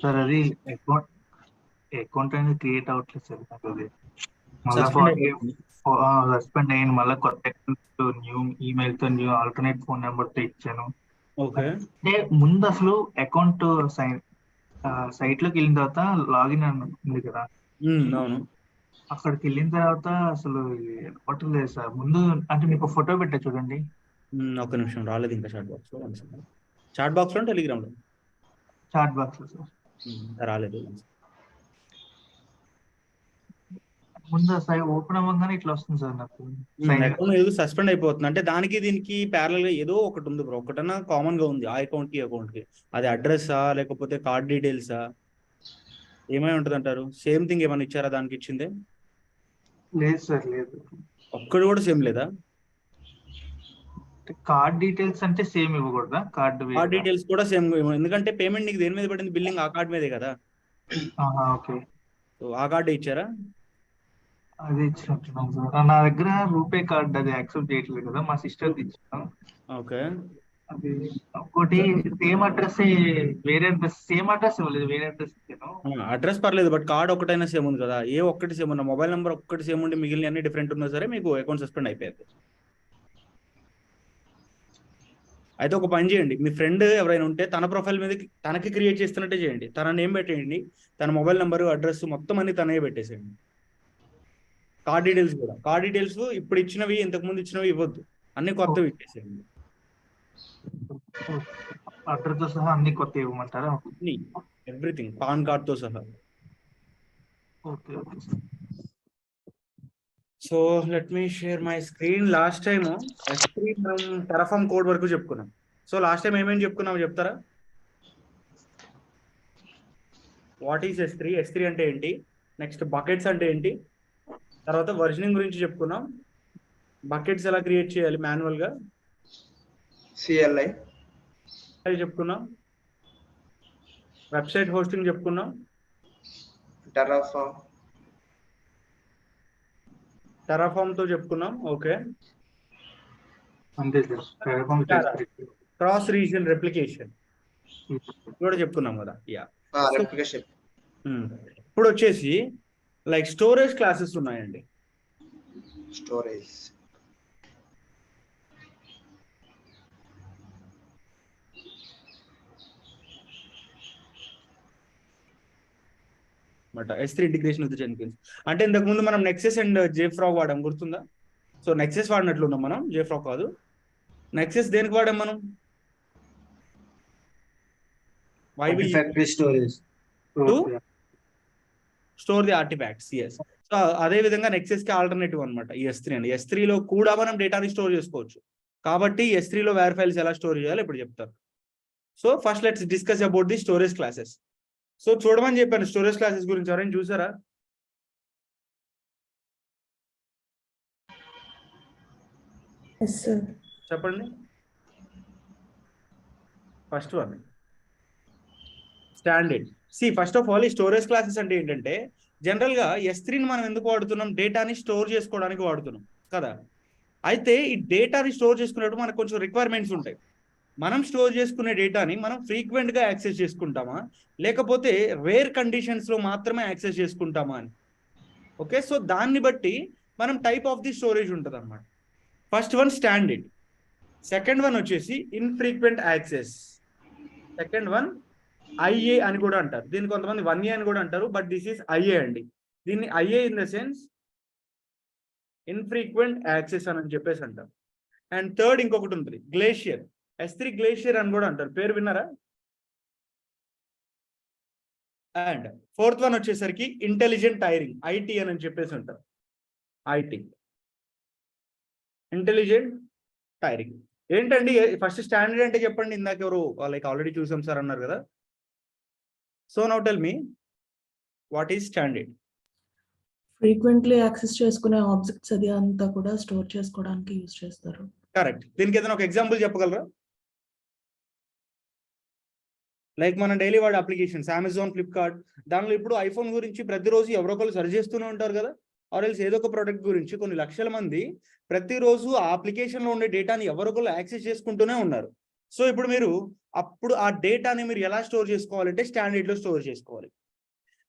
Sir అది account account అనేది create అవ్వట్లేదు సార్ నాకు అది. మళ్ళీ సస్పెండ్ అయిపోతుంది. సస్పెండ్ అయ్యింది. మళ్ళీ కొత్త అకౌంట్ న్యూ ఈమెయిల్ తో న్యూ ఆల్టర్నేట్ ఫోన్ నెంబర్ తో ఇచ్చాను. ఓకే. అంటే ముందు అసలు అకౌంట్ సైట్ లోకి వెళ్ళిన తర్వాత లాగిన్ అని ఉంది కదా, అవును. అక్కడికి వెళ్ళిన తర్వాత అసలు అవ్వట్లేదు సార్. ముందు అంటే మీకు ఫోటో పెట్టా చూడండి. ఒక్క నిమిషం, రాలేదు ఇంకా చాట్ బాక్స్ లో. చాట్ బాక్స్ లో టెలిగ్రామ్ లో చాట్ బాక్స్ లో సార్ రాలేదు. ముందు సైట్ ఓపెన్ అవ్వగానే ఇట్లా వస్తుంది సార్ నాకు. సైన్ అకౌంట్ ఏదో సస్పెండ్ అయిపోతుంది అంటే దానికి దీనికి ప్యారల్ గా ఏదో ఒకటి ఉంది బ్రో. ఒకటన్నా కామన్ గా ఉంది ఆ అకౌంట్ కి. అది అడ్రస్సా లేకపోతే కార్డ్ డీటెయిల్సా ఏమై ఉంటుంది అంటారు? సేమ్ థింగ్ ఏమైనా ఇచ్చారా దానికి ఇచ్చిందే? లేదు సార్, లేదు. ఒక్కడు కూడా సేమ్ లేదా? కార్డ్ డీటెయిల్స్ అంటే సేమ్ ఇవ్వకూడదా? కార్డు కార్డ్ వేరుగా? డీటెయిల్స్ కూడా సేమ్, ఎందుకంటే పేమెంట్ నీకు దేని మీద పడింది? బిల్లింగ్ ఆ కార్డ్ మీదే కదా. ఓకే. సో ఆ కార్డే ఇచ్చారా? అది ఇచ్చినట్టున్నాం సార్. నా దగ్గర రూపే కార్డ్ అది యాక్సెప్ట్ చేయట్లేదు కదా, మా సిస్టర్ ఇచ్చాను. ఓకే. అది ఇంకోటి సేమ్ అడ్రస్, వేరే అడ్రస్, సేమ్ అడ్రస్ ఇవ్వలేదు, వేరే అడ్రస్ ఇచ్చాను. అడ్రస్ పర్లేదు, బట్ కార్డ్ ఒకటైనా సేమ్ ఉంది కదా. ఏ ఒక్కటి సేమ్ ఉన్నా, మొబైల్ నెంబర్ ఒక్కటి సేమ్ ఉండి మిగిలిన అన్ని డిఫరెంట్ ఉన్నా సరే మీకు అకౌంట్ సస్పెండ్ అయిపోయింది. అయితే ఒక పని చేయండి, మీ ఫ్రెండ్ ఎవరైనా ఉంటే తన ప్రొఫైల్ మీద తనకి క్రియేట్ చేస్తున్నట్టే చేయండి. తన నేమ్ పెట్టేయండి, తన మొబైల్ నెంబర్ అడ్రస్ మొత్తం అన్ని తనే పెట్టేసేయండి. కార్డ్ డీటెయిల్స్ ఇప్పుడు ఇచ్చినవి ఇంతకు ముందు ఇచ్చినవి ఇవ్వద్దు, అన్ని కొత్తవి ఇచ్చేసేయండి. అడ్రస్ తో సహా అన్ని కొత్త ఇవ్వమంటారా? ఎవ్రీథింగ్, పాన్ కార్డ్ తో సహా. Okay okay sir. So let me share my screen. Last time S3 మనం టెరాఫామ్ కోడ్ వరకు చెప్పుకున్నాం. సో లాస్ట్ టైం ఏమేమి చెప్పుకున్నాం చెప్తారా? వాట్ ఈస్ S3 అంటే ఏంటి, నెక్స్ట్ బకెట్స్ అంటే ఏంటి, తర్వాత వర్జనింగ్ గురించి చెప్పుకున్నాం, బకెట్స్ ఎలా క్రియేట్ చేయాలి మాన్యువల్ గా CLI అది చెప్పుకున్నాం, వెబ్సైట్ హోస్టింగ్ చెప్పుకున్నాం, టెరాఫామ్ తో చెప్పుకున్నాం. ఓకే, అంతే సార్. క్రాస్ రీజియన్ రెప్లికేషన్ కూడా చెప్పుకున్నాం కదా. Yeah, replication. ఇప్పుడు వచ్చేసి లైక్ స్టోరేజ్ క్లాసెస్ ఉన్నాయండి. Storage. S3 integration with Jenkins అంటే ఇంతకు ముందు మనం నెక్సెస్ అండ్ జేఫ్రాగ్ వాడాం, గుర్తుందా? సో నెక్సెస్ వాడినట్లున్నాం మనం, జేఫ్రాగ్ కాదు. నెక్సెస్ దేనికి వాడాం మనం? Multi-factory storage. To store the artifacts. Yes. So అదే విధంగా నెక్సెస్ కి ఆల్టర్నేటివ్ అనమాట ఈ S3 అండి. S3 లో కూడా మనం డేటాని స్టోర్ చేసుకోవచ్చు. కాబట్టి S3 లో వేర్ ఫైల్స్ ఎలా స్టోర్ చేయాలో ఇప్పుడు చెప్తారు. So first let's discuss about the storage classes. So చూడమని చెప్పాను స్టోరేజ్ క్లాసెస్ గురించి, ఎవరైనా చూసారా? చెప్పండి. First one standard. First of all ఈ స్టోరేజ్ క్లాసెస్ అంటే ఏంటంటే జనరల్ గా S3ని మనం ఎందుకు వాడుతున్నాం? డేటాని స్టోర్ చేసుకోవడానికి వాడుతున్నాం కదా. అయితే ఈ డేటాని స్టోర్ చేసుకునేటప్పుడు మనకు కొంచెం రిక్వైర్మెంట్స్ ఉంటాయి. మనం స్టోర్ చేసుకునే డేటాని మనం ఫ్రీక్వెంట్ గా యాక్సెస్ చేసుకుంటామా, లేకపోతే రేర్ కండిషన్స్ లో మాత్రమే యాక్సెస్ చేసుకుంటామా అని. ఓకే, సో దాన్ని బట్టి మనం టైప్ ఆఫ్ ది స్టోరేజ్ ఉంటుంది అనమాట. First one standard, second one వచ్చేసి infrequent access, second one IA అని కూడా అంటారు. దీన్ని కొంతమంది 1A అని కూడా అంటారు, బట్ దిస్ ఈస్ IA అండి. దీన్ని IA in the sense infrequent access అని చెప్పేసి అంటారు. అండ్ థర్డ్ ఇంకొకటి ఉంటుంది గ్లేషియర్, S3 గ్లేషియర్ అని కూడా అంటారు. పేరు విన్నారా? అండ్ ఫోర్త్ వన్ వచ్చేసరికి ఇంటెలిజెంట్ టైరింగ్, IT అని చెప్పేసి అంటారు. IT ఇంటెలిజెంట్ టైరింగ్ ఏంటండి? ఫస్ట్ స్టాండర్డ్ అంటే చెప్పండి. ఇందాక ఎవరు లైక్ ఆల్రెడీ చూసాం సార్ అన్నారు కదా. So now tell me what is standard? Frequently access చేసుకునే ఆబ్జెక్ట్స్ అది అంతా కూడా స్టోర్ చేసుకోవడానికి యూజ్ చేస్తారు. కరెక్ట్. దీనికి ఏదైనా ఒక ఎగ్జాంపుల్ చెప్పగలరా? లైక్ మన డైలీ వాడే అప్లికేషన్స్, అమెజాన్, ఫ్లిప్కార్ట్, దానిలో ఇప్పుడు ఐఫోన్ గురించి ప్రతిరోజు ఎవరో ఒకరు సర్చ్ చేస్తూనే ఉంటారు కదా. ఆర్ఎల్స్ ఏదో ఒక ప్రోడక్ట్ గురించి కొన్ని లక్షల మంది ప్రతిరోజు ఆ అప్లికేషన్లో ఉండే డేటాని ఎవరో ఒకరు యాక్సెస్ చేసుకుంటూనే ఉన్నారు. సో ఇప్పుడు మీరు అప్పుడు ఆ డేటాని మీరు ఎలా స్టోర్ చేసుకోవాలంటే స్టాండర్డ్ లో స్టోర్ చేసుకోవాలి.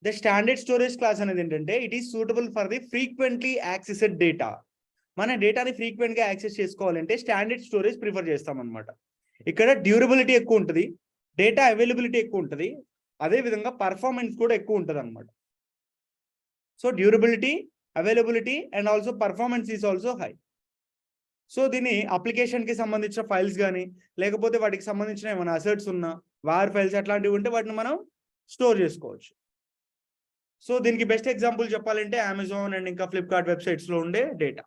ద స్టాండర్డ్ స్టోరేజ్ క్లాస్ అనేది ఏంటంటే it is suitable for the frequently accessed data. మన డేటాని ఫ్రీక్వెంట్ గా యాక్సెస్ చేసుకోవాలంటే స్టాండర్డ్ స్టోరేజ్ ప్రిఫర్ చేస్తాం అనమాట. ఇక్కడ డ్యూరబిలిటీ ఎక్కువ ఉంటుంది, డేటా అవైలబిలిటీ ఎక్కువ ఉంటుంది, అదే విధంగా పర్ఫార్మెన్స్ కూడా ఎక్కువ ఉంటుంది అనమాట. So durability, availability and also performance is also high. So దీన్ని అప్లికేషన్కి సంబంధించిన ఫైల్స్ కానీ లేకపోతే వాటికి సంబంధించిన ఏమైనా అసెట్స్ ఉన్నా వార్ ఫైల్స్ అట్లాంటివి ఉంటే వాటిని మనం స్టోర్ చేసుకోవచ్చు. సో దీనికి బెస్ట్ ఎగ్జాంపుల్ చెప్పాలంటే అమెజాన్ అండ్ ఇంకా ఫ్లిప్కార్ట్ వెబ్సైట్స్లో ఉండే data.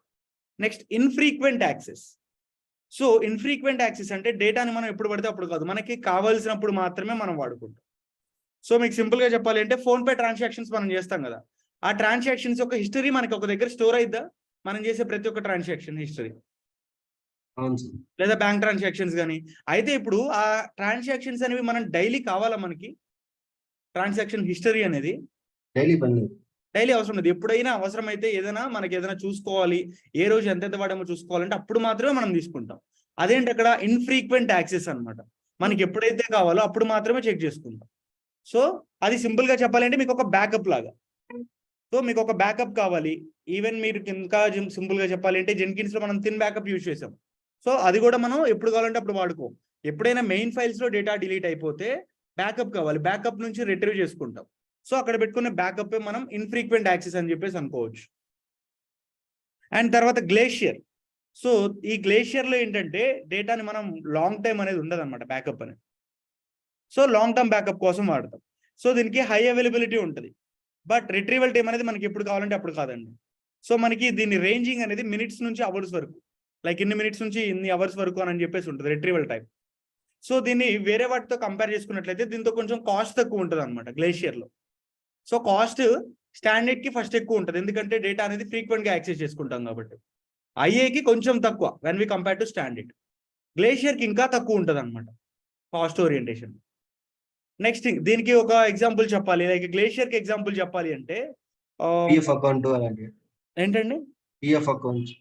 Next infrequent access. So infrequent access అంటే డేటాని మనం ఎప్పుడు పడితే అప్పుడు కాదు, మనకి కావాల్సినప్పుడు మాత్రమే మనం వాడుకుంటాం. సో మీకు సింపుల్గా చెప్పాలి అంటే ఫోన్పే ట్రాన్సాక్షన్స్ మనం చేస్తాం కదా, ఆ ట్రాన్సాక్షన్స్ యొక్క హిస్టరీ మనకి ఒక దగ్గర స్టోర్ అయిద్దా? మనం చేసే ప్రతి ఒక్క ట్రాన్సాక్షన్ హిస్టరీ, లేదా బ్యాంక్ ట్రాన్సాక్షన్స్ కానీ. అయితే ఇప్పుడు ఆ ట్రాన్సాక్షన్స్ అనేవి మనం డైలీ కావాలా? మనకి ట్రాన్సాక్షన్ హిస్టరీ అనేది డైలీ అవసరం లేదు. ఎప్పుడైనా అవసరం అయితే ఏదైనా మనకి ఏదైనా చూసుకోవాలి, ఏ రోజు ఎంతెంత వాడామో చూసుకోవాలంటే అప్పుడు మాత్రమే మనం తీసుకుంటాం. అదేంటి అక్కడ ఇన్ఫ్రీక్వెంట్ యాక్సెస్ అనమాట. మనకి ఎప్పుడైతే కావాలో అప్పుడు మాత్రమే చెక్ చేసుకుంటాం. సో అది సింపుల్ గా చెప్పాలంటే మీకు ఒక బ్యాకప్ లాగా. సో మీకు ఒక బ్యాకప్ కావాలి. ఈవెన్ మీరు ఇంకా సింపుల్ గా చెప్పాలి అంటే జెన్కిన్స్ లో మనం థిన్ బ్యాకప్ యూజ్ చేసాం. సో అది కూడా మనం ఎప్పుడు కావాలంటే అప్పుడు వాడుకో. ఎప్పుడైనా మెయిన్ ఫైల్స్ లో డేటా డిలీట్ అయిపోతే బ్యాకప్ కావాలి, బ్యాకప్ నుంచి రిట్రీవ్ చేసుకుంటాం. సో అక్కడ పెట్టుకునే బ్యాకప్ మనం ఇన్ఫ్రీక్వెంట్ యాక్సెస్ అని చెప్పేసి అనుకోవచ్చు. అండ్ తర్వాత గ్లేషియర్. సో ఈ గ్లేషియర్ లో ఏంటంటే డేటాని మనం లాంగ్ టైం అనేది ఉండదు అనమాట బ్యాకప్ అనేది. సో లాంగ్ టర్మ్ బ్యాకప్ కోసం వాడతాం. సో దీనికి హై అవైలబిలిటీ ఉంటుంది, బట్ రిట్రీవల్ టైం అనేది మనకి ఎప్పుడు కావాలంటే అప్పుడు కాదండి. సో మనకి దీని రేంజింగ్ అనేది మినిట్స్ నుంచి అవర్స్ వరకు, లైక్ ఇన్ని మినిట్స్ నుంచి ఇన్ని అవర్స్ వరకు అని చెప్పేసి ఉంటుంది రిట్రీవల్ టైం. సో దీన్ని వేరే వాటితో కంపేర్ చేసుకున్నట్లయితే దీంతో కొంచెం కాస్ట్ తక్కువ ఉంటుంది అనమాట గ్లేషియర్లో. సో కాస్ట్ స్టాండర్డ్కి ఫస్ట్ ఎక్కువ ఉంటుంది, ఎందుకంటే డేటా అనేది ఫ్రీక్వెంట్గా యాక్సెస్ చేసుకుంటాం కాబట్టి. ఐఏకి కొంచెం తక్కువ when we compare to standard. గ్లేషియర్కి ఇంకా తక్కువ ఉంటుంది అనమాట కాస్ట్ ఓరియంటేషన్. నెక్స్ట్ దీనికి ఒక ఎగ్జాంపుల్ చెప్పాలి, లైక్ గ్లేషియర్కి ఎగ్జాంపుల్ చెప్పాలి అంటే ఏంటండి? PF accounts.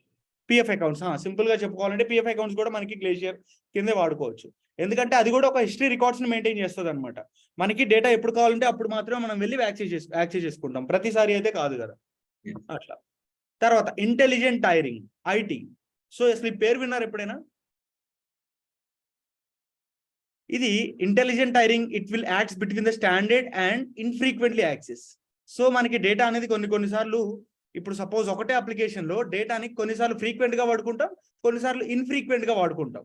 సింపుల్ గా చెప్పుకోవాలంటే పిఎఫ్ అకౌంట్స్ కూడా మనకి గ్లేషియర్ కిందే వాడుకోవచ్చు, ఎందుకంటే అది కూడా ఒక హిస్టరీ రికార్డ్స్ ని మెయింటైన్ చేస్తుంది అనమాట. మనకి డేటా ఎప్పుడు కావాలంటే అప్పుడు మాత్రమే మనం వెళ్ళి యాక్సెస్ చేసుకుంటాం, ప్రతిసారి అయితే కాదు కదా అట్లా. తర్వాత ఇంటెలిజెంట్ టైరింగ్, ఐటీ. సో అసలు ఈ పేరు విన్నారు ఎప్పుడైనా? ఇది intelligent tiering, it will acts between the standard and infrequently access. So మనకి డేటా అనేది కొన్నిసార్లు ఇప్పుడు సపోజ్ ఒకటే అప్లికేషన్ లో డేటాని కొన్నిసార్లు ఫ్రీక్వెంట్ గా వాడుకుంటాం, కొన్నిసార్లు ఇన్ఫ్రీక్వెంట్ గా వాడుకుంటాం.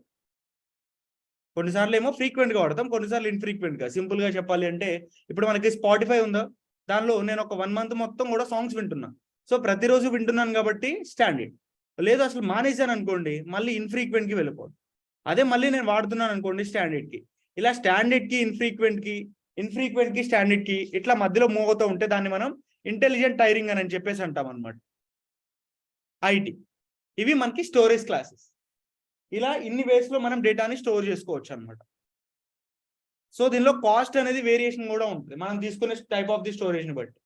కొన్నిసార్లు ఏమో ఫ్రీక్వెంట్ గా వాడతాం, కొన్నిసార్లు ఇన్ఫ్రీక్వెంట్ గా. సింపుల్ గా చెప్పాలి అంటే ఇప్పుడు మనకి స్పాటిఫై ఉందా, దానిలో నేను ఒక 1 month మొత్తం కూడా సాంగ్స్ వింటున్నా. సో ప్రతిరోజు వింటున్నాను కాబట్టి స్టాండర్డ్. లేదు అసలు మానేశాను అనుకోండి, మళ్ళీ ఇన్ఫ్రీక్వెంట్ కి వెళ్ళిపోదు. అదే మళ్ళీ నేను వాడుతున్నాను అనుకోండి స్టాండర్డ్ కి. ఇలా స్టాండర్డ్ కి ఇన్ఫ్రీక్వెంట్ కి, ఇన్ఫ్రీక్వెంట్ కి స్టాండర్డ్ కి ఇట్లా మధ్యలో మూవ్ అవుతూ ఉంటే దాన్ని మనం ఇంటెలిజెంట్ టైరింగ్ అని చెప్పేసి అంటాం అనమాట. ఐటీ. ఇవి మనకి స్టోరేజ్ క్లాసెస్. ఇలా ఇన్ని వేస్ లో మనం డేటాని స్టోర్ చేసుకోవచ్చు అనమాట. సో దీనిలో కాస్ట్ అనేది వేరియేషన్ కూడా ఉంటుంది మనం తీసుకునే టైప్ ఆఫ్ ది స్టోరేజ్ ని బట్టి.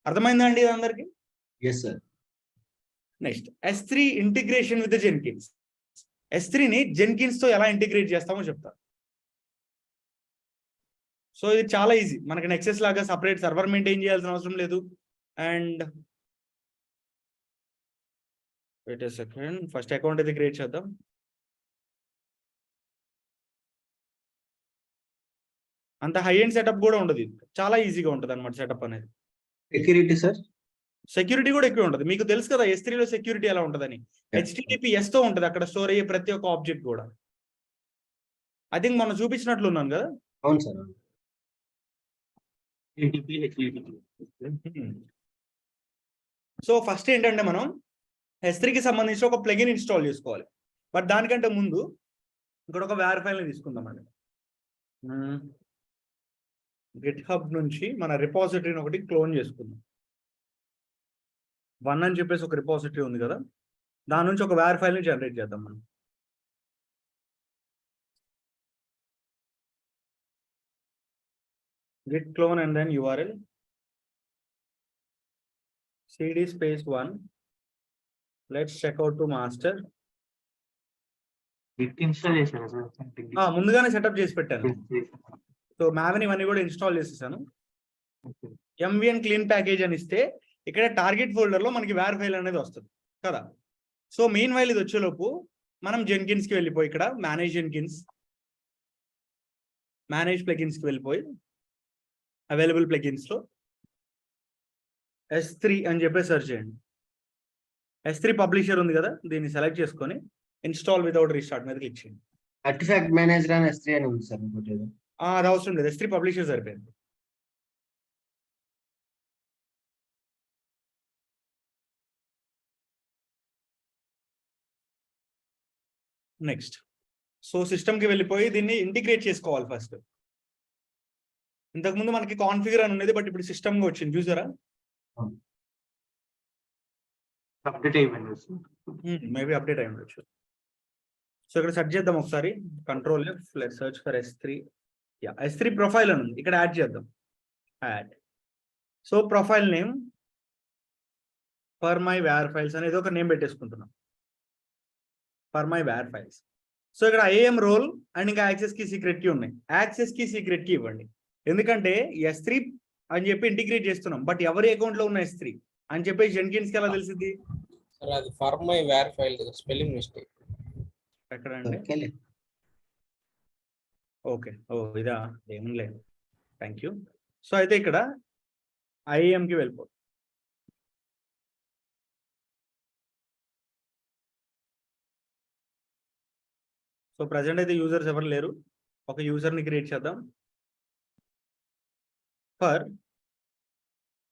అర్థమైందా అండి ఇది అందరికి? Next S3 integration with Jenkins. S3ని జెన్కిన్స్ తో ఎలా ఇంటిగ్రేట్ చేస్తామో చెప్తా. సో ఇది చాలా ఈజీ, మనకి నెక్సెస్ లాగా సపరేట్ సర్వర్ మెయింటైన్ చేయాల్సిన అవసరం లేదు. And wait a second, first account అయితే క్రియేట్ చేద్దాం. అంత హై ఎండ్ సెటప్ కూడా ఉండదు, చాలా ఈజీగా ఉంటుంది అనమాట సెటప్ అనేది. Security sir? సెక్యూరిటీ కూడా ఎక్కువ ఉంటుంది. మీకు తెలుసు కదా S3లో సెక్యూరిటీ ఎలా ఉంటుందని. HTTPS తో ఉంటుంది అక్కడ స్టోర్ అయ్యే ప్రతి ఒక్క ఆబ్జెక్ట్ కూడా. ఐ థింక్ మనం చూపించినట్లు ఉన్నాను కదా. అవును సార్. సో ఫస్ట్ ఏంటంటే మనం S3కి సంబంధించి ఒక ప్లగిన్ ఇన్స్టాల్ చేసుకోవాలి. బట్ దానికంటే ముందు ఇక్కడ ఒక వేర్ ఫైల్ని తీసుకుందాం అండి. గిట్హబ్ నుంచి మన రిపాజిటరీని ఒకటి క్లోన్ చేసుకుందాం. 1 అని చెప్పేసి ఒక రిపాజిటరీ ఉంది కదా, దాని నుంచి ఒక వేర్ ఫైల్ని జనరేట్ చేద్దాం మనం. git clone and then URL cd space 1. Let's check out to master. Git install చేశారా సార్? ముందుగానే సెటప్ చేసి పెట్టాను. సో మ్యావ్ని ఇవన్నీ కూడా ఇన్స్టాల్ చేసేసాను. MVN క్లీన్ ప్యాకేజ్ అని ఇస్తే ఇక్కడ టార్గెట్ ఫోల్డర్ లో మనకి వేర్ ఫైల్ అనేది వస్తుంది కదా. సో మెయిన్ వైల్ ఇది వచ్చేలోపు మనం జెన్కిన్స్ కి వెళ్ళిపోయి ఇక్కడ మేనేజ్ జెన్కిన్స్, మేనేజ్ ప్లగిన్స్ కి వెళ్ళిపోయి అవైలబుల్ ప్లగిన్స్ లో S3 అని చెప్పి సెర్చ్ చేయండి. S3 పబ్లిషర్ ఉంది కదా, దీన్ని సెలెక్ట్ చేసుకొని ఇన్స్టాల్ వితౌట్ రీస్టార్ట్ మీద క్లిక్ చేయండి. ఆర్టిఫాక్ట్ మేనేజర్ అని S3 అని ఉంది సార్ ఇంకోటి ఏదో. అది అవసరం లేదు, S3 పబ్లిషర్ సరిపోయింది. నెక్స్ట్ సో సిస్టమ్కి వెళ్ళిపోయి దీన్ని ఇంటిగ్రేట్ చేసుకోవాలి ఫస్ట్. ఇంతకుముందు మనకి కాన్ఫిగర్ అని ఉండేది, బట్ ఇప్పుడు సిస్టమ్గా వచ్చింది చూసారా. అప్డేట్ అయిపోయింది, మేబీ అప్డేట్ అయి ఉండొచ్చు. సో ఇక్కడ సెర్చ్ చేద్దాం ఒకసారి, control F, let's search for S3. S3 profile అని ఉంది, ఇక్కడ యాడ్ చేద్దాం. Add. So profile name for my war files అనేది ఒక నేమ్ పెట్టేసుకుంటున్నాం, for my war files. So ఇక్కడ IAM రోల్ అండ్ ఇంకా యాక్సెస్ కి సీక్రెట్ కి ఉన్నాయి. యాక్సెస్ కి సీక్రెట్ కి ఇవ్వండి, ఎందుకంటే S3 అని చెప్పి ఇంటిగ్రేట్ చేస్తున్నాం, బట్ ఎవరి అకౌంట్ లో ఉన్న S3 అని చెప్పి జెన్కిన్స్ కి ఎలా తెలిసింది? అది for my where file spelling mistake ఎక్కడ అండి? ఓకే, ఇదా, ఏమీ లేదు, థ్యాంక్ యూ. సో అయితే ఇక్కడ IAM కి వెళ్ళిపో. సో ప్రజెంట్ అయితే యూజర్స్ ఎవరు లేరు, ఒక యూజర్ని క్రియేట్ చేద్దాం ఫర్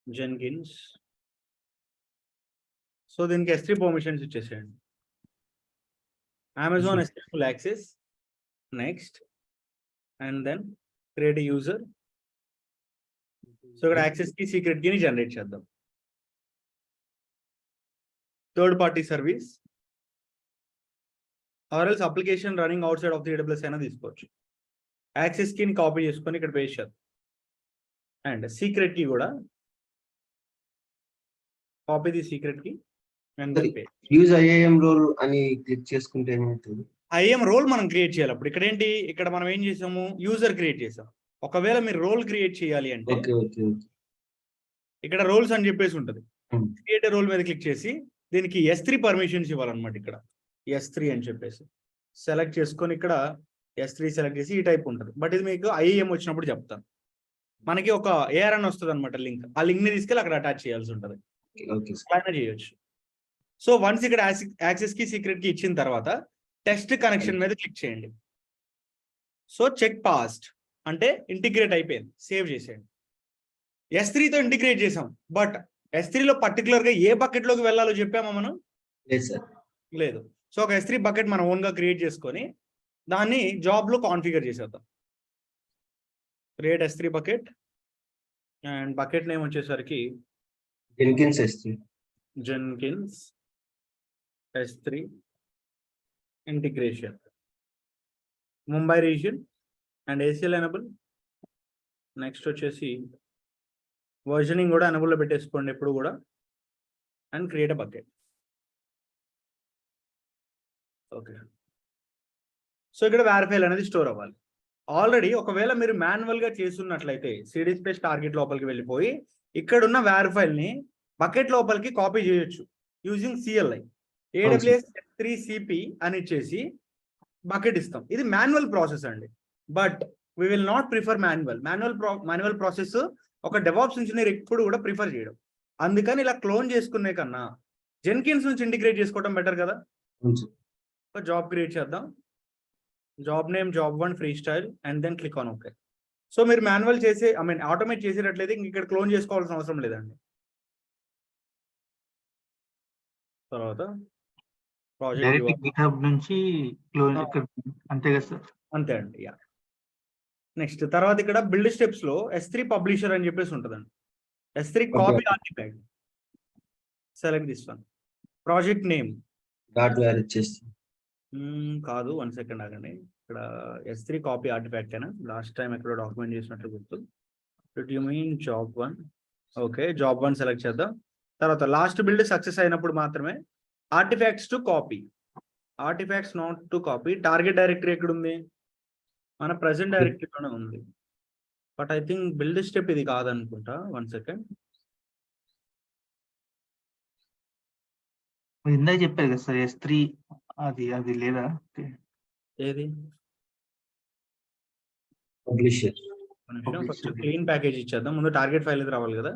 జెన్కిన్స్. సో దీనికి S3 పర్మిషన్స్ ఇచ్చేసేయండి. Amazon S3 full access. Next, and then create a user. So ఇక్కడ యాక్సెస్ కి సీక్రెట్ కీని జనరేట్ చేద్దాం. Third party service or else application running out side of the AWS అయినా తీసుకోవచ్చు. Access కీని copy చేసుకొని ఇక్కడ paste చేద్దాం. అండ్ సీక్రెట్ కీ కూడా copy the secret key and use IAM role అని క్లిక్ చేసుకుంటే ఏమవుతుంది? IAM రోల్ మనం క్రియేట్ చేయాలి. అప్పుడు ఇక్కడ ఏంటి, ఇక్కడ మనం ఏం చేసాము, యూజర్ క్రియేట్ చేసాం. ఒకవేళ మీరు రోల్ క్రియేట్ చేయాలి అంటే ఇక్కడ రోల్స్ అని చెప్పేసి ఉంటుంది, క్రియేట్ రోల్ మీద క్లిక్ చేసి దీనికి S3 పర్మిషన్స్ ఇవ్వాలన్నమాట. ఇక్కడ S3 అని చెప్పేసి సెలెక్ట్ చేసుకొని ఇక్కడ S3 సెలెక్ట్ చేసి ఈ టైప్ ఉంటుంది, బట్ ఇది మీకు IAM వచ్చినప్పుడు చెప్తాను. మనకి ఒక ARN వస్తుంది అనమాట లింక్, ఆ లింక్ ని తీసుకెళ్ళి అక్కడ అటాచ్ చేయాల్సి ఉంటుంది, అయినా చేయొచ్చు. సో వన్స్ ఇక్కడ యాక్సెస్ కి సీక్రెట్ కి ఇచ్చిన తర్వాత టెస్ట్ కనెక్షన్ మీద క్లిక్ చేయండి. సో చెక్ పాస్ట్ అంటే ఇంటిగ్రేట్ అయిపోయింది, సేవ్ చేసేయండి. S3తో ఇంటిగ్రేట్ చేసాం, బట్ S3లో పర్టికులర్ గా ఏ బకెట్ లోకి వెళ్ళాలో చెప్పామా మనం? లేదు. సో ఒక S3 బకెట్ మనం ఓన్ గా క్రియేట్ చేసుకొని దాన్ని జాబ్ లో కాన్ఫిగర్ చేసేద్దాం. Create S3 bucket and bucket name వచ్చేసరికి Jenkins S3 integration, Mumbai region and ACL enable. Next వచ్చేసి వర్జనింగ్ కూడా ఎనబుల్లో పెట్టేసుకోండి ఎప్పుడు కూడా, and create a bucket. Okay, so ఇక్కడ వేర్ ఫైల్ అనేది స్టోర్ అవ్వాలి. ఆల్రెడీ ఒకవేళ మీరు మాన్యువల్ గా చేస్తున్నట్లయితే CD స్పేస్ టార్గెట్ లోపలికి వెళ్ళిపోయి ఇక్కడున్న వేర్ ఫైల్ ని బకెట్ లోపలికి కాపీ చేయొచ్చు using CLI. AWS S3 CP అని ఇచ్చేసి బకెట్ ఇస్తాం. ఇది మాన్యువల్ ప్రాసెస్ అండి, but we will not prefer manual process ఒక డెవాప్స్ ఇంజనీర్ ఎప్పుడు కూడా ప్రిఫర్ చేయడం. అందుకని ఇలా క్లోన్ చేసుకునే కన్నా జెన్కిన్స్ నుంచి ఇంటిగ్రేట్ చేసుకోవడం బెటర్ కదా. జాబ్ క్రియేట్ చేద్దాం, job name job1 free style and then click on okay. So మీరు మాన్యువల్ చేసే ఆటోమేట్ చేసేటట్లయితే ఇక్కడ క్లోన్ చేసుకోవాల్సిన అవసరం లేదండి. తర్వాత ప్రాజెక్ట్ GitHub నుంచి క్లోన్ అంతే కదా సార్? అంతే అండి. నెక్స్ట్ తర్వాత ఇక్కడ బిల్డ్ స్టెప్స్ లో S3 పబ్లిషర్ అని చెప్పేసి ఉంటుందండి. S3 copy artefact, select this one. Project name కాదు, 1 సెకండ్ ఆగండి. ఇక్కడ S3 కాపీ ఆర్టిఫాక్ట్ అయినా లాస్ట్ టైం ఎక్కడో డాక్యుమెంట్ చేసినట్లు గుర్తు. You mean job1. Okay, job1 select చేద్దాం. తర్వాత లాస్ట్ బిల్డ్ సక్సెస్ అయినప్పుడు మాత్రమే artefacts to copy, artefacts not to copy. Target directory ఎక్కడ ఉంది? మన ప్రజెంట్ డైరెక్టరీలోనే ఉంది. But I think build step ఇది కాదనుకుంటా. 1 సెకండ్. మీరు ఇందాక చెప్పారు కదా సార్ S3 అది లేదా? ఏది? పబ్లిషర్. ఫస్ట్ క్లీన్ ప్యాకేజ్ ఇచ్చేద్దాం. ముందు టార్గెట్ ఫైల్ అయితే రావాలి కదా.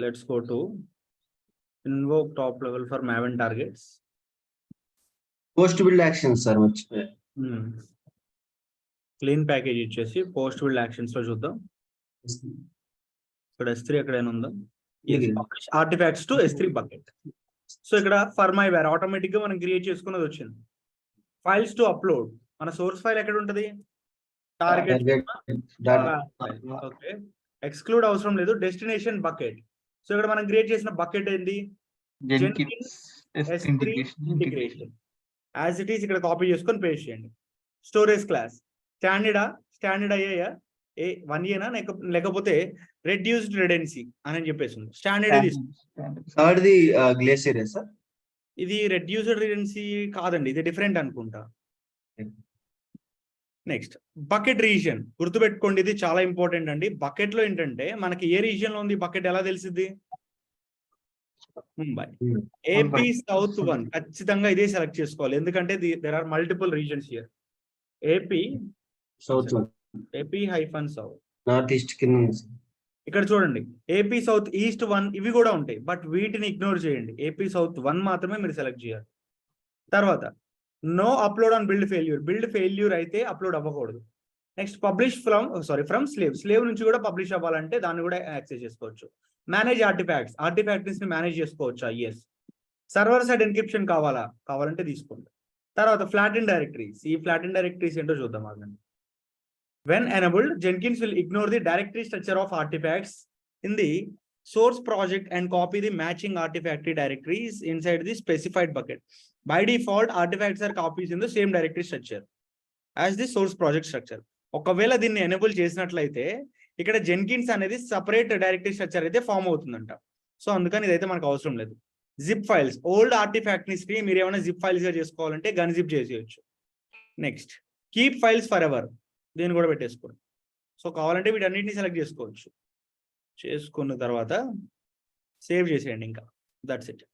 Let's go to invoke top level for Maven targets. Post build action sir మర్చిపోయారు. క్లీన్ ప్యాకేజ్ ఇచ్చేసి పోస్ట్ బిల్డ్ యాక్షన్స్ లో చూద్దాం. ఇక్కడ S3 ఎక్కడైనా ఉందా? Artefacts to S3 bucket. So ఇక్కడ ఫర్ మై వేర్ ఆటోమేటిక్ గా మనం క్రియేట్ చేసుకున్నది వచ్చింది. ఫైల్స్ టు అప్లోడ్, మన సోర్స్ ఫైల్ ఎక్కడ ఉంటది? టార్గెట్. ఓకే, ఎక్స్క్లూడ్ అవసరం లేదు. Destination bucket. సో ఇక్కడ మనం క్రియేట్ చేసిన బకెట్ ఏంటి? Jenkins S3 integration. As it is ఇక్కడ కాపీ చేసుకొని పేస్ట్ చేయండి. స్టోరేజ్ క్లాస్ స్టాండర్డ్ అయ్యాయా? 1A లేకపోతే రెడ్యూస్డ్ రిడెన్సీ అని చెప్పేసి స్టాండర్డ్. థర్డ్ది గ్లేసియర్ సార్. ఇది రెడ్యూస్డ్ రిడెన్సీ కాదండి, ఇది డిఫరెంట్ అనుకుంటా. Next bucket region. గుర్తుపెట్టుకోండి, ఇది చాలా ఇంపార్టెంట్ అండి. బకెట్ లో ఏంటంటే మనకి ఏ రీజియన్ లో ఉంది బకెట్ ఎలా తెలిసింది? ముంబై. ఏపీ సౌత్ 1 ఖచ్చితంగా ఇదే సెలెక్ట్ చేసుకోవాలి, ఎందుకంటే there are multiple regions here. AP south, AP hyphen south, north east కింద. ఇక్కడ చూడండి ఏపీ సౌత్ ఈస్ట్ 1 ఇవి కూడా ఉంటాయి, బట్ వీటిని ఇగ్నోర్ చేయండి. ఏపీ సౌత్ 1 మాత్రమే మీరు సెలెక్ట్ చేయాలి. తర్వాత no upload on build failure అయితే అప్లోడ్ అవ్వకూడదు. నెక్స్ట్ పబ్లిష్ ఫ్రమ్ స్లేవ్ నుంచి కూడా పబ్లిష్ అవ్వాలంటే దాన్ని కూడా యాక్సెస్ చేసుకోవచ్చు. మేనేజ్ ఆర్టిఫాక్ట్స్ ని మేనేజ్ చేసుకోవచ్చా? ఎస్. సర్వర్ సైడ్ ఎన్క్రిప్షన్ కావాలంటే తీసుకోండి. తర్వాత ఫ్లాటెన్ డైరెక్టరీస్. ఈ ఫ్లాటెన్ డైరెక్టరీస్ ఏంటో చూద్దాం ఆగండి. When enabled, Jenkins will ignore the directory structure of artifacts in the source project and copy the matching artifact directories inside the specified bucket. By default, artifacts are copies in the same directory structure as the source project structure. ఒకవేళ దీన్ని enable చేసినట్లయితే ఇక్కడ Jenkins అనేది separate directory structure అయితే form అవుతుందంట. So అందుకని ఇదైతే మనకు అవసరం లేదు. జిప్ ఫైల్స్, ఓల్డ్ ఆర్టిఫాక్ట్ ని మీరు ఏమైనా జిప్ ఫైల్స్ గా చేసుకోవాలంటే గన్ జిప్ చేసేయచ్చు. Next keep files for ever, దీన్ని కూడా పెట్టేసుకోండి. సో కావాలంటే వీటన్నిటిని సెలెక్ట్ చేసుకోవచ్చు. చేసుకున్న తర్వాత సేవ్ చేసేయండి, ఇంకా that's it.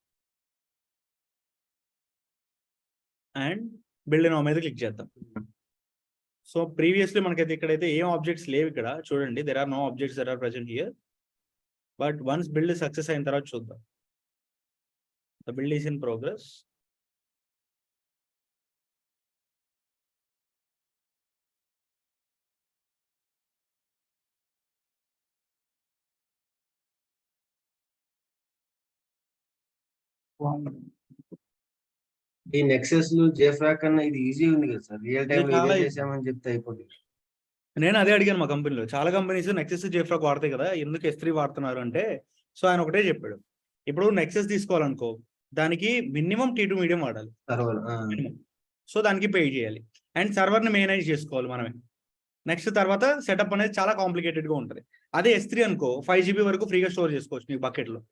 And build now మీద క్లిక్ చేద్దాం. సో ప్రీవియస్లీ మనకైతే ఇక్కడైతే ఏం ఆబ్జెక్ట్స్ లేవు. ఇక్కడ చూడండి, there are no objects that are present here. But once build success అయిన తర్వాత చూద్దాం. The build is in progress. ఈ నెక్సెస్ లో జేఫ్రాక్ అన్న ఇది ఈజీ ఉంది కదా సార్, రియల్ టైం చాలా ఇదే easy. చేసామని చెప్తే అయిపోతుంది. నేను అదే అడిగాను మా కంపెనీలో. చాలా కంపెనీస్ నెక్సెస్ జేఫ్రాక్ వాడతాయి కదా, ఎందుకు S3 వాడుతున్నారు అంటే, సో ఆయన ఒకటే చెప్పాడు, ఇప్పుడు నెక్సెస్ తీసుకోవాలనుకో దానికి మినిమం T2 మీడియం వాడాలి సర్వర్. మినిమం. సో దానికి పే చేయాలి అండ్ సర్వర్ని మేనేజ్ చేసుకోవాలి మనమే. నెక్స్ట్ తర్వాత సెటప్ అనేది చాలా కాంప్లికేటెడ్ గా ఉంటుంది. అదే S3 అనుకో 5 GB వరకు ఫ్రీగా స్టోర్ చేసుకోవచ్చు మీ బకెట్ లో.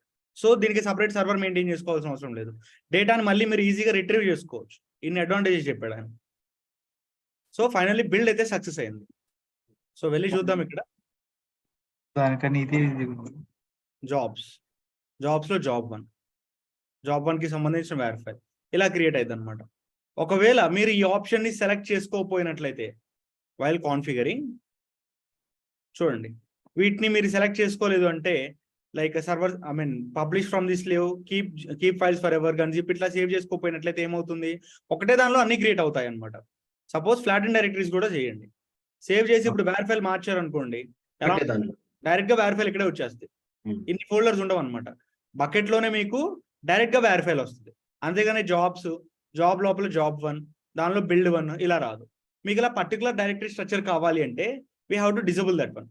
సో దీనికి సపరేట్ సర్వర్ మెయింటైన్ చేసుకోవాల్సిన అవసరం లేదు. డేటాని మళ్ళీ మీరు ఈజీగా రిట్రీవ్ చేసుకోవచ్చు. ఇన్ని అడ్వాంటేజెస్ చెప్పాడు ఆయన. సో ఫైనల్లీ బిల్డ్ అయితే సక్సెస్ అయింది. సో వెళ్ళి చూద్దాం ఇక్కడ దానికని ఇది జాబ్స్ లో జాబ్ 1 కి సంబంధించిన వెరిఫై ఇలా క్రియేట్ అయింది అనమాట. ఒకవేళ మీరు ఈ ఆప్షన్ ని సెలెక్ట్ చేసుకోకపోయినట్లయితే వైల్ కాన్ఫిగరింగ్ చూడండి, వీటిని మీరు సెలెక్ట్ చేసుకోలేదు అంటే like server publish from this slave, keep files forever, gzip ఇట్లా సేవ్ చేసుకోకపోయినట్లయితే ఏమవుతుంది, ఒకటే దానిలో అన్ని క్రియేట్ అవుతాయి అనమాట. సపోజ్ ఫ్లాటెన్ డైరెక్టరీస్ కూడా చేయండి. సేవ్ చేసి ఇప్పుడు వేర్ ఫైల్ మార్చారు అనుకోండి, డైరెక్ట్ గా వేర్ ఫైల్ ఇక్కడే వచ్చేస్తుంది. ఇన్ని ఫోల్డర్స్ ఉండవు అనమాట. బకెట్ లోనే మీకు డైరెక్ట్ గా వేర్ ఫైల్ వస్తుంది. అంతేగాని జాబ్ లోపల జాబ్ 1, దానిలో బిల్డ్ 1 ఇలా రాదు. మీకు ఇలా పర్టికులర్ డైరెక్టరీ స్ట్రక్చర్ కావాలి అంటే we have to disable that 1.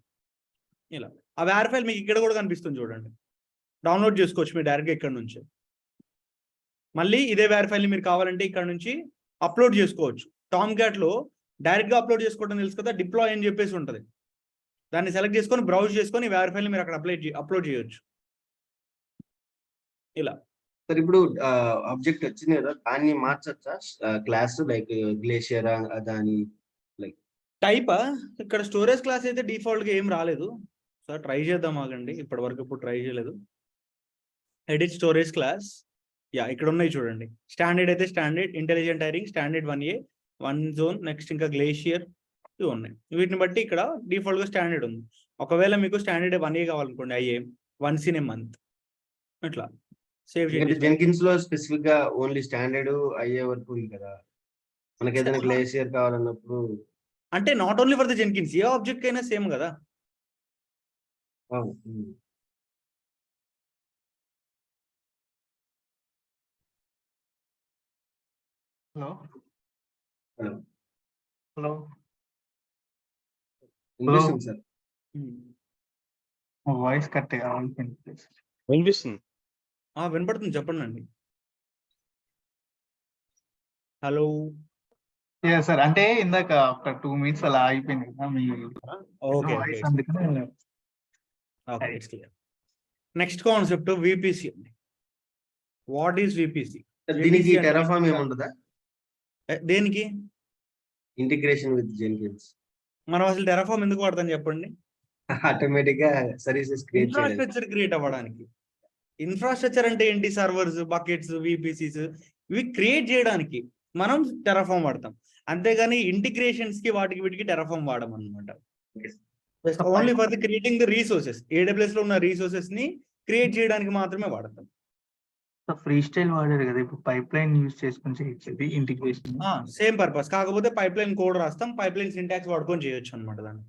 ఇలా ఆ వేర్ ఫైల్ మీకు ఇక్కడ కూడా కనిపిస్తుంది చూడండి, డౌన్లోడ్ చేసుకోవచ్చు మీరు డైరెక్ట్గా ఇక్కడ నుంచి. మళ్ళీ ఇదే వేర్ ఫైల్ని మీరు కావాలంటే ఇక్కడ నుంచి అప్లోడ్ చేసుకోవచ్చు. టామ్ క్యాట్ లో డైరెక్ట్గా అప్లోడ్ చేసుకోవడం తెలుసు కదా, డిప్లాయ్ అని చెప్పేసి ఉంటుంది. దాన్ని సెలెక్ట్ చేసుకొని బ్రౌజ్ చేసుకొని వేర్ ఫైల్ని మీరు అక్కడ అప్లోడ్ చేయొచ్చు ఇలా. సార్ ఇప్పుడు ఆబ్జెక్ట్ వచ్చింది కదా, దాన్ని మార్చొచ్చా? క్లాస్ లైక్ గ్లేషియర్ దాని లైక్ టైపా ఇక్కడ స్టోరేజ్ క్లాస్ అయితే డిఫాల్ట్ గా ఏం రాలేదు. సార్ ట్రై చేద్దాం ఆగండి, ఇప్పటి వరకు ఇప్పుడు ట్రై చేయలేదు. ఎడిట్ స్టోరేజ్ క్లాస్, యా ఇక్కడ ఉన్నాయి చూడండి. స్టాండర్డ్ అయితే standard, intelligent hiring, standard 1A, 1 zone, next ఇంకా గ్లేషియర్ ఇవి ఉన్నాయి. వీటిని బట్టి ఇక్కడ డిఫాల్ట్ గా స్టాండర్డ్ ఉంది. ఒకవేళ మీకు స్టాండర్డ్ 1A కావాలనుకోండి, IA 1C in a month ఇట్లా సేవ్ చేయండి. జెన్కిన్స్ లో స్పెసిఫిక్ గా ఓన్లీ స్టాండర్డ్ అయ్యే వరకు ఉంది కదా, మనకి ఏదైనా గ్లేషియర్ కావాలన్నప్పుడు. అంటే not only for the Jenkins, ఏ ఆబ్జెక్ట్ అయినా సేమ్ కదా. హలో హలో హలో వినిపిస్తుంది సార్. వాయిస్ కట్ అవ్వాలి. వినిపిస్తుంది. వినపడుతుంది, చెప్పండి అండి. హలో సార్ అంటే ఇందాక ఆఫ్టర్ 2 minutes అలా అయిపోయింది కదా మీ ఓకే వాయిస్, అందుకని నెక్స్ట్ కాన్సెప్ట్ విపిసి అండి. What is VPC? దీనికి టెరాఫామ్ ఏముండదా? దేనికి ఇంటిగ్రేషన్ విత్ జెన్కిన్స్ మనం అసలు టెరాఫామ్ ఎందుకు వాడతాం చెప్పండి? ఆటోమేటిక్ గా సర్వీసెస్ క్రియేట్ చేయడానికి. ఇన్ఫ్రాస్ట్రక్చర్ క్రియేట్ అవ్వడానికి. ఇన్ఫ్రాస్ట్రక్చర్ అంటే ఏంటి? సర్వర్స్, బకెట్స్, విపిసిస్ ఇవి క్రియేట్ చేయడానికి మనం టెరాఫామ్ వాడతాం. అంతేగాని ఇంటిగ్రేషన్స్ కి వాటికి వీటికి టెరాఫామ్ వాడడం అనమాట. Only for the creating the resources, AWS లో ఉన్న రీసోర్సెస్ ని క్రియేట్ చేయడానికి మాత్రమే వాడతాం. ఫ్రీ స్టైల్ వాడారు కదా, ఇప్పుడు పైప్ లైన్ యూజ్ చేసుకుని చేయొచ్చు ఇంటిగ్రేషన్. సేమ్ పర్పస్, కాకపోతే పైప్ లైన్ కోడ్ రాస్తాం, పైప్ లైన్ సింటాక్స్ వాడుకొని చేయొచ్చు అనమాట దాన్ని.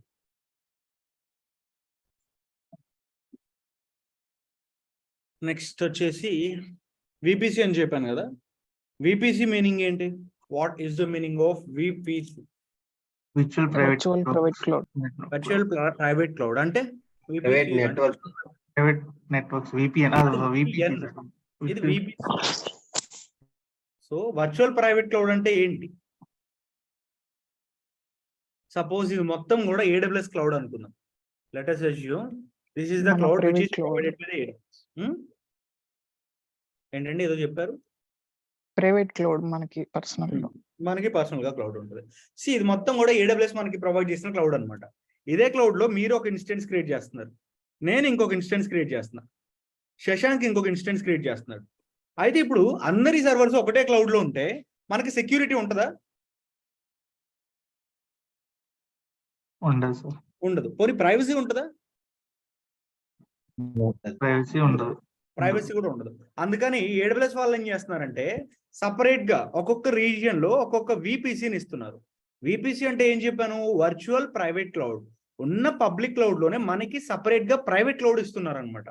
నెక్స్ట్ వచ్చేసి విపిసి అని చెప్పాను కదా. విపిసి మీనింగ్ ఏంటి? What is the meaning of VPC? Virtual private cloud. Virtual private cloud అంటే private network, private networks, VPN. ఇది VPC. So virtual private cloud అంటే ఏంటి? సపోజ్ ఇది మొత్తం కూడా AWS క్లౌడ్ అనుకుందాం. Let us assume this is the cloud which is provided by the AWS. ఏంటండి ఏదో చెప్పారు? ప్రైవేట్ క్లౌడ్ మనకి పర్సనల్ గా క్లౌడ్ ఉంటుంది. ఇది మొత్తం కూడా AWS మనకి ప్రొవైడ్ చేసిన క్లౌడ్ అనమాట. ఇదే క్లౌడ్ లో మీరు ఒక ఇన్స్టెన్స్ క్రియేట్ చేస్తున్నారు, నేను ఇంకొక ఇన్స్టెన్స్ క్రియేట్ చేస్తున్నా, శశాంక్ ఇంకొక ఇన్స్టెన్స్ క్రియేట్ చేస్తున్నాడు. అయితే ఇప్పుడు అందరి సర్వర్స్ ఒకటే క్లౌడ్ లో ఉంటే మనకి సెక్యూరిటీ ఉంటుందా? ఉండదు సార్. ఉండదు. పోనీ ప్రైవసీ ఉంటుందా? ప్రైవసీ ఉండదు. ప్రైవసీ కూడా ఉండదు. అందుకని AWS వాళ్ళు ఏం చేస్తున్నారంటే సపరేట్ గా ఒక్కొక్క రీజియన్ లో ఒక్కొక్క విపిసిని ఇస్తున్నారు. విపిసి అంటే ఏం చెప్పాను? Virtual private cloud. ఉన్న పబ్లిక్ క్లౌడ్ లోనే మనకి సపరేట్ గా ప్రైవేట్ క్లౌడ్ ఇస్తున్నారు అనమాట.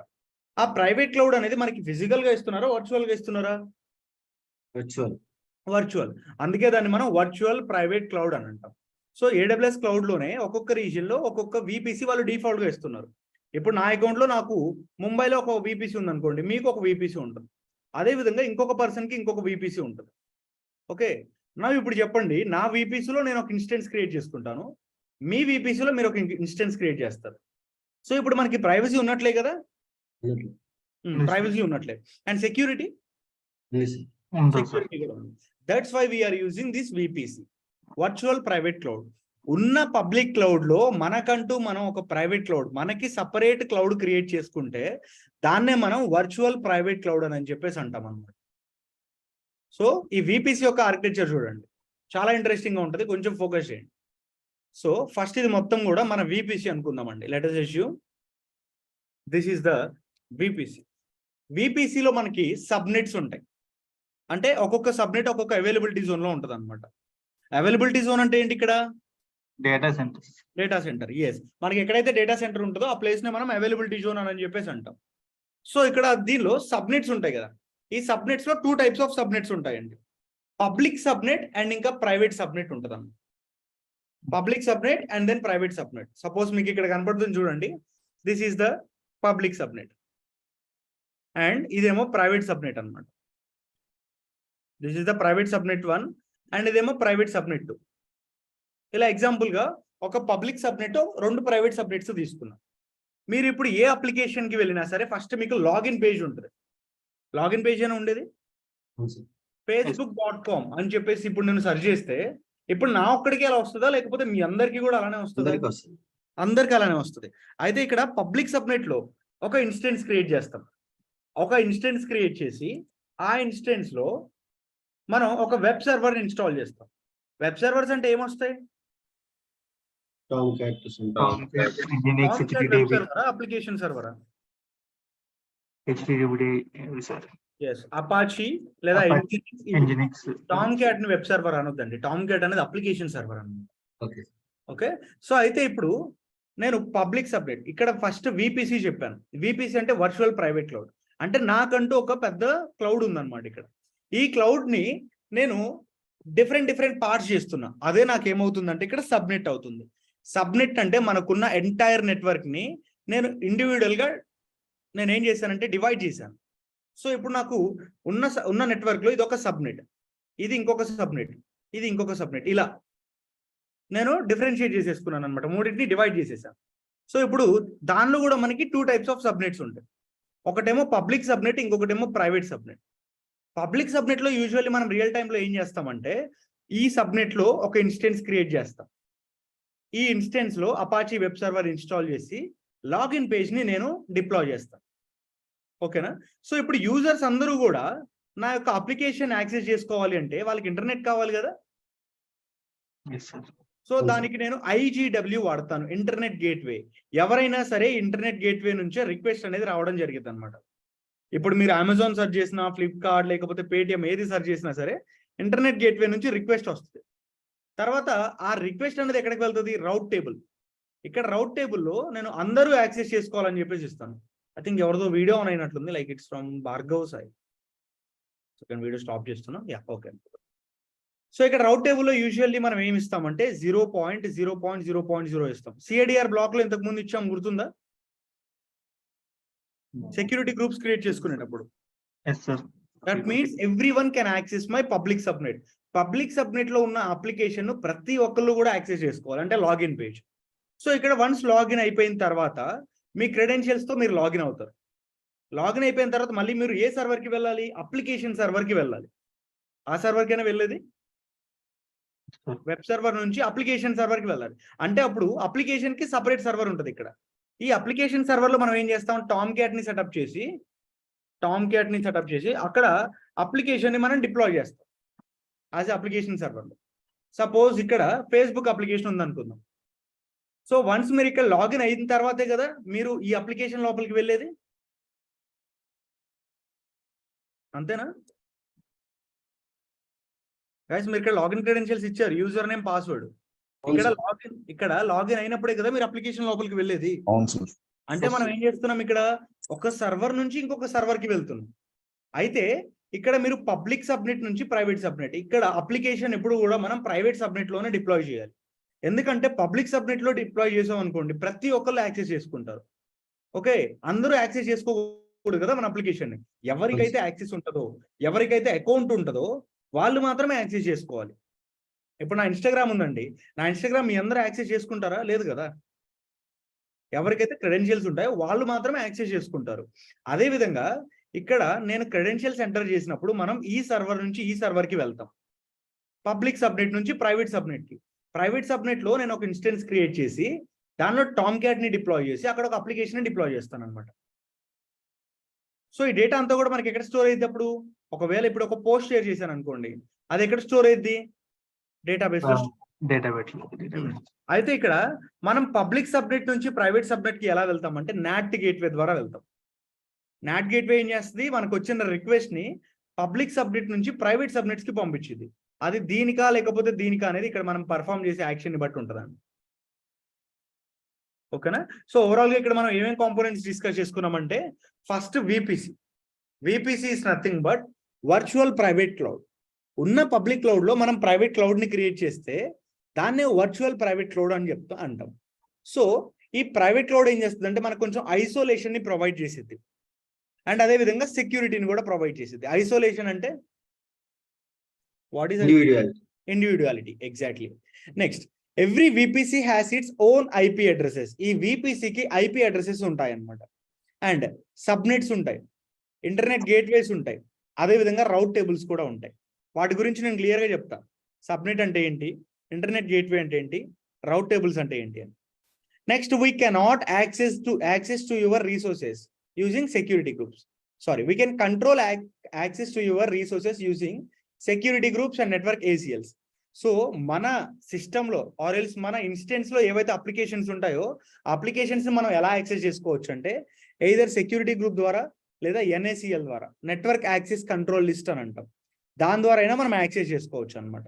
ఆ ప్రైవేట్ క్లౌడ్ అనేది మనకి ఫిజికల్ గా ఇస్తున్నారా, వర్చువల్ గా ఇస్తున్నారా? వర్చువల్. అందుకే దాన్ని మనం వర్చువల్ ప్రైవేట్ క్లౌడ్ అని అంటాం. సో AWS క్లౌడ్ లోనే ఒక్కొక్క రీజియన్ లో ఒక్కొక్క విపిసి వాళ్ళు డిఫాల్ట్ గా ఇస్తున్నారు. ఇప్పుడు నా అకౌంట్ లో నాకు ముంబైలో ఒక విపిసి ఉంది అనుకోండి, మీకు ఒక విపిసి ఉంటుంది. అదే విధంగా ఇంకొక పర్సన్ కి ఇంకొక విపిసి ఉంటుంది. ఓకే, నా ఇప్పుడు చెప్పండి, నా విపిసిలో నేను ఒక ఇన్స్టెన్స్ క్రియేట్ చేసుకుంటాను, మీ విపిసిలో మీరు ఒక ఇన్స్టెన్స్ క్రియేట్ చేస్తారు. సో ఇప్పుడు మనకి ప్రైవసీ ఉన్నట్లే కదా? ప్రైవసీ ఉన్నట్లే. అండ్ సెక్యూరిటీ కూడా ఉంది. That's why we are using this VPC, virtual private cloud. ఉన్న పబ్లిక్ క్లౌడ్ లో మనకంటూ మనం ఒక ప్రైవేట్ క్లౌడ్, మనకి సపరేట్ క్లౌడ్ క్రియేట్ చేసుకుంటే దాన్నే మనం వర్చువల్ ప్రైవేట్ క్లౌడ్ అని చెప్పేసి అంటాం అన్నమాట. సో ఈ విపిసి యొక్క ఆర్కిటెక్చర్ చూడండి, చాలా ఇంట్రెస్టింగ్ గా ఉంటుంది, కొంచెం ఫోకస్ చేయండి. సో ఫస్ట్ ఇది మొత్తం కూడా మన విపిసి అనుకుందామండి. Let us assume this is the VPC. విపిసిలో మనకి సబ్నెట్స్ ఉంటాయి. అంటే ఒక్కొక్క సబ్నెట్ ఒక్కొక్క అవైలబిలిటీ జోన్ లో ఉంటుంది అనమాట. అవైలబిలిటీ జోన్ అంటే ఏంటి? ఇక్కడ డేటా సెంటర్. ఎస్, మనకి ఎక్కడైతే డేటా సెంటర్ ఉంటుందో ఆ ప్లేస్ ని మనం అవైలబిలిటీ జోన్ అని చెప్పేసి అంటాం. సో ఇక్కడ దీనిలో సబ్నెట్స్ ఉంటాయి కదా. ఈ సబ్నెట్స్ లో 2 types ఆఫ్ సబ్నెట్స్ ఉంటాయండి. పబ్లిక్ సబ్నెట్ అండ్ ఇంకా ప్రైవేట్ సబ్నెట్ ఉంటుంది అన్నమాట. Public subnet and then private subnet. Suppose మీకు ఇక్కడ కనపడుతుంది చూడండి, this is the public subnet and ఇదేమో ప్రైవేట్ సబ్నెట్ అనమాట. This is the private subnet 1 and ఇదేమో ప్రైవేట్ సబ్నెట్ 2. ఇలా ఎగ్జాంపుల్ గా ఒక పబ్లిక్ సబ్నెట్ 2 ప్రైవేట్ సబ్నెట్స్ తీసుకున్నాం. మీరు ఇప్పుడు ఏ అప్లికేషన్ కి వెళ్ళినా సరే ఫస్ట్ మీకు లాగిన్ పేజ్ ఉంటుంది. లాగిన్ పేజ్ అని ఉండేది. అవును సార్. facebook.com అని చెప్పేసి ఇప్పుడు నేను సెర్చ్ చేస్తే ఇప్పుడు నా ఒక్కడికి అలా వస్తుందా, లేకపోతే మీ అందరికీ కూడా అలానే వస్తుందా? అందరికీ వస్తుంది. అందరికీ అలానే వస్తుంది. అయితే ఇక్కడ పబ్లిక్ సబ్నెట్ లో ఒక ఇన్స్టెన్స్ క్రియేట్ చేస్తాం. ఒక ఇన్స్టెన్స్ క్రియేట్ చేసి ఆ ఇన్స్టెన్స్ లో మనం ఒక వెబ్ సర్వర్ ఇన్స్టాల్ చేస్తాం. వెబ్ సర్వర్స్ అంటే ఏమొస్తాయి? Tomcat, Tomcat, Nginx, HTTP, application సర్వరా? HTTP, సార్ అపాచీ లేదా Apache, Nginx, టామ్క్యాట్ ని వెబ్ సర్వర్ అనొద్దండి. టామ్క్యాట్ అనేది అప్లికేషన్ సర్వర్ అన్నమాట. ఓకే. ఓకే, సో అయితే ఇప్పుడు నేను పబ్లిక్ సబ్నెట్ ఇక్కడ ఫస్ట్ విపిసి చెప్పాను. విపిసి అంటే వర్చువల్ ప్రైవేట్ క్లౌడ్. అంటే నాకంటూ ఒక పెద్ద క్లౌడ్ ఉందన్నమాట. ఇక్కడ ఈ క్లౌడ్ ని నేను డిఫరెంట్ పార్ట్స్ చేస్తున్నా. అదే నాకు ఏమవుతుందంటే ఇక్కడ సబ్నెట్ అవుతుంది. సబ్నెట్ అంటే మనకున్న ఎంటైర్ నెట్వర్క్ ని నేను ఇండివిజువల్ గా నేను ఏం చేశానంటే డివైడ్ చేశాను. సో ఇప్పుడు నాకు ఉన్న నెట్వర్క్ లో ఇది ఒక సబ్నెట్, ఇది ఇంకొక సబ్నెట్, ఇది ఇంకొక సబ్నెట్, ఇలా నేను డిఫరెన్షియేట్ చేసేసుకున్నాను అనమాట. మూడింటిని డివైడ్ చేసేసాను. సో ఇప్పుడు దానిలో కూడా మనకి 2 టైప్స్ ఆఫ్ సబ్నెట్స్ ఉంటాయి. ఒకటేమో పబ్లిక్ సబ్నెట్, ఇంకొకటేమో ప్రైవేట్ సబ్నెట్. పబ్లిక్ సబ్నెట్ లో యూజువల్లీ మనం రియల్ టైంలో ఏం చేస్తామంటే ఈ సబ్నెట్ లో ఒక ఇన్స్టెన్స్ క్రియేట్ చేస్తాం. ఈ ఇన్స్టెన్స్ లో అపాచీ వెబ్ సర్వర్ ఇన్స్టాల్ చేసి లాగిన్ పేజ్ ని నేను డిప్లాయ్ చేస్తాను. ఓకేనా? సో ఇప్పుడు యూజర్స్ అందరూ కూడా నా యొక్క అప్లికేషన్ యాక్సెస్ చేసుకోవాలి అంటే వాళ్ళకి ఇంటర్నెట్ కావాలి కదా. సో దానికి నేను IGW వాడతాను, ఇంటర్నెట్ గేట్వే. ఎవరైనా సరే ఇంటర్నెట్ గేట్వే నుంచే రిక్వెస్ట్ అనేది రావడం జరిగింది అనమాట. ఇప్పుడు మీరు అమెజాన్ సెర్చ్ చేసినా, ఫ్లిప్కార్ట్ లేకపోతే పేటిఎం ఏది సెర్చ్ చేసినా సరే ఇంటర్నెట్ గేట్వే నుంచి రిక్వెస్ట్ వస్తుంది. తర్వాత ఆ రిక్వెస్ట్ అనేది ఎక్కడికి వెళ్తుంది? Route table. ఇక్కడ రౌట్ టేబుల్లో నేను అందరూ యాక్సెస్ చేసుకోవాలని చెప్పేసి ఇస్తాను. ఐ థింక్ ఎవరిదో వీడియో ఆన్ అయినట్లుంది, like it's from Bhargav Sai. Second video stop చేస్తున్నాం. Yeah, okay. సో ఇక్కడ రౌట్ టేబుల్లో యూజువల్లీ మనం ఏమి ఇస్తామంటే 0.0.0.0 ఇస్తాం. సిఐడిఆర్ బ్లాక్ లో ఇంతకు ముందు ఇచ్చాం, గుర్తుందా? సెక్యూరిటీ గ్రూప్స్ క్రియేట్ చేసుకునేటప్పుడు. That means everyone can access my public subnet. Public subnet లో ఉన్న అప్లికేషన్ ను ప్రతి ఒక్కళ్ళు కూడా యాక్సెస్ చేసుకోవాలి, అంటే లాగిన్ పేజ్. సో ఇక్కడ వన్స్ లాగిన్ అయిపోయిన తర్వాత మీ క్రెడెన్షియల్స్ తో మీరు లాగిన్ అవుతారు. లాగిన్ అయిపోయిన తర్వాత మళ్ళీ మీరు ఏ సర్వర్కి వెళ్ళాలి? అప్లికేషన్ సర్వర్కి వెళ్ళాలి. ఆ సర్వర్కైనా వెళ్ళేది వెబ్ సర్వర్ నుంచి అప్లికేషన్ సర్వర్కి వెళ్ళాలి. అంటే అప్పుడు అప్లికేషన్ కి సపరేట్ సర్వర్ ఉంటుంది. ఇక్కడ ఈ అప్లికేషన్ సర్వర్ లో మనం ఏం చేస్తాం? టామ్క్యాట్ ని సెటప్ చేసి అక్కడ అప్లికేషన్ ని మనం డిప్లాయ్ చేస్తాం యాజ్ అప్లికేషన్ సర్వర్ లో. సపోజ్ ఇక్కడ ఫేస్బుక్ అప్లికేషన్ ఉందనుకుందాం. సో వన్స్ మీరు ఇక్కడ లాగిన్ అయిన తర్వాతే కదా మీరు ఈ అప్లికేషన్ లోపలికి వెళ్ళేది, అంతేనా గైస్? మీరు ఇక్కడ లాగిన్ క్రెడెన్షియల్స్ ఇచ్చారు, యూజర్ నేమ్, పాస్వర్డ్. ఇక్కడ లాగిన్ అయినప్పుడే కదా మీరు అప్లికేషన్ లోపలికి వెళ్ళేది. అంటే మనం ఏం చేస్తున్నాం? ఇక్కడ ఒక సర్వర్ నుంచి ఇంకొక సర్వర్ కి వెళ్తున్నాం. అయితే ఇక్కడ మీరు పబ్లిక్ సబ్నెట్ నుంచి ప్రైవేట్ సబ్నెట్, ఇక్కడ అప్లికేషన్ ఎప్పుడు కూడా మనం ప్రైవేట్ సబ్నెట్ లోనే డిప్లాయ్ చేయాలి. ఎందుకంటే పబ్లిక్ సబ్నెట్ లో డిప్లాయ్ చేసాం అనుకోండి, ప్రతి ఒక్కళ్ళు యాక్సెస్ చేసుకుంటారు. ఓకే, అందరూ యాక్సెస్ చేసుకోకూడదు కదా మన అప్లికేషన్ ని. ఎవరికైతే యాక్సెస్ ఉంటుందో, ఎవరికైతే అకౌంట్ ఉంటుందో వాళ్ళు మాత్రమే యాక్సెస్ చేసుకోవాలి. ఇప్పుడు నా ఇన్స్టాగ్రామ్ ఉందండి, నా ఇన్స్టాగ్రామ్ మీ అందరూ యాక్సెస్ చేసుకుంటారా? లేదు కదా. ఎవరికైతే క్రెడెన్షియల్స్ ఉంటాయో వాళ్ళు మాత్రమే యాక్సెస్ చేసుకుంటారు. అదే విధంగా ఇక్కడ నేను క్రెడెన్షియల్స్ ఎంటర్ చేసినప్పుడు మనం ఈ సర్వర్ నుంచి ఈ సర్వర్ కి వెళ్తాం. పబ్లిక్ సబ్నెట్ నుంచి ప్రైవేట్ సబ్నెట్ కి. ప్రైవేట్ సబ్నెట్ లో నేను ఒక ఇన్స్టెన్స్ క్రియేట్ చేసి దానిలో టామ్క్యాట్ ని డిప్లాయ్ చేసి అక్కడ ఒక అప్లికేషన్ డిప్లాయ్ చేస్తాను అనమాట. సో ఈ డేటా అంతా కూడా మనకి ఎక్కడ స్టోర్ అయ్యింది? అప్పుడు ఒకవేళ ఇప్పుడు ఒక పోస్ట్ షేర్ చేశాను అనుకోండి, అది ఎక్కడ స్టోర్ అయ్యింది? డేటాబేస్ లో. అయితే ఇక్కడ మనం పబ్లిక్ సబ్నెట్ నుంచి ప్రైవేట్ సబ్నెట్ కి ఎలా వెళ్తాం అంటే నాట్ గేట్వే ద్వారా వెళ్తాం. నాట్ గేట్వే ఏం చేస్తుంది? మనకు వచ్చిన రిక్వెస్ట్ ని పబ్లిక్ సబ్నెట్ నుంచి ప్రైవేట్ సబ్నెట్స్ కి పంపించింది. అది దీనికా లేకపోతే దీనికా అనేది ఇక్కడ మనం పర్ఫామ్ చేసే యాక్షన్ ని బట్టి ఉంటుందండి. ఓకేనా? సో ఓవరాల్ గా ఇక్కడ మనం ఏమేమి కాంపోనెంట్స్ డిస్కస్ చేసుకున్నామంటే first VPC is nothing but virtual private cloud. ఉన్న పబ్లిక్ క్లౌడ్ లో మనం ప్రైవేట్ క్లౌడ్ ని క్రియేట్ చేస్తే దాన్నే వర్చువల్ ప్రైవేట్ క్లౌడ్ అని అంటాం. సో ఈ ప్రైవేట్ క్లౌడ్ ఏం చేస్తుంది అంటే మనకు కొంచెం ఐసోలేషన్ ని ప్రొవైడ్ చేసేది, అండ్ అదే విధంగా సెక్యూరిటీని కూడా ప్రొవైడ్ చేసేది. ఐసోలేషన్ అంటే what is individuality. Exactly. Next, every VPC has its own IP addresses. ఈ విపిసికి ఐపీ అడ్రసెస్ ఉంటాయి అన్నమాట, అండ్ సబ్నెట్స్ ఉంటాయి. ఇంటర్నెట్ గేట్వేస్ ఉంటాయి, అదేవిధంగా రౌట్ టేబుల్స్ కూడా ఉంటాయి. వాటి గురించి నేను క్లియర్గా చెప్తా. సబ్నెట్ అంటే ఏంటి, ఇంటర్నెట్ గేట్వే అంటే ఏంటి, రౌట్ టేబుల్స్ అంటే ఏంటి అని. Next, we cannot access to your resources using security groups. Sorry, we can control access to your resources using security groups and network ACLs. So మన సిస్టంలో ఆర్ ఎల్స్ మన ఇన్స్టెన్స్లో ఏవైతే అప్లికేషన్స్ ఉంటాయో అప్లికేషన్స్ మనం ఎలా యాక్సెస్ చేసుకోవచ్చు అంటే ఎయిదర్ సెక్యూరిటీ గ్రూప్ ద్వారా లేదా NACL ద్వారా, నెట్వర్క్ యాక్సెస్ కంట్రోల్ లిస్ట్ అని అంటాం. దాని ద్వారా అయినా మనం యాక్సెస్ చేసుకోవచ్చు అనమాట.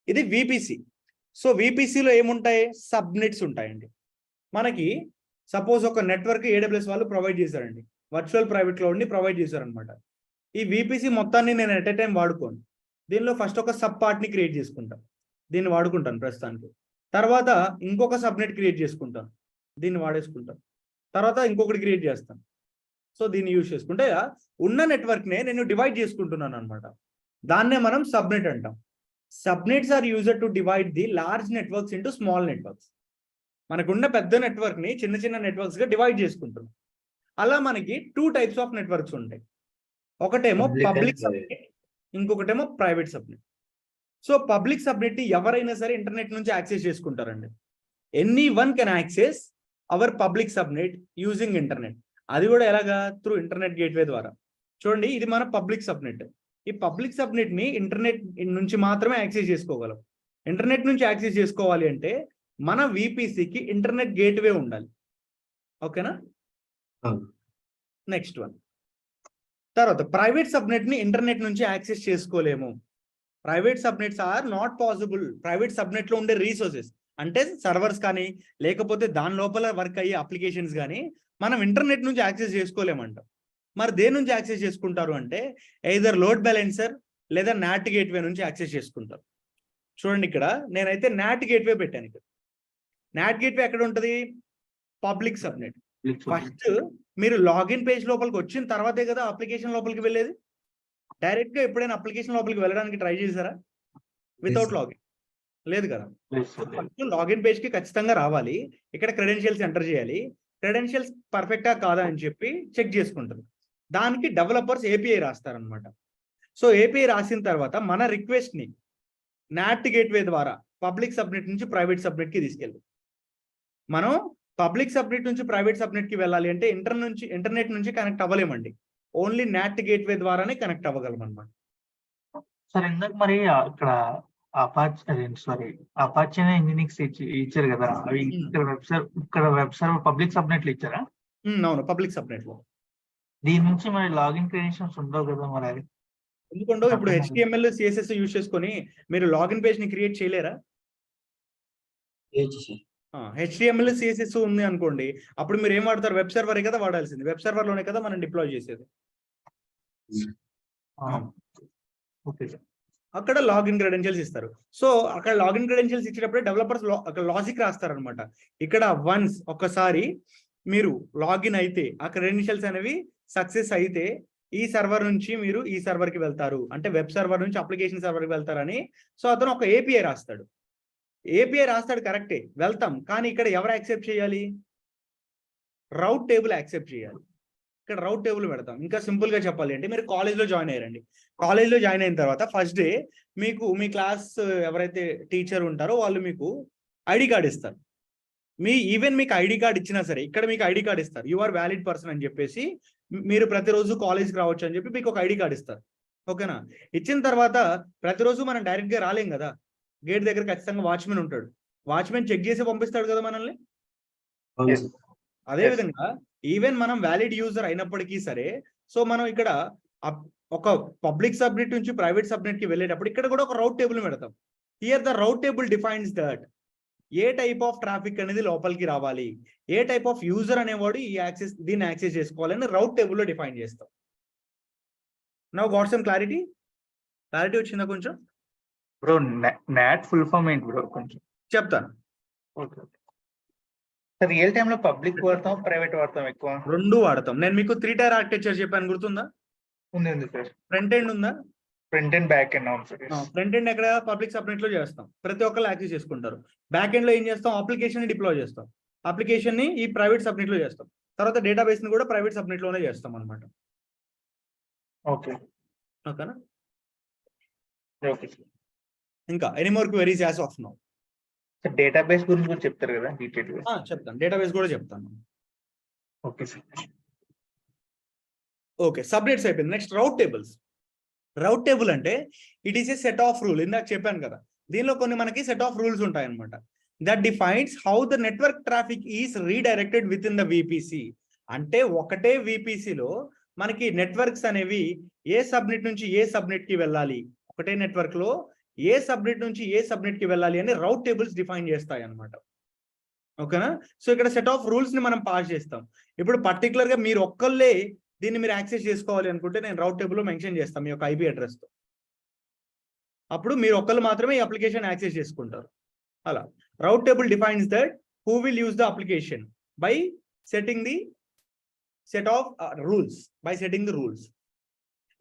ఇది VPC. సో VPCలో ఏముంటాయి, సబ్నెట్స్ ఉంటాయండి. మనకి సపోజ్ ఒక నెట్వర్క్ AWS వాళ్ళు ప్రొవైడ్ చేశారండి, వర్చువల్ ప్రైవేట్ క్లౌడ్ని ప్రొవైడ్ చేశారనమాట. ఈ VPC మొత్తాన్ని నేను ఎట్ ఏ టైం వాడుకోను. దీనిలో ఫస్ట్ ఒక సబ్ పార్ట్ని క్రియేట్ చేసుకుంటాను, దీన్ని వాడుకుంటాను ప్రస్తుతానికి. తర్వాత ఇంకొక సబ్నెట్ క్రియేట్ చేసుకుంటాను, దీన్ని వాడేసుకుంటాను. తర్వాత ఇంకొకటి క్రియేట్ చేస్తాను, సో దీన్ని యూజ్ చేసుకుంటే ఉన్న నెట్వర్క్నే నేను డివైడ్ చేసుకుంటున్నాను అనమాట. దాన్నే మనం సబ్నెట్ అంటాం. Subnets are used to divide the large networks into small networks. మనకున్న పెద్ద నెట్వర్క్ని చిన్న చిన్న నెట్వర్క్స్గా డివైడ్ చేసుకుంటున్నాం. అలా మనకి 2 టైప్స్ ఆఫ్ నెట్వర్క్స్ ఉంటాయి. ఒకటేమో పబ్లిక్ సబ్నెట్, ఇంకొకటేమో private subnet. So public subnet ఎవరైనా సరే ఇంటర్నెట్ నుంచి యాక్సెస్ చేసుకుంటారండి. Anyone can access our public subnet using internet. అది కూడా ఎలాగా, త్రూ ఇంటర్నెట్ గేట్వే ద్వారా. చూడండి, ఇది మన పబ్లిక్ సబ్నెట్. ఈ పబ్లిక్ సబ్నెట్ని ఇంటర్నెట్ నుంచి మాత్రమే యాక్సెస్ చేసుకోగలం. ఇంటర్నెట్ నుంచి యాక్సెస్ చేసుకోవాలి అంటే మన VPCకి ఇంటర్నెట్ గేట్వే ఉండాలి. ఓకేనా? Next one. తర్వాత ప్రైవేట్ సబ్నెట్ని ఇంటర్నెట్ నుంచి యాక్సెస్ చేసుకోలేము. Private subnets are not possible. Private సబ్నెట్లో ఉండే రీసోర్సెస్ అంటే సర్వర్స్ కానీ లేకపోతే దాని లోపల వర్క్ అయ్యే అప్లికేషన్స్ కానీ మనం ఇంటర్నెట్ నుంచి యాక్సెస్ చేసుకోలేమంట. మరి దేని నుంచి యాక్సెస్ చేసుకుంటారు అంటే ఎయిదర్ లోడ్ బ్యాలెన్సర్ లేదా NAT గేట్వే నుంచి యాక్సెస్ చేసుకుంటారు. చూడండి, ఇక్కడ నేనైతే NAT గేట్వే పెట్టాను. ఇక్కడ NAT గేట్వే ఎక్కడ ఉంటుంది, పబ్లిక్ సబ్నెట్. ఫస్ట్ మీరు లాగిన్ పేజ్ లోపలికి వచ్చిన తర్వాతే కదా అప్లికేషన్ లోపలికి వెళ్ళేది. డైరెక్ట్ గా ఎప్పుడైనా అప్లికేషన్ లోపలికి వెళ్ళడానికి ట్రై చేశారా వితౌట్ లాగిన్? లేదు కదా. ఫస్ట్ లాగిన్ పేజ్ కి ఖచ్చితంగా రావాలి. ఇక్కడ క్రెడెన్షియల్స్ ఎంటర్ చేయాలి. క్రెడెన్షియల్స్ పర్ఫెక్టా కాదా అని చెప్పి చెక్ చేసుకుంటారు. దానికి డెవలపర్స్ API రాస్తారనమాట. సో API రాసిన తర్వాత మన రిక్వెస్ట్ ని NAT గేట్వే ద్వారా పబ్లిక్ సబ్నెట్ నుంచి ప్రైవేట్ సబ్నెట్ కి తీసుకెళ్ళి, మనం పబ్లిక్ సబ్నెట్ నుంచి ప్రైవేట్ సబ్నెట్ కి వెళ్ళాలి అంటే ఇంటర్నెట్ నుంచి కనెక్ట్ అవ్వలేమండి. ఓన్లీ NAT గేట్వే ద్వారానే కనెక్ట్ అవ్వగలం అనమాట. సార్ ఇందాక మరి ఇక్కడ అపాచీ ఇంజినిక్స్ ఇచ్చారు కదా, అవి ఇక్కడ వెబ్ సర్వర్ పబ్లిక్ సబ్నెట్లు ఇచ్చారా? అవును, పబ్లిక్ సబ్నెట్ లో. దీని నుంచి మరి లాగిన్ క్రెడెన్షియల్స్ ఉండవు కదా మరి అది ఎందుకంటే ఇప్పుడు HTML CSS యూజ్ చేసుకొని మీరు లాగిన్ పేజ్ ని క్రియేట్ చేయలేరా? HTML CSS ఉంది అనుకోండి, అప్పుడు మీరు ఏం వాడతారు, వెబ్ సర్వరే కదా వాడాల్సింది. వెబ్ సర్వర్ లోనే కదా మనం డిప్లాయ్ చేసేది. Okay sir. అక్కడ లాగిన్ క్రెడెన్షియల్స్ ఇస్తారు. సో అక్కడ లాగిన్ క్రెడెన్షియల్స్ ఇచ్చేటప్పుడే డెవలపర్స్ అక్కడ లాజిక్ రాస్తారనమాట. ఇక్కడ వన్స్ ఒకసారి మీరు లాగిన్ అయితే ఆ క్రెడెన్షియల్స్ అనేవి సక్సెస్ అయితే ఈ సర్వర్ నుంచి మీరు ఈ సర్వర్ కి వెళ్తారు, అంటే వెబ్ సర్వర్ నుంచి అప్లికేషన్ సర్వర్ కి వెళ్తారని. సో అతను ఒక API రాస్తాడు. API రాస్తాడు, కరెక్టే, వెళ్తాం. కానీ ఇక్కడ ఎవరు యాక్సెప్ట్ చేయాలి, రౌట్ టేబుల్ యాక్సెప్ట్ చేయాలి. ఇక్కడ రౌట్ టేబుల్ పెడతాం. ఇంకా సింపుల్ గా చెప్పాలి అంటే మీరు కాలేజ్లో జాయిన్ అయ్యారండి. కాలేజ్లో జాయిన్ అయిన తర్వాత ఫస్ట్ డే మీకు మీ క్లాస్ ఎవరైతే టీచర్ ఉంటారో వాళ్ళు మీకు ID కార్డ్ ఇస్తారు. ఈవెన్ మీకు ID కార్డ్ ఇచ్చినా సరే ఇక్కడ మీకు ID కార్డ్ ఇస్తారు. యు ఆర్ వ్యాలిడ్ పర్సన్ అని చెప్పేసి మీరు ప్రతిరోజు కాలేజ్కి రావచ్చు అని చెప్పి మీకు ఒక ID కార్డ్ ఇస్తారు. ఓకేనా? ఇచ్చిన తర్వాత ప్రతిరోజు మనం డైరెక్ట్ గా రాలేం కదా. గేట్ దగ్గర ఖచ్చితంగా వాచ్మెన్ ఉంటాడు. వాచ్మెన్ చెక్ చేసి పంపిస్తాడు కదా మనల్ని. అదే విధంగా ఈవెన్ మనం వ్యాలిడ్ యూజర్ అయినప్పటికీ సరే, సో మనం ఇక్కడ ఒక పబ్లిక్ సబ్నెట్ నుంచి ప్రైవేట్ సబ్నెట్ కి వెళ్ళేటప్పుడు ఇక్కడ కూడా ఒక రౌట్ టేబుల్ పెడతాం. Here the rate table defines that A type of traffic అనేది లోపలికి రావాలి, ఏ టైప్ ఆఫ్ యూజర్ అనేవాడు దీన్ని యాక్సెస్ చేసుకోవాలని రౌట్ టేబుల్లో డిఫైన్ చేస్తాం. నౌ గాట్ సమ్ క్లారిటీ వచ్చిందా కొంచెం? బ్రో NAT ఫుల్ ఫామ్ ఏంటి బ్రో కొంచెం చెప్తాను. ఓకే. రియల్ టైమ్ లో పబ్లిక్ వాడతాం, ప్రైవేట్ వాడతాం ఎక్కువ? రెండు వాడతాం. నేను మీకు 3 టైర్ ఆర్కిటెక్చర్ చెప్పాను, గుర్తుందా? ఉంది సార్. ఫ్రంట్ ఎండ్ ఉందా? Front and back end. అవును సార్. ఫ్రంట్ ఎండ్ ఎక్కడ పబ్లిక్ సబ్నెట్ లో చేస్తాం, ప్రతి ఒక్కరు యాక్సెస్ చేసుకుంటారు. బ్యాక్ ఎండ్ లో ఏం చేస్తాం, అప్లికేషన్ ని డిప్లాయ్ చేస్తాం. అప్లికేషన్ ని ఈ ప్రైవేట్ సబ్నెట్ లో చేస్తాం. తర్వాత డేటాబేస్ ని కూడా ప్రైవేట్ సబ్నెట్ లోనే చేస్తాం అనమాట. ఓకే ఓకేనా? Okay sir. ఇంకా any more queries as of now? Sir database గురించి కూడా చెప్తారు కదా డీటెయిల్ గా? చెప్తాను, డేటాబేస్ కూడా చెప్తాను. Okay sir. ఓకే, సబ్నెట్స్ అయిపోయింది. నెక్స్ట్ రౌట్ టేబుల్స్. రౌట్ టేబుల్ అంటే it is a set of rule. ఇందాక చెప్పాను కదా, దీనిలో కొన్ని మనకి సెట్ ఆఫ్ రూల్స్ ఉంటాయన్నమాట. That defines how the network traffic is redirected with in the VPC. అంటే ఒకటే విపిసిలో మనకి నెట్వర్క్స్ అనేవి ఏ సబ్నెట్ నుంచి ఏ సబ్నెట్ కి వెళ్ళాలి, ఒకటే నెట్వర్క్ లో ఏ సబ్నెట్ నుంచి ఏ సబ్నెట్ కి వెళ్ళాలి అని రౌట్ టేబుల్స్ డిఫైన్ చేస్తాయి అన్నమాట. ఓకేనా? సో ఇక్కడ సెట్ ఆఫ్ రూల్స్ ని మనం పాస్ చేస్తాం. ఇప్పుడు పర్టికులర్ గా మీరు ఒక్కళ్ళే దీన్ని మీరు యాక్సెస్ చేసుకోవాలి అనుకుంటే నేను రౌట్ టేబుల్ లో మెన్షన్ చేస్తాను మీ యొక్క ఐపీ అడ్రస్ తో. అప్పుడు మీరు ఒక్కళ్ళు మాత్రమే ఈ అప్లికేషన్ యాక్సెస్ చేసుకుంటారు. అలా రౌట్ table defines that who will use the application by setting the set of rules, by setting the rules.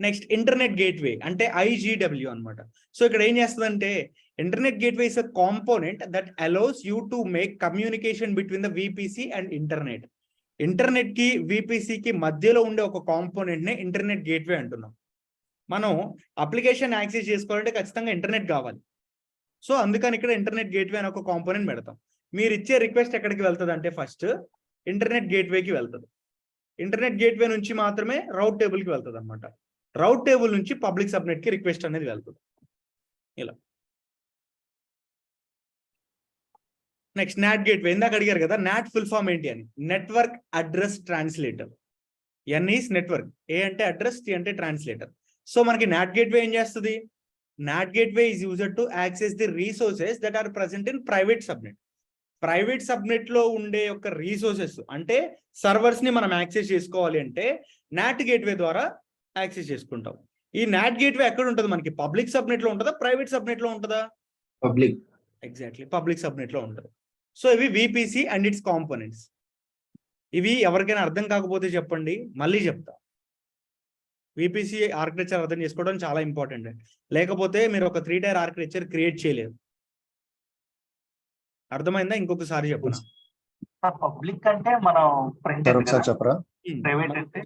Next internet gateway అంటే IGW అన్నమాట. సో ఇక్కడ ఏం చేస్తుందంటే internet gateway is a component that allows you to make communication between the VPC and internet. Internet కి విపిసికి మధ్యలో ఉండే ఒక component నే ఇంటర్నెట్ గేట్వే అంటున్నాం. మనం అప్లికేషన్ యాక్సెస్ చేసుకోవాలంటే ఖచ్చితంగా ఇంటర్నెట్ కావాలి. సో అందుకని ఇక్కడ ఇంటర్నెట్ గేట్వే అని ఒక కాంపోనెంట్ పెడతాం. మీరు ఇచ్చే రిక్వెస్ట్ ఎక్కడికి వెళ్తుంది అంటే ఫస్ట్ ఇంటర్నెట్ గేట్వేకి వెళ్తుంది. ఇంటర్నెట్ గేట్వే నుంచి మాత్రమే రౌట్ టేబుల్ కి వెళ్తుంది అనమాట. రౌట్ టేబుల్ నుంచి పబ్లిక్ సబ్నెట్ కి రిక్వెస్ట్ అనేది వెళ్తుంది. ఇలా నెక్స్ట్ నాట్ గేట్వే. ఇందాక అడిగారు కదా నాట్ ఫుల్ ఫామ్ ఏంటి అని. Network address translator. N is network, A అంటే అడ్రస్, టీ అంటే ట్రాన్స్లేటర్. సో మనకి నాట్ గేట్వే ఏం చేస్తుంది? NAT gateway is used to access the resources that are present in private subnet. Private subnet లో ఉండే ఒక రీసోర్సెస్ అంటే సర్వర్స్ ని మనం యాక్సెస్ చేసుకోవాలి అంటే నాట్ గేట్వే ద్వారా యాక్సెస్ చేసుకుంటాం. ఈ నాట్ గేట్వే ఎక్కడ ఉంటుంది మనకి? పబ్లిక్ సబ్నెట్ లో ఉంటుందా, ప్రైవేట్ సబ్నెట్ లో ఉంటుందా? పబ్లిక్. ఎగ్జాక్ట్లీ, పబ్లిక్ సబ్నెట్ లో ఉంటుంది. సో ఇవి విపిసి అండ్ ఇట్స్ కాంపోనెంట్స్. ఇవి ఎవరికైనా అర్థం కాకపోతే చెప్పండి, మళ్ళీ చెప్తా. విపిసి ఆర్కిటెక్చర్ అర్థం చేసుకోవడం చాలా ఇంపార్టెంట్. లేకపోతే మీరు ఒక 3 టైర్ ఆర్కిటెక్చర్ క్రియేట్ చేయలేరు. అర్థమైందా? ఇంకొకసారి చెప్పనా? పబ్లిక్ అంటే మనం చెప్పరా? ప్రైవేట్ అంటే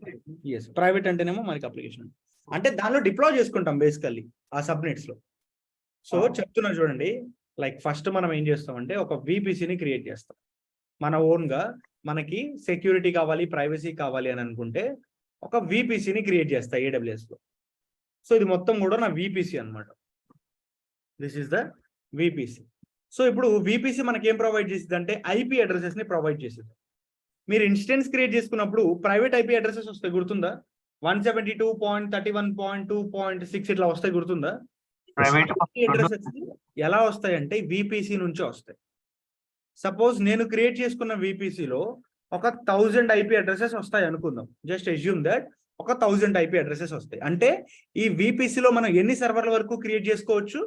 ప్రైవేట్ అంటేనేమో మనకి అప్లికేషన్ అంటే దానిలో డిప్లాయ్ చేసుకుంటాం బేసికల్లీ ఆ సబ్నెట్స్ లో. సో చెప్తున్నా చూడండి, లైక్ ఫస్ట్ మనం ఏం చేస్తామంటే ఒక విపిసిని క్రియేట్ చేస్తాం మన ఓన్ గా. మనకి సెక్యూరిటీ కావాలి, ప్రైవసీ కావాలి అని అనుకుంటే ఒక విపిసిని క్రియేట్ చేస్తా AWS లో. సో ఇది మొత్తం కూడా నా విపిసి అన్నమాట. This is the VPC. So ఇప్పుడు విపిసి మనకి ఏం ప్రొవైడ్ చేసింది అంటే ఐపీ అడ్రసెస్ ని ప్రొవైడ్ చేసింది. మీరు ఇన్స్టెన్స్ క్రియేట్ చేసుకున్నప్పుడు ప్రైవేట్ ఐపీ అడ్రసెస్ వస్తాయి, గుర్తుందా? 172.31.2.6 ఇట్లా వస్తాయి, గుర్తుందా? ప్రైవేట్ అడ్రసెస్ ఎలా వస్తాయి అంటే విపిసి నుంచి వస్తాయి. సపోజ్ నేను క్రియేట్ చేసుకున్న విపిసిలో ఒక 1000 ఐపీ అడ్రసెస్ వస్తాయి అనుకుందాం. జస్ట్ అజ్యూమ్ దట్ ఒక 1000 ఐపీ అడ్రసెస్ వస్తాయి. అంటే ఈ విపిసిలో మనం ఎన్ని సర్వర్ల వరకు క్రియేట్ చేసుకోవచ్చు?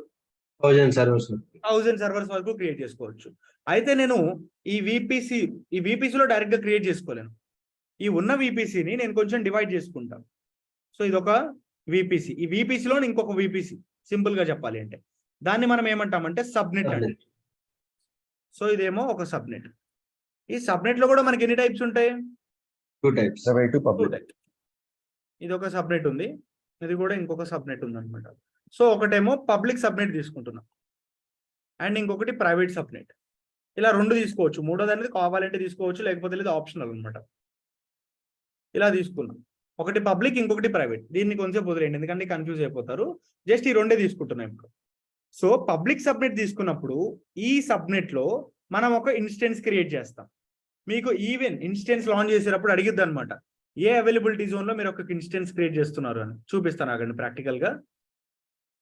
1000 సర్వర్స్. 1000 సర్వర్స్ వరకు క్రియేట్ చేసుకోవచ్చు. అయితే నేను ఈ విపిసిలో డైరెక్ట్ గా క్రియేట్ చేసుకోలేను. ఈ ఉన్న విపిసిని నేను కొంచెం డివైడ్ చేసుకుంటాను. సో ఇది ఒక విపిసి. ఈ విపిసిలో ఇంకొక విపిసి, సింపుల్ గా చెప్పాలి అంటే దాన్ని మనం ఏమంటామంటే సబ్నెట్ అంటే. సో ఇదేమో ఒక సబ్నెట్. ఈ సబ్నెట్ లో కూడా మనకి ఎన్ని టైప్స్ ఉంటాయి? 2 టైప్స్. ఇది ఒక సబ్నెట్ ఉంది, ఇది కూడా ఇంకొక సబ్నెట్ ఉంది అనమాట. సో ఒకటేమో పబ్లిక్ సబ్నెట్ తీసుకుంటున్నాం అండ్ ఇంకొకటి ప్రైవేట్ సబ్నెట్. ఇలా 2 తీసుకోవచ్చు. మూడోది అనేది కావాలంటే తీసుకోవచ్చు, లేకపోతే లేదు ఆప్షనల్ అనమాట. ఇలా తీసుకున్నాం. ఒకటి పబ్లిక్, ఇంకొకటి ప్రైవేట్. దీన్ని కొంచెం వదిలేయండి ఎందుకంటే కన్ఫ్యూజ్ అయిపోతారు. జస్ట్ ఈ 2 తీసుకుంటున్నాం ఇప్పుడు. సో పబ్లిక్ సబ్నెట్ తీసుకున్నప్పుడు ఈ సబ్నెట్ లో మనం ఒక ఇన్స్టెన్స్ క్రియేట్ చేస్తాం. మీకు ఈవెన్ ఇన్స్టెన్స్ లాంచ్ చేసేటప్పుడు అడిగిద్ది అనమాట, ఏ అవైలబిలిటీ జోన్ లో మీరు ఒక ఇన్స్టెన్స్ క్రియేట్ చేస్తున్నారు అని. చూపిస్తాను ఆగండి ప్రాక్టికల్ గా.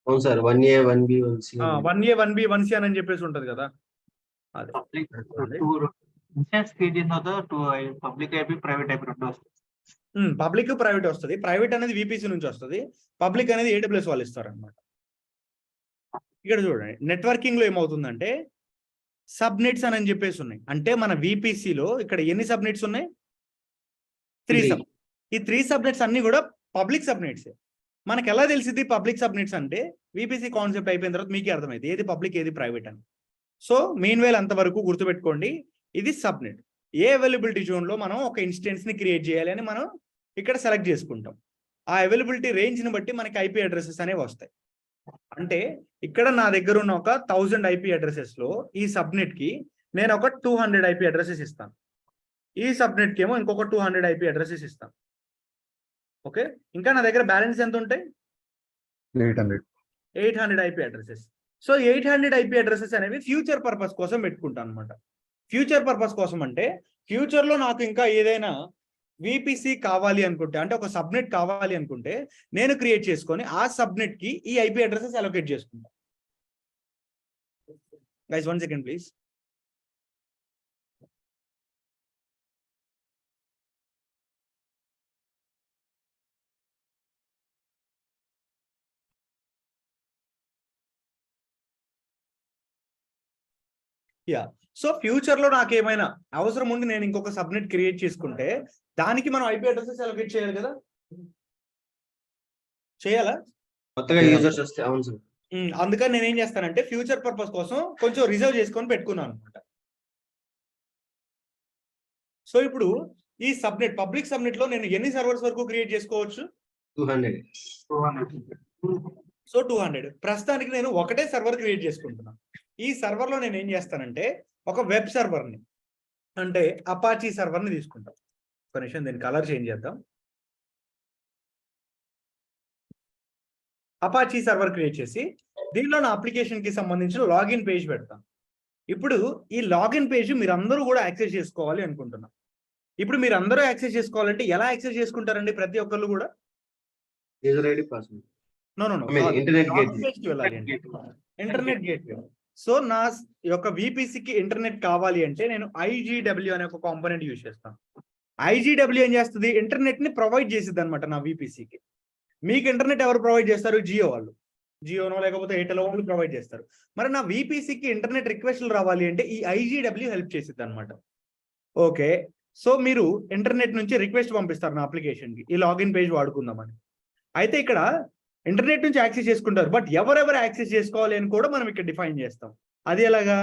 అవును sir, 1A 1B 1C 1A 1B 1C అని చెప్పేసి ఉంటది కదా. అదే పబ్లిక్ ఇన్స్టెన్స్ క్రియేట్ చేసిన తర్వాత పబ్లిక్ ఐపీ ప్రైవేట్ ఐపీ 2 వస్తాయి. పబ్లిక్ ప్రైవేట్ వస్తుంది. ప్రైవేట్ అనేది విపిసి నుంచి వస్తుంది, పబ్లిక్ అనేది AWS వాళ్ళు ఇస్తారు అనమాట. ఇక్కడ చూడండి, నెట్వర్కింగ్ లో ఏమవుతుందంటే సబ్నెట్స్ అని చెప్పేసి ఉన్నాయి. అంటే మన విపిసిలో ఇక్కడ ఎన్ని సబ్నెట్స్ ఉన్నాయి? 3 సబ్. ఈ 3 సబ్నెట్స్ అన్ని కూడా పబ్లిక్ సబ్నెట్స్. మనకి ఎలా తెలిసింది పబ్లిక్ సబ్నెట్స్ అంటే విపిసి కాన్సెప్ట్ అయిపోయిన తర్వాత మీకే అర్థమైంది ఏది పబ్లిక్ ఏది ప్రైవేట్ అని. సో మెయిన్ వేల్ అంతవరకు గుర్తుపెట్టుకోండి, ఇది సబ్నెట్. ఏ అవైలబిలిటీ జోన్ లో మనం ఒక ఇన్స్టెన్స్ ని క్రియేట్ చేయాలి అని మనం ఇక్కడ సెలెక్ట్ చేసుకుంటాం. ఆ అవైలబిలిటీ రేంజ్ని బట్టి మనకి ఐపీ అడ్రసెస్ అనేవి వస్తాయి. అంటే ఇక్కడ నా దగ్గర ఉన్న ఒక 1000 ఐపీ అడ్రసెస్లో ఈ సబ్నెట్కి నేను ఒక 200 ఐపీ అడ్రసెస్ ఇస్తాను. ఈ సబ్నెట్కి ఏమో ఇంకొక 200 ఐపీ అడ్రసెస్ ఇస్తాను. ఓకే, ఇంకా నా దగ్గర బ్యాలెన్స్ ఎంత ఉంటాయి? 800 IP addresses. So 800 IP addresses అనేవి ఫ్యూచర్ పర్పస్ కోసం పెట్టుకుంటాను అనమాట. ఫ్యూచర్ పర్పస్ కోసం అంటే ఫ్యూచర్లో నాకు ఇంకా ఏదైనా విపిసి కావాలి అనుకుంటే, అంటే ఒక సబ్నెట్ కావాలి అనుకుంటే నేను క్రియేట్ చేసుకొని ఆ సబ్నెట్కి ఈ ఐపీ అడ్రసెస్ అలొకేట్ చేసుకుంటాను. Guys 1 second please. Yeah, so ఫ్యూచర్లో నాకు ఏమైనా అవసరం ఉండి నేను ఇంకొక సబ్నెట్ క్రియేట్ చేసుకుంటే దానికి మనం ఐపీ అడ్రసెస్ అలొకేట్ చేయాలి కదా, చేయాలా? కొత్తగా యూజర్స్ వస్తే అవును సార్. అందుకని నేను ఏం చేస్తానంటే ఫ్యూచర్ పర్పస్ కోసం కొంచెం రిజర్వ్ చేసుకొని పెట్టుకున్నాను అనమాట. సో ఇప్పుడు ఈ సబ్నెట్ పబ్లిక్ సబ్నెట్ లో నేను ఎన్ని సర్వర్స్ వరకు క్రియేట్ చేసుకోవచ్చు? 200. సో 200. ప్రస్తుతానికి నేను ఒకటే సర్వర్ క్రియేట్ చేసుకుంటున్నాను. ఈ సర్వర్ లో నేను ఏం చేస్తానంటే ఒక వెబ్ సర్వర్ని, అంటే అపాచీ సర్వర్ని తీసుకుంటాం. ఒక నిమిషం దీని కలర్ చేంజ్ చేద్దాం. అపాచీ సర్వర్ క్రియేట్ చేసి దీనిలో నా అప్లికేషన్ కి సంబంధించిన లాగిన్ పేజ్ పెడతాను. ఇప్పుడు ఈ లాగిన్ పేజ్ మీరందరూ కూడా యాక్సెస్ చేసుకోవాలి అనుకుంటున్నాం. ఇప్పుడు మీరు అందరూ యాక్సెస్ చేసుకోవాలంటే ఎలా యాక్సెస్ చేసుకుంటారండి? ప్రతి ఒక్కళ్ళు కూడా user ID password. No internet internet gateway. So నా యొక్క విపిసికి ఇంటర్నెట్ కావాలి అంటే నేను ఐజీడబ్ల్యూ అనే ఒక కాంపోనెంట్ యూజ్ చేస్తాను. ఐజీడబ్ల్యూ ఏం చేస్తుంది? ఇంటర్నెట్ ని ప్రొవైడ్ చేసిద్ది అనమాట నా విపిసికి. మీకు ఇంటర్నెట్ ఎవరు ప్రొవైడ్ చేస్తారు? జియో వాళ్ళు, జియోనో లేకపోతే ఎయిర్టెల్ వాళ్ళు ప్రొవైడ్ చేస్తారు. మరి నా విపిసికి ఇంటర్నెట్ రిక్వెస్ట్లు రావాలి అంటే ఈ ఐజీడబ్ల్యూ హెల్ప్ చేసిద్ది అనమాట. ఓకే, సో మీరు ఇంటర్నెట్ నుంచి రిక్వెస్ట్ పంపిస్తారు నా అప్లికేషన్కి ఈ లాగిన్ పేజ్ వాడుకుందామని. అయితే ఇక్కడ ఇంటర్నెట్ నుంచి యాక్సెస్ చేసుకుంటారు, బట్ ఎవరెవరు యాక్సెస్ చేసుకోవాలి అని కూడా మనం ఇక్కడ డిఫైన్ చేస్తాం. అది ఎలాగా?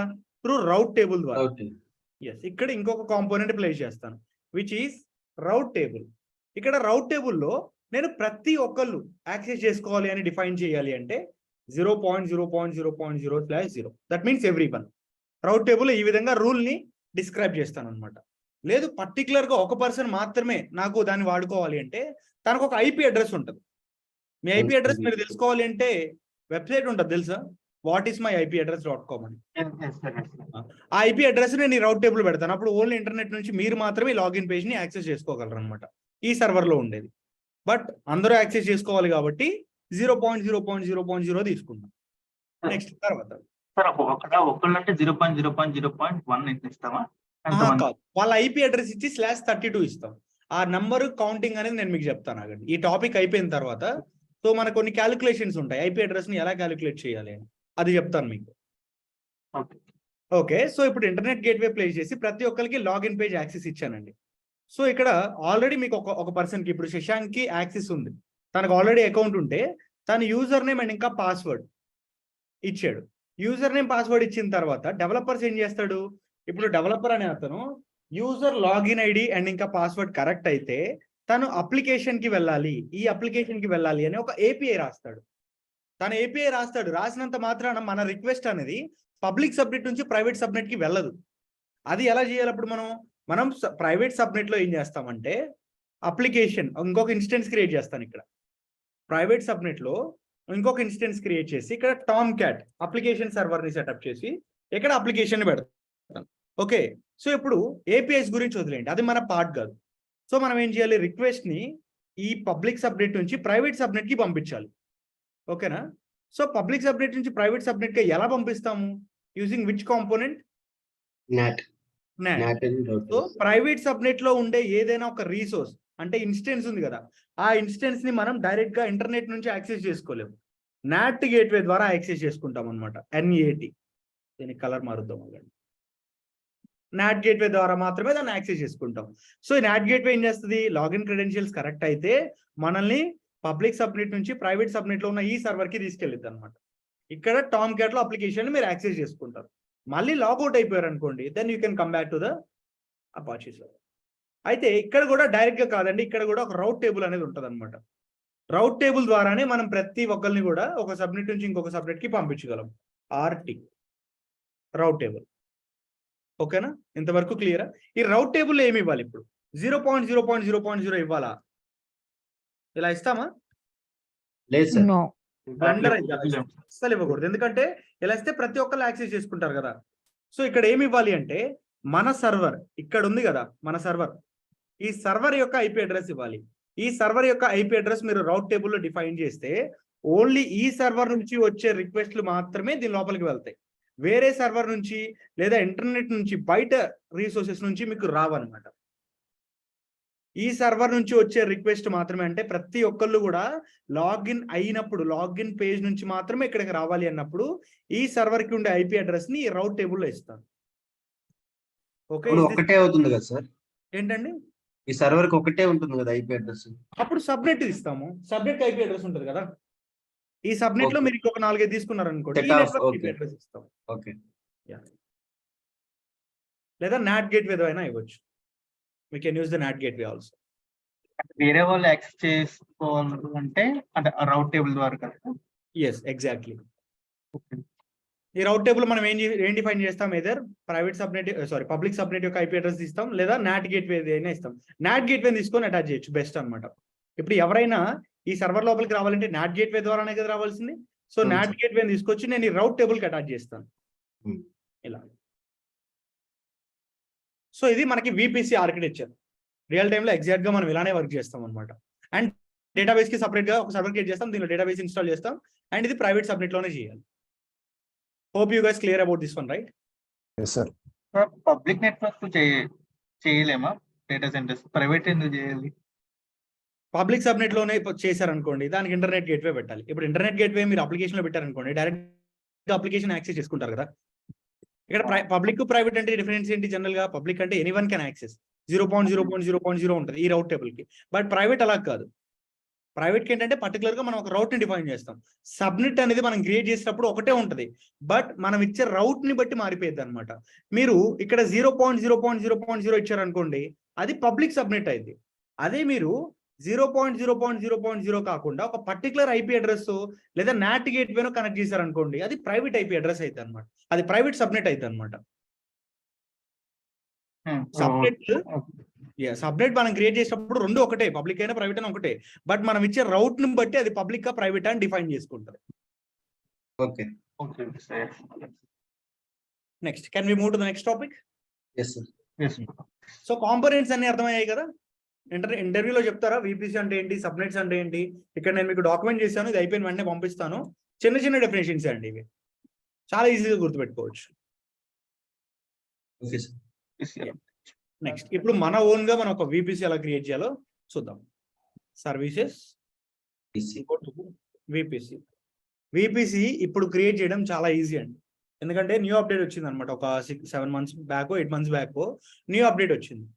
త్రూ రౌట్ టేబుల్ ద్వారా. ఎస్, ఇక్కడ ఇంకొక కాంపోనెంట్ ప్లేస్ చేస్తాను విచ్ ఈస్ రౌట్ టేబుల్. ఇక్కడ రౌట్ టేబుల్లో నేను ప్రతి ఒక్కళ్ళు యాక్సెస్ చేసుకోవాలి అని డిఫైన్ చేయాలి అంటే 0.0.0.0/0. That means everyone. Rate table ఈ విధంగా రూల్ని డిస్క్రైబ్ చేస్తాను అనమాట. లేదు పర్టికులర్గా ఒక పర్సన్ మాత్రమే నాకు దాన్ని వాడుకోవాలి అంటే తనకు ఒక ఐపీ అడ్రస్ ఉంటుంది. మీ ఐపీ అడ్రస్ మీరు తెలుసుకోవాలి అంటే వెబ్సైట్ ఉంటుంది తెలుసా, whatismyIPaddress.com అని. ఆ ఐపీ అడ్రస్ నేను ఈ రౌట్ టేబుల్ పెడతాను. అప్పుడు ఓన్లీ ఇంటర్నెట్ నుంచి మీరు మాత్రమే లాగిన్ పేజ్ ని యాక్సెస్ చేసుకోగలరు అనమాట. ఈ సర్వర్ లో ఉండేది, బట్ అందరూ యాక్సెస్ చేసుకోవాలి కాబట్టి 0.0.0.0 తీసుకుందాం. నెక్స్ట్ తర్వాత ఒకళ్ళంటే 0.0.0.1 ఇస్తామా? వాళ్ళ ఐపీ అడ్రస్ ఇచ్చి /32 ఇస్తాం. ఆ నంబర్ కౌంటింగ్ అనేది నేను మీకు చెప్తాను ఆగండి. ఈ టాపిక్ అయిపోయిన తర్వాత సో మనకు కొన్ని క్యాలిక్యులేషన్స్ ఉంటాయి, ఐపీ అడ్రస్ ని ఎలా క్యాలిక్యులేట్ చేయాలి అని, అది చెప్తాను మీకు. ఓకే, సో ఇప్పుడు ఇంటర్నెట్ గేట్వే ప్లేస్ చేసి ప్రతి ఒక్కరికి లాగిన్ పేజ్ యాక్సెస్ ఇచ్చానండి. సో ఇక్కడ ఆల్రెడీ మీకు ఒక పర్సన్కి, ఇప్పుడు శశాంక్కి యాక్సెస్ ఉంది, తనకు ఆల్రెడీ అకౌంట్ ఉంటే తను యూజర్ నేమ్ అండ్ ఇంకా పాస్వర్డ్ ఇచ్చాడు. యూజర్ నేమ్ పాస్వర్డ్ ఇచ్చిన తర్వాత డెవలపర్స్ ఏం చేస్తాడు? ఇప్పుడు డెవలపర్ అనే అతను యూజర్ లాగిన్ ఐడి అండ్ ఇంకా పాస్వర్డ్ కరెక్ట్ అయితే తను అప్లికేషన్కి వెళ్ళాలి, ఈ అప్లికేషన్కి వెళ్ళాలి అని ఒక ఏపీఐ రాస్తాడు. తను ఏపీఐ రాస్తాడు, రాసినంత మాత్రాన మన రిక్వెస్ట్ అనేది పబ్లిక్ సబ్నెట్ నుంచి ప్రైవేట్ సబ్నెట్కి వెళ్ళదు. అది ఎలా చేయాలి? అప్పుడు మనం ప్రైవేట్ సబ్నెట్లో ఏం చేస్తామంటే అప్లికేషన్ ఇంకొక ఇన్స్టెన్స్ క్రియేట్ చేస్తాను. ఇక్కడ ప్రైవేట్ సబ్నెట్లో ఇంకొక ఇన్స్టెన్స్ క్రియేట్ చేసి ఇక్కడ టామ్ క్యాట్ అప్లికేషన్ సర్వర్ని సెటప్ చేసి ఇక్కడ అప్లికేషన్ పెడతాను. ఓకే, సో ఇప్పుడు ఏపీఐస్ గురించి వదిలేండి, అది మన పార్ట్ కాదు. సో మనం ఏం చేయాలి? రిక్వెస్ట్ని ఈ పబ్లిక్ సబ్నెట్ నుంచి ప్రైవేట్ సబ్నెట్కి పంపించాలి. ఓకేనా? సో పబ్లిక్ సబ్నెట్ నుంచి ప్రైవేట్ సబ్నెట్కి ఎలా పంపిస్తాము? Using which component? NAT. So private subnet లో ఉండే ఏదైనా ఒక రీసోర్స్ అంటే ఇన్స్టెన్స్ ఉంది కదా, ఆ ఇన్స్టెన్స్ ని మనం డైరెక్ట్ గా ఇంటర్నెట్ నుంచి యాక్సెస్ చేసుకోలేము. నాట్ గేట్వే ద్వారా యాక్సెస్ చేసుకుంటాం అనమాట. NAT, దీని కలర్ మారుద్దాం. నాట్ గేట్వే ద్వారా మాత్రమే దాన్ని యాక్సెస్ చేసుకుంటాం. సో ఈ నాట్ గేట్వే ఏం చేస్తుంది? లాగిన్ క్రెడెన్షియల్స్ కరెక్ట్ అయితే మనల్ని పబ్లిక్ సబ్నెట్ నుంచి ప్రైవేట్ సబ్నెట్ లో ఉన్న ఈ సర్వర్ కి తీసుకెళ్ళిద్ది అనమాట. ఇక్కడ టామ్ క్యాట్ లో అప్లికేషన్ మీరు యాక్సెస్ చేసుకుంటారు. మళ్ళీ లాగౌట్ అయిపోయారు అనుకోండి, then you can come back to the Apache server. అయితే ఇక్కడ కూడా డైరెక్ట్ గా కాదండి, ఇక్కడ కూడా ఒక రౌట్ టేబుల్ అనేది ఉంటుంది అనమాట. రౌట్ టేబుల్ ద్వారానే మనం ప్రతి ఒక్కరిని కూడా ఒక సబ్నెట్ నుంచి ఇంకొక సబ్నెట్ కి పంపించగలం. ఆర్టీ రౌట్ టేబుల్. ఓకేనా, ఇంతవరకు క్లియరా? ఈ రౌట్ టేబుల్ ఏమి ఇవ్వాలి ఇప్పుడు? 0.0.0.0 ఇవ్వాలా? ఇలా ఇస్తామా? లేదు సార్. నో. బ్లండర్ అస్సలు ఇవ్వకూడదు. ఎందుకంటే ఇలా ఇస్తే ప్రతి ఒక్కరు యాక్సెస్ చేసుకుంటారు కదా. సో ఇక్కడ ఏమి ఇవ్వాలి అంటే మన సర్వర్ ఇక్కడ ఉంది కదా, మన సర్వర్, ఈ సర్వర్ యొక్క ఐపీ అడ్రస్ ఇవ్వాలి. ఈ సర్వర్ యొక్క ఐపీ అడ్రస్ మీరు రౌట్ టేబుల్లో డిఫైన్ చేస్తే ఓన్లీ ఈ సర్వర్ నుంచి వచ్చే రిక్వెస్ట్లు మాత్రమే దీని లోపలికి వెళ్తాయి. వేరే సర్వర్ నుంచి లేదా ఇంటర్నెట్ నుంచి బయట రీసోర్సెస్ నుంచి మీకు రావన్నమాట. ఈ సర్వర్ నుంచి వచ్చే రిక్వెస్ట్ మాత్రమే, అంటే ప్రతి ఒక్కళ్ళు కూడా లాగిన్ అయినప్పుడు లాగిన్ పేజ్ నుంచి మాత్రమే ఇక్కడికి రావాలి అన్నప్పుడు ఈ సర్వర్ కి ఉండే ఐపీ అడ్రస్ ని రౌట్ టేబుల్లో ఇస్తాను. ఓకే, ఒకటే అవుతుంది కదా సార్? ఏంటండి? ఈ సర్వర్ కి ఒకటే ఉంటుంది కదా ఐపీ అడ్రస్. అప్పుడు సబ్నెట్ ఇస్తాము. సబ్నెట్ ఐపీ అడ్రస్ ఉంటుంది కదా, ఈ సబ్నెట్ లో మీరు ఇంకొక 4-5 తీసుకున్నారు అనుకోండి, ఐపీ అడ్రస్ ఇస్తాం. ఓకే, లేదా నాట్ గేట్వే అయినా ఇవ్వచ్చు. We can use the NAT gateway also. వేరే వాళ్ళు యాక్సెస్ చేసుకోవాలంటే అంటే రౌట్ టేబుల్ ద్వారా కదా? Yes, exactly. ఈ రౌట్ టేబుల్ మనం ఏం డిఫైన్ చేస్తాం? Either private subnet public subnet యొక్క ఐపీ అడ్రస్ ఇస్తాం, లేదా నాట్ గేట్వే అయినా ఇస్తాం. నాట్ గేట్వే తీసుకొని అటాచ్ చేయొచ్చు, బెస్ట్ అన్నమాట. ఇప్పుడు ఎవరైనా ఈ సర్వర్ లోపలికి రావాలంటే నాట్ గేట్వే ద్వారానే కదా రావాల్సింది. సో నాట్ గేట్వే తీసుకొచ్చి నేను ఈ రౌట్ టేబుల్ కి అటాచ్ చేస్తాను ఇలా. సో ఇది మనకి విపిసి ఆర్కిటెక్చర్. రియల్ టైంలో ఎగ్జాక్ట్ గా మనం ఇలానే వర్క్ చేస్తాం అనమాట. అండ్ డేటాబేస్ కి సపరేట్ గా ఒక సర్వర్ క్రియేట్ చేస్తాం, దీనిలో డేటాబేస్ ఇన్స్టాల్ చేస్తాం, అండ్ ఇది ప్రైవేట్ సబ్నెట్ లోనే చేయాలి. Hope you guys clear about this one, right? Public network చేయలేమా డేటా సెంటర్స్? ప్రైవేట్ ఎందుకు చేయాలి? పబ్లిక్ సబ్నెట్ లోనే చేశారనుకోండి, దానికి ఇంటర్నెట్ గేట్వే పెట్టాలి. ఇప్పుడు ఇంటర్నెట్ గేట్వే మీరు అప్లికేషన్ లో పెట్టారనుకోండి, డైరెక్ట్ అప్లికేషన్ యాక్సెస్ చేసుకుంటారు కదా. ఇక్కడ పబ్లిక్ ప్రైవేట్ అంటే డిఫరెన్స్ ఏంటి? జనరల్ గా పబ్లిక్ అంటే ఎనీవన్ కెన్ యాక్సెస్ 0.0.0.0 ఉంటుంది ఈ రౌట్ టేబుల్ కి. బట్ ప్రైవేట్ అలా కాదు. ప్రైవేట్ కి ఏంటంటే పర్టికులర్ గా మనం ఒక రౌట్ ని డిఫైన్ చేస్తాం. సబ్నెట్ అనేది మనం క్రియేట్ చేసినప్పుడు ఒకటే ఉంటుంది, బట్ మనం ఇచ్చే రౌట్ ని బట్టి మారిపోయింది అనమాట. మీరు ఇక్కడ 0.0.0.0 ఇచ్చారనుకోండి, అది పబ్లిక్ సబ్నెట్ అయింది. అదే మీరు 0.0.0.0 కాకుండా ఒక పర్టికులర్ ఐపీ అడ్రస్ లేదా నాట్ గేట్వేనో కనెక్ట్ చేశారనుకోండి, అది ప్రైవేట్ ఐపీ అడ్రస్ అయితే అనమాట, అది ప్రైవేట్ సబ్నెట్ అయితే అనమాట. సబ్నెట్ మనం క్రియేట్ చేసినప్పుడు రెండు ఒకటే, పబ్లిక్ అయినా ప్రైవేట్ అయినా ఒకటే, బట్ మనం ఇచ్చే రౌట్ ని బట్టి అది పబ్లిక్ గా ప్రైవేట్ అని డిఫైన్ చేసుకుంటుంది. Okay, next can we move to the next topic? yes sir. So components అన్ని అర్థమయ్యాయి కదా. ఇంటర్వ్యూలో చెప్తారా విపిసి అంటే ఏంటి, సబ్నెట్స్ అంటే ఏంటి? ఇక్కడ నేను మీకు డాక్యుమెంట్ చేశాను, ఇది అయిపోయిన వెంటనే పంపిస్తాను. చిన్న చిన్న డెఫినేషన్స్ అండి ఇవి, చాలా ఈజీగా గుర్తుపెట్టుకోవచ్చు. Okay sir. నెక్స్ట్ ఇప్పుడు మన ఓన్ గా మనం ఒక విపిసి ఎలా క్రియేట్ చేయాలో చూద్దాం. Services VPC. విపిసి ఇప్పుడు క్రియేట్ చేయడం చాలా ఈజీ అండి, ఎందుకంటే న్యూ అప్డేట్ వచ్చింది అనమాట. ఒక 7 months back 8 months back new update వచ్చింది.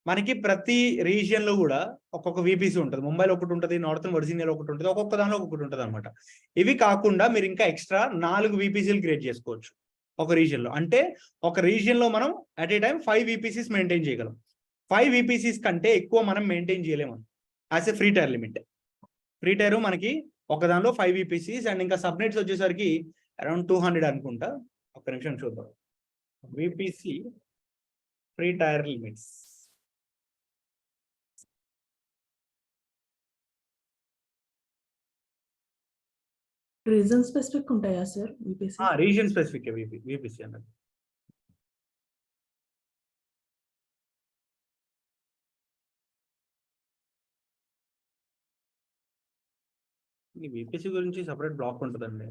మనకి ప్రతి రీజియన్ లో కూడా ఒక్కొక్క విపిసి ఉంటుంది. ముంబైలో ఒకటి ఉంటుంది, నార్థన్ వర్జీనియాలో ఒకటి ఉంటుంది, ఒక్కొక్క దానిలో ఒక్కొక్కటి ఉంటుంది అనమాట. ఇవి కాకుండా మీరు ఇంకా ఎక్స్ట్రా 4 విపిసిలు క్రియేట్ చేసుకోవచ్చు ఒక రీజియన్ లో. అంటే ఒక రీజియన్ లో మనం at a time 5 VPCs maintain చేయగలం. 5 విపిసిస్ కంటే ఎక్కువ మనం మెయింటైన్ చేయలేము as a free tier limit. Free tier మనకి ఒక దానిలో 5 విపిసిస్, అండ్ ఇంకా సబ్నెట్స్ వచ్చేసరికి అరౌండ్ 200 అనుకుంటా. ఒక్క నిమిషం చూద్దాం. VPC free tier limits. Region specific ఉంటాయా sir VPC? Region specific VPC అన్నది. ఈ విపిసి గురించి సపరేట్ బ్లాక్ ఉంటుందండి.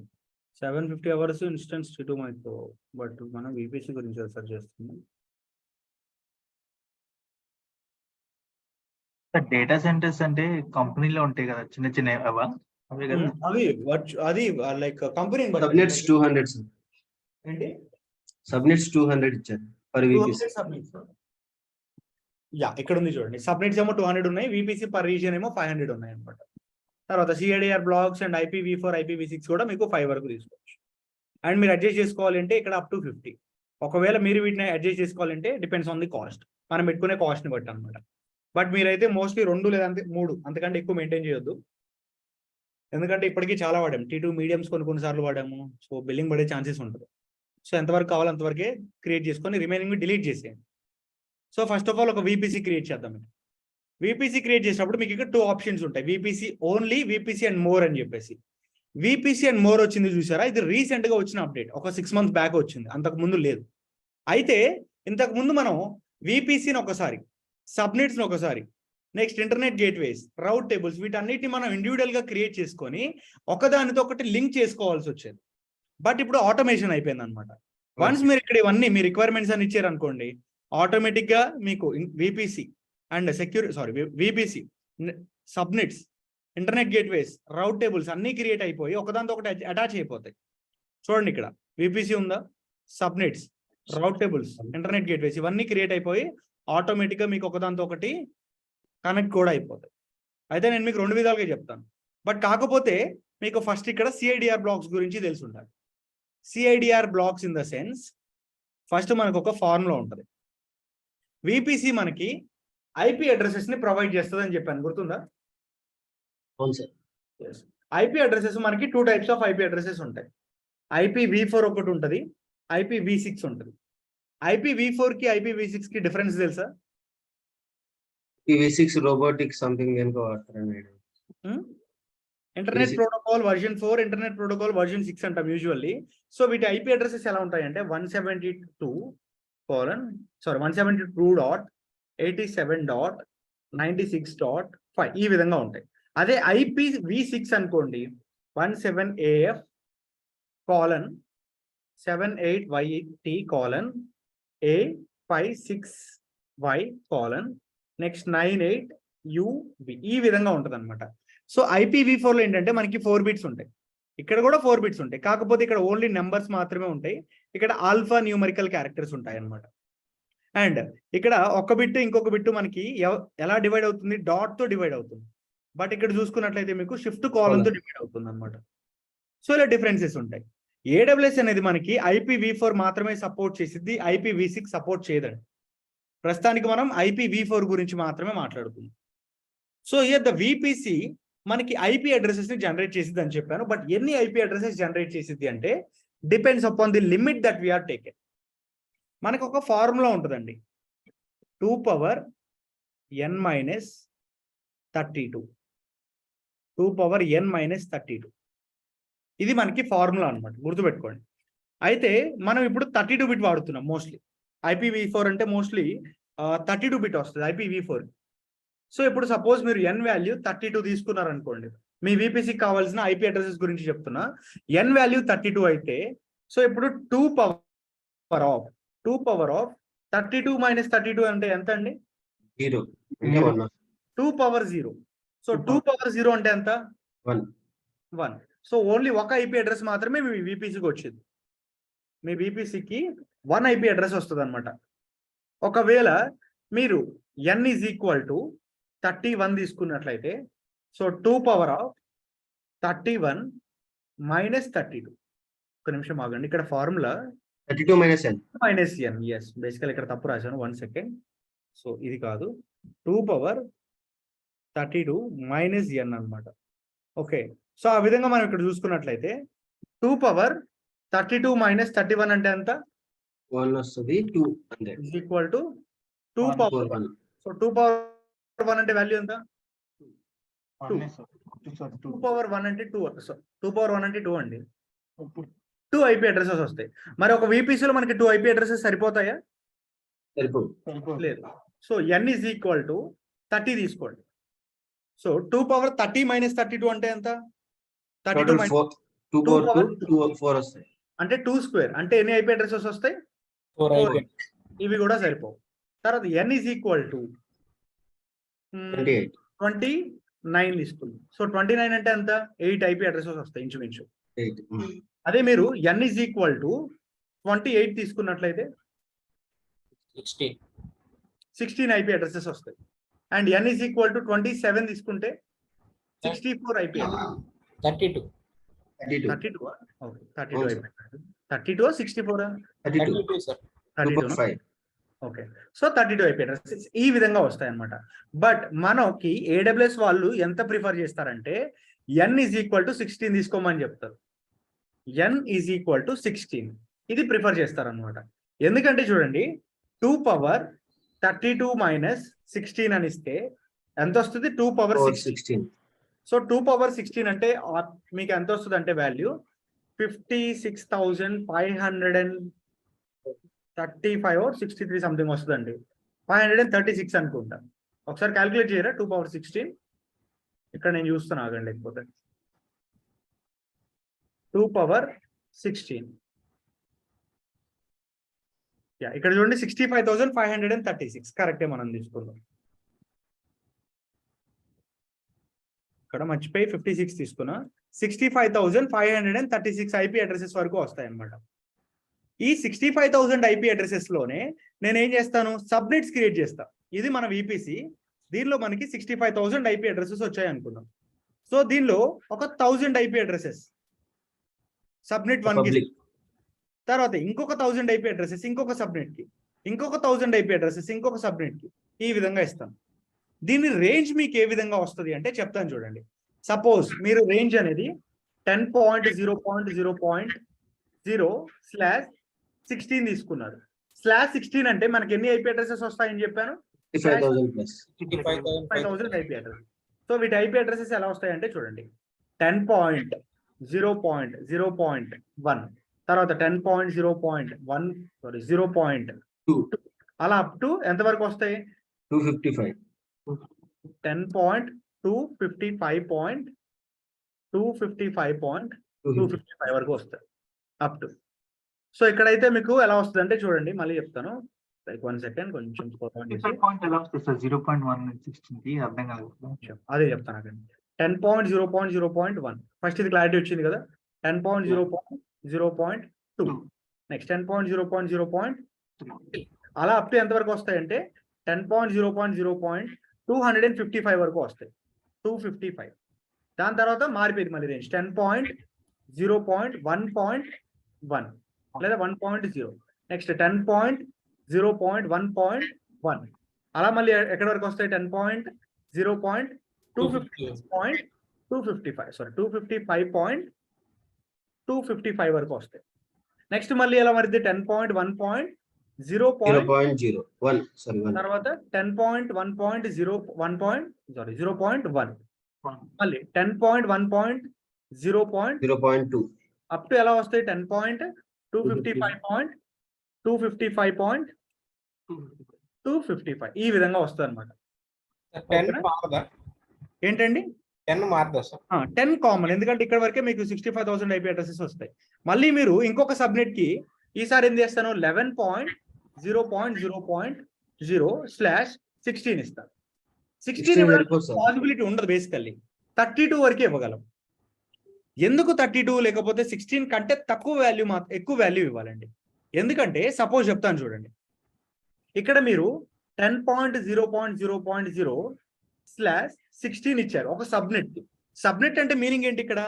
750 hours instance T2 micro, but మనం విపిసి గురించి రీసెర్చ్ చేస్తున్నాం. డేటా సెంటర్స్ అంటే కంపెనీలో ఉంటాయి కదా, చిన్న చిన్న అవా అవే కదా? అది లైక్ కంపెనీ సబ్నెట్స్ 200 సార్. ఏంటి? సబ్నెట్స్ 200 ఇచ్చారు పర్ విపిసి. ఇక్కడ ఉంది చూడండి, సబ్నెట్స్ ఏమో 200 ఉన్నాయి, విపిసి పర్ రీజియన్ ఏమో 500 ఉన్నాయి అనమాట. తర్వాత CIDR blocks and IPv4 IPv6 కూడా మీకు 5 వరకు తీసుకోవచ్చు. అండ్ మీరు అడ్జస్ట్ చేసుకోవాలంటే ఇక్కడ అప్ టు 50. ఒకవేళ మీరు వీటిని అడ్జస్ట్ చేసుకోవాలంటే డిపెండ్స్ ఆన్ ది కాస్ట్, మనం పెట్టుకునే కాస్ట్ ని బట్టి అనమాట. బట్ మీరైతే మోస్ట్లీ 2 లేదా 3 అంతకంటే ఎక్కువ మెయింటైన్ చేయొద్దు. ఎందుకంటే ఇప్పటికీ చాలా వాడాము, T2 మీడియంస్ కొన్నిసార్లు వాడాము. సో బిల్లింగ్ పడే ఛాన్సెస్ ఉంటుంది. సో ఎంతవరకు కావాలో అంతవరకే క్రియేట్ చేసుకొని రిమైనింగ్ డిలీట్ చేసేయండి. సో ఫస్ట్ ఆఫ్ ఆల్ ఒక VPC క్రియేట్ చేద్దాం. VPC క్రియేట్ చేసినప్పుడు మీకు ఇక్కడ 2 ఆప్షన్స్ ఉంటాయి, VPC only, VPC and more అని చెప్పేసి. VPC అండ్ మోర్ వచ్చింది చూసారా, ఇది రీసెంట్ గా వచ్చిన అప్డేట్, ఒక 6 months బ్యాక్ వచ్చింది, అంతకు ముందు లేదు. అయితే ఇంతకు ముందు మనం VPCని ఒకసారి, సబ్నెట్స్ని ఒకసారి, next internet gateways, route tables, వీటన్నిటిని మనం ఇండివిజువల్ గా క్రియేట్ చేసుకొని ఒకదానితో ఒకటి లింక్ చేసుకోవాల్సి వచ్చేది. బట్ ఇప్పుడు ఆటోమేషన్ అయిపోయింది అనమాట. వన్స్ మీరు ఇక్కడ ఇవన్నీ మీ రిక్వైర్మెంట్స్ అని ఇచ్చారు అనుకోండి, ఆటోమేటిక్ గా మీకు VPC and VPC, subnets, internet gateways, route tables అన్ని క్రియేట్ అయిపోయి ఒకదానితో ఒకటి అటాచ్ అయిపోతాయి. చూడండి ఇక్కడ VPC ఉందా, subnets, route tables, internet gateways ఇవన్నీ క్రియేట్ అయిపోయి ఆటోమేటిక్ గా మీకు ఒకదానితో ఒకటి కనెక్ట్ కూడా అయిపోతాయి. అయితే నేను మీకు 2 విధాలుగా చెప్తాను. బట్ కాకపోతే మీకు ఫస్ట్ ఇక్కడ CIDR బ్లాక్స్ గురించి తెలిసి ఉండాలి. CIDR blocks in the sense, first మనకు ఒక ఫార్ములా ఉంటుంది. VPC మనకి IP అడ్రసెస్ ని ప్రొవైడ్ చేస్తుంది అని చెప్పాను, గుర్తుందా? అవును సార్. IP అడ్రసెస్ మనకి 2 types ఆఫ్ IP అడ్రసెస్ ఉంటాయి. IPv4 ఒకటి ఉంటుంది, IPv6 ఉంటుంది. IPv4 కి IPv6 కి డిఫరెన్స్ తెలుసా? V6 రోబోటిక్ సంథింగ్ దేనికో వాడతారని idea. Internet protocol version 4, internet protocol version 6 అంటాం యూజువల్లీ. సో వీటి IP అడ్రసెస్ ఎలా ఉంటాయంటే 172.87.96.5 ఈ విధంగా ఉంటాయి. అదే IPv6 అనుకోండి 17AF:78YT:A56Y: నెక్స్ట్ 98UB ఈ విధంగా ఉంటుంది అనమాట. సో IPv4 లో ఏంటంటే మనకి 4 bits ఉంటాయి, ఇక్కడ కూడా 4 bits ఉంటాయి. కాకపోతే ఇక్కడ ఓన్లీ నెంబర్స్ మాత్రమే ఉంటాయి, ఇక్కడ ఆల్ఫా న్యూమరికల్ క్యారెక్టర్స్ ఉంటాయి అన్నమాట. అండ్ ఇక్కడ ఒక బిట్ ఇంకొక బిట్ మనకి ఎలా డివైడ్ అవుతుంది, డాట్ తో డివైడ్ అవుతుంది. బట్ ఇక్కడ చూసుకున్నట్లయితే మీకు షిఫ్ట్ కాలమ్ తో డివైడ్ అవుతుంది అనమాట. సో ఇలా డిఫరెన్సెస్ ఉంటాయి. AWS అనేది మనకి IPv4 మాత్రమే సపోర్ట్ చేసిద్ది, IPv6 సపోర్ట్ చేయదండి. ప్రస్తుతానికి మనం IPv4 గురించి మాత్రమే మాట్లాడుతున్నాం. సో హియర్ ద VPC మనకి IP అడ్రసెస్ ని జనరేట్ చేసిద్ది అని చెప్పాను. బట్ ఎన్ని IP అడ్రసెస్ జనరేట్ చేసిద్ది అంటే depends upon the limit that we are taken. మనకు ఒక ఫార్ములా ఉంటుందండి, 2n-32, 2n-32 ఇది మనకి ఫార్ములా అనమాట, గుర్తుపెట్టుకోండి. అయితే మనం ఇప్పుడు 32 బిట్ వాడుతున్నాం మోస్ట్లీ. IPv4 అంటే మోస్ట్లీ 32 బిట్ వస్తుంది IPv4. సో ఇప్పుడు సపోజ్ మీరు n వాల్యూ 32 తీసుకున్నారనుకోండి, మీ VPCకి కావాల్సిన IP అడ్రసెస్ గురించి చెప్తున్నా. n వాల్యూ 32 అయితే సో ఇప్పుడు 2 పవర్ ఆఫ్ 32 - 32 అంటే ఎంత అండి? 0. 2 పవర్ 0. సో 2 పవర్ 0 అంటే ఎంత? 1. సో ఓన్లీ ఒక IP అడ్రస్ మాత్రమే మీ VPCకి వచ్చింది. మీ VPCకి 1 IP అడ్రస్ వస్తుంది అనమాట. ఒకవేళ మీరు n = 31 తీసుకున్నట్లయితే సో 2 పవర్ ఆఫ్ 31 - 32. ఒక నిమిషం ఆగండి, ఇక్కడ ఫార్ములా 32 - n. ఎస్, బేసికల్ ఇక్కడ తప్పు రాశాను, 1 సెకండ్. సో ఇది కాదు, 2 పవర్ 32 - n అనమాట. ఓకే, సో ఆ విధంగా మనం ఇక్కడ చూసుకున్నట్లయితే 2 పవర్ 32 - 31 అంటే ఎంత? 1 వస్తుంది. 2 అంతే. = 2 పవర్ 1. సో 2 పవర్ 1 అంటే వాల్యూ ఎంత? 2. 2 పవర్ 1 అంటే 2. సో 2 పవర్ 1 అంటే 2 అండి. 2 IP అడ్రసెస్ వస్తాయి. మరి ఒక VPCలో మనకి 2 IP అడ్రసెస్ సరిపోతాయా? లేదు. సో n = 30 తీసుకోండి. సో 2 పవర్ 30 - 32 అంటే ఎంత? 32 2 పవర్ 4 వస్తాయి. అంటే 2 స్క్వేర్ అంటే ఎన్ని IP అడ్రసెస్ వస్తాయి? 4 IP. ఇవి కూడా సరిపోవు. తర్వాత n = 29 తీసుకుంది. సో 29 అంటే ఎంత? 8 IP అడ్రసెస్ వస్తాయి ఇంచుమించు. అదే మీరు n = 28 తీసుకున్నట్లయితే 16 IP అడ్రసెస్ వస్తాయి. అండ్ n = 27 తీసుకుంటే 64 IP. 32. 32 ఓకే, 32 అయిపోయింది. 32 64 32 sir. 2.5. Okay, so 32 IP addresses ఈ విధంగా వస్తాయి అన్నమాట. బట్ మనకి AWS వాళ్ళు ఎంత ప్రిఫర్ చేస్తారంటే n ఈజ్ ఈక్వల్ టు 16 తీసుకోమని చెప్తారు. n ఈజ్ ఈక్వల్ టు 16 ఇది ప్రిఫర్ చేస్తారనమాట. ఎందుకంటే చూడండి 2 పవర్ 32 మైనస్ 16 అని ఇస్తే ఎంత వస్తుంది? 2 పవర్ 16. సో 2 పవర్ 16 అంటే మీకు ఎంత వస్తుంది అంటే వాల్యూ 56,535 or 63 సంథింగ్ వస్తుందండి. 536 అనుకుంటా. ఒకసారి క్యాల్కులేట్ చేయరా 2 పవర్ 16. ఇక్కడ నేను చూస్తున్నా ఆగండి లేకపోతే 2 పవర్ 16 ఇక్కడ చూడండి 65,536 కరెక్టే మనం తీసుకుందాం. ఇక్కడ మర్చిపోయి 56 తీసుకున్నా. 65,536 ఐపీ అడ్రసెస్ వరకు వస్తాయి అన్నమాట. ఈ 65,000 ఐపీ అడ్రసెస్ లోనే నేను ఏం చేస్తాను? సబ్నెట్స్ క్రియేట్ చేస్తా. ఇది మన విపిసి. దీనిలో మనకి 65,000 ఐపీ అడ్రసెస్ వచ్చాయి అనుకుందాం. సో దీనిలో ఒక 1000 ఐపీ అడ్రసెస్ సబ్నెట్ 1 కి, తర్వాత ఇంకొక 1000 ఐపీ అడ్రసెస్ ఇంకొక సబ్నెట్ కి, ఇంకొక 1000 ఐపీ అడ్రసెస్ ఇంకొక సబ్నెట్ కి, ఈ విధంగా ఇస్తాను. దీని రేంజ్ మీకు ఏ విధంగా వస్తుంది అంటే చెప్తాను చూడండి. సపోజ్ మీరు రేంజ్ అనేది 10.0.0.0/16 తీసుకున్నారు. /16 అంటే మనకి ఎన్ని ఐపీ అడ్రసెస్ వస్తాయని చెప్పాను? 55,000 ఐపీ అడ్రసెస్. సో వీటి ఐపీ అడ్రసెస్ ఎలా వస్తాయంటే చూడండి 10.0.0.1 తర్వాత 0.2 అలా అప్ టు ఎంత వరకు వస్తాయి? 255. 10.255.255 వరకు వస్తాయి అప్ టు. సో ఇక్కడైతే మీకు ఎలా వస్తుంది అంటే చూడండి, మళ్ళీ చెప్తాను. లైక్ 1 సెకండ్ కొంచెం పాయింట్ ఎలా వస్తుంది సార్? 0.1 అర్థం కాదు. అదే చెప్తాను అక్కడ 10.0.0.1 ఫస్ట్ ఇది క్లారిటీ వచ్చింది కదా. 10.0.0.2 నెక్స్ట్ 10.0.0.3 అలా అప్ టు ఎంత వరకు వస్తాయంటే 10.0.0.255 వరకు వస్తాయి. 255. దాని తర్వాత మారిపోయింది మళ్ళీ రేంజ్ 10.0.1.1 లేదా 1.0 నెక్స్ట్ 10.0.1.1 అలా మళ్ళీ ఎక్కడి వరకు వస్తాయి? 255.255 వరకు వస్తాయి. నెక్స్ట్ మళ్ళీ ఎలా మరిది 10.1.0.1 తర్వాత 10.1.0.1 మళ్ళీ 10.1.0.2 అప్ టు ఎలా వస్తాయి? 10.255.255 ఈ విధంగా వస్తుంది అనమాట. ఏంటండి 10 మారదా సార్? 10 కామన్, ఎందుకంటే ఇక్కడ వరకే మీకు 65,000 ఐపీ అడ్రసెస్ వస్తాయి. మళ్ళీ మీరు ఇంకొక సబ్నెట్ కి ఈసారి ఏం చేస్తాను? 11.0.0/16 ఇస్తాను. 16 పాసిబిలిటీ ఉండదు, బేసికల్లీ 32 వరకే ఇవ్వగలం. ఎందుకు 32 లేకపోతే 16 కంటే తక్కువ వాల్యూ ఎక్కువ వాల్యూ ఇవ్వాలండి? ఎందుకంటే సపోజ్ చెప్తాను చూడండి, ఇక్కడ మీరు 10.0.0.0/16 ఇచ్చారు ఒక సబ్నెట్. సబ్నెట్ అంటే మీనింగ్ ఏంటి ఇక్కడ?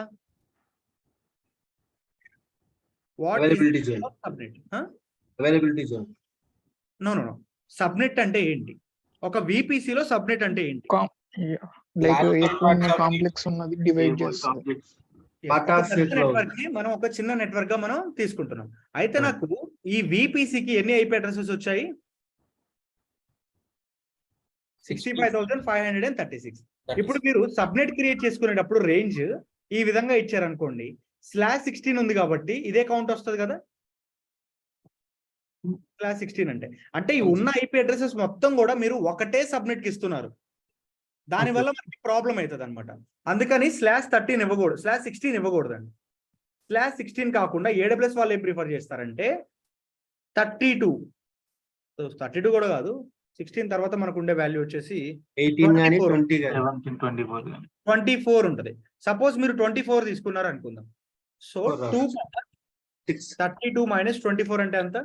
నో సబ్నెట్ అంటే ఏంటి? ఒక VPC లో సబ్నెట్ అంటే ఏంటి? కాంప్లెక్స్ ఉన్నది డివైడ్ చేస్తుంది. మనం ఒక చిన్న నెట్వర్క్ గా మనం తీసుకుంటున్నాం. అయితే నాకు ఈ VPC కి ఎన్ని ఐపీ అడ్రసెస్ వచ్చాయి? 65,536. ఇప్పుడు మీరు సబ్నెట్ క్రియేట్ చేసుకునేటప్పుడు రేంజ్ ఈ విధంగా ఇచ్చారనుకోండి, /16 ఉంది కాబట్టి ఇదే కౌంట్ వస్తుంది కదా. /16 అంటే ఈ ఉన్న ఐపీ అడ్రసెస్ మొత్తం కూడా మీరు ఒకటే సబ్నెట్ కి ఇస్తున్నారు. దానివల్ల మనకి ప్రాబ్లం అవుతుంది అనమాట. అందుకని /13 ఇవ్వకూడదు, /16 ఇవ్వకూడదండి. /16 కాకుండా AWS వాళ్ళు ఏం ప్రిఫర్ చేస్తారంటే 32 కూడా కాదు, 16 తర్వాత మనకు ఉండే వాల్యూ వచ్చేసి 24 ఉంటుంది. సపోజ్ మీరు 24 తీసుకున్నారు అనుకుందాం. సో 32 - 24 అంటే ఎంత?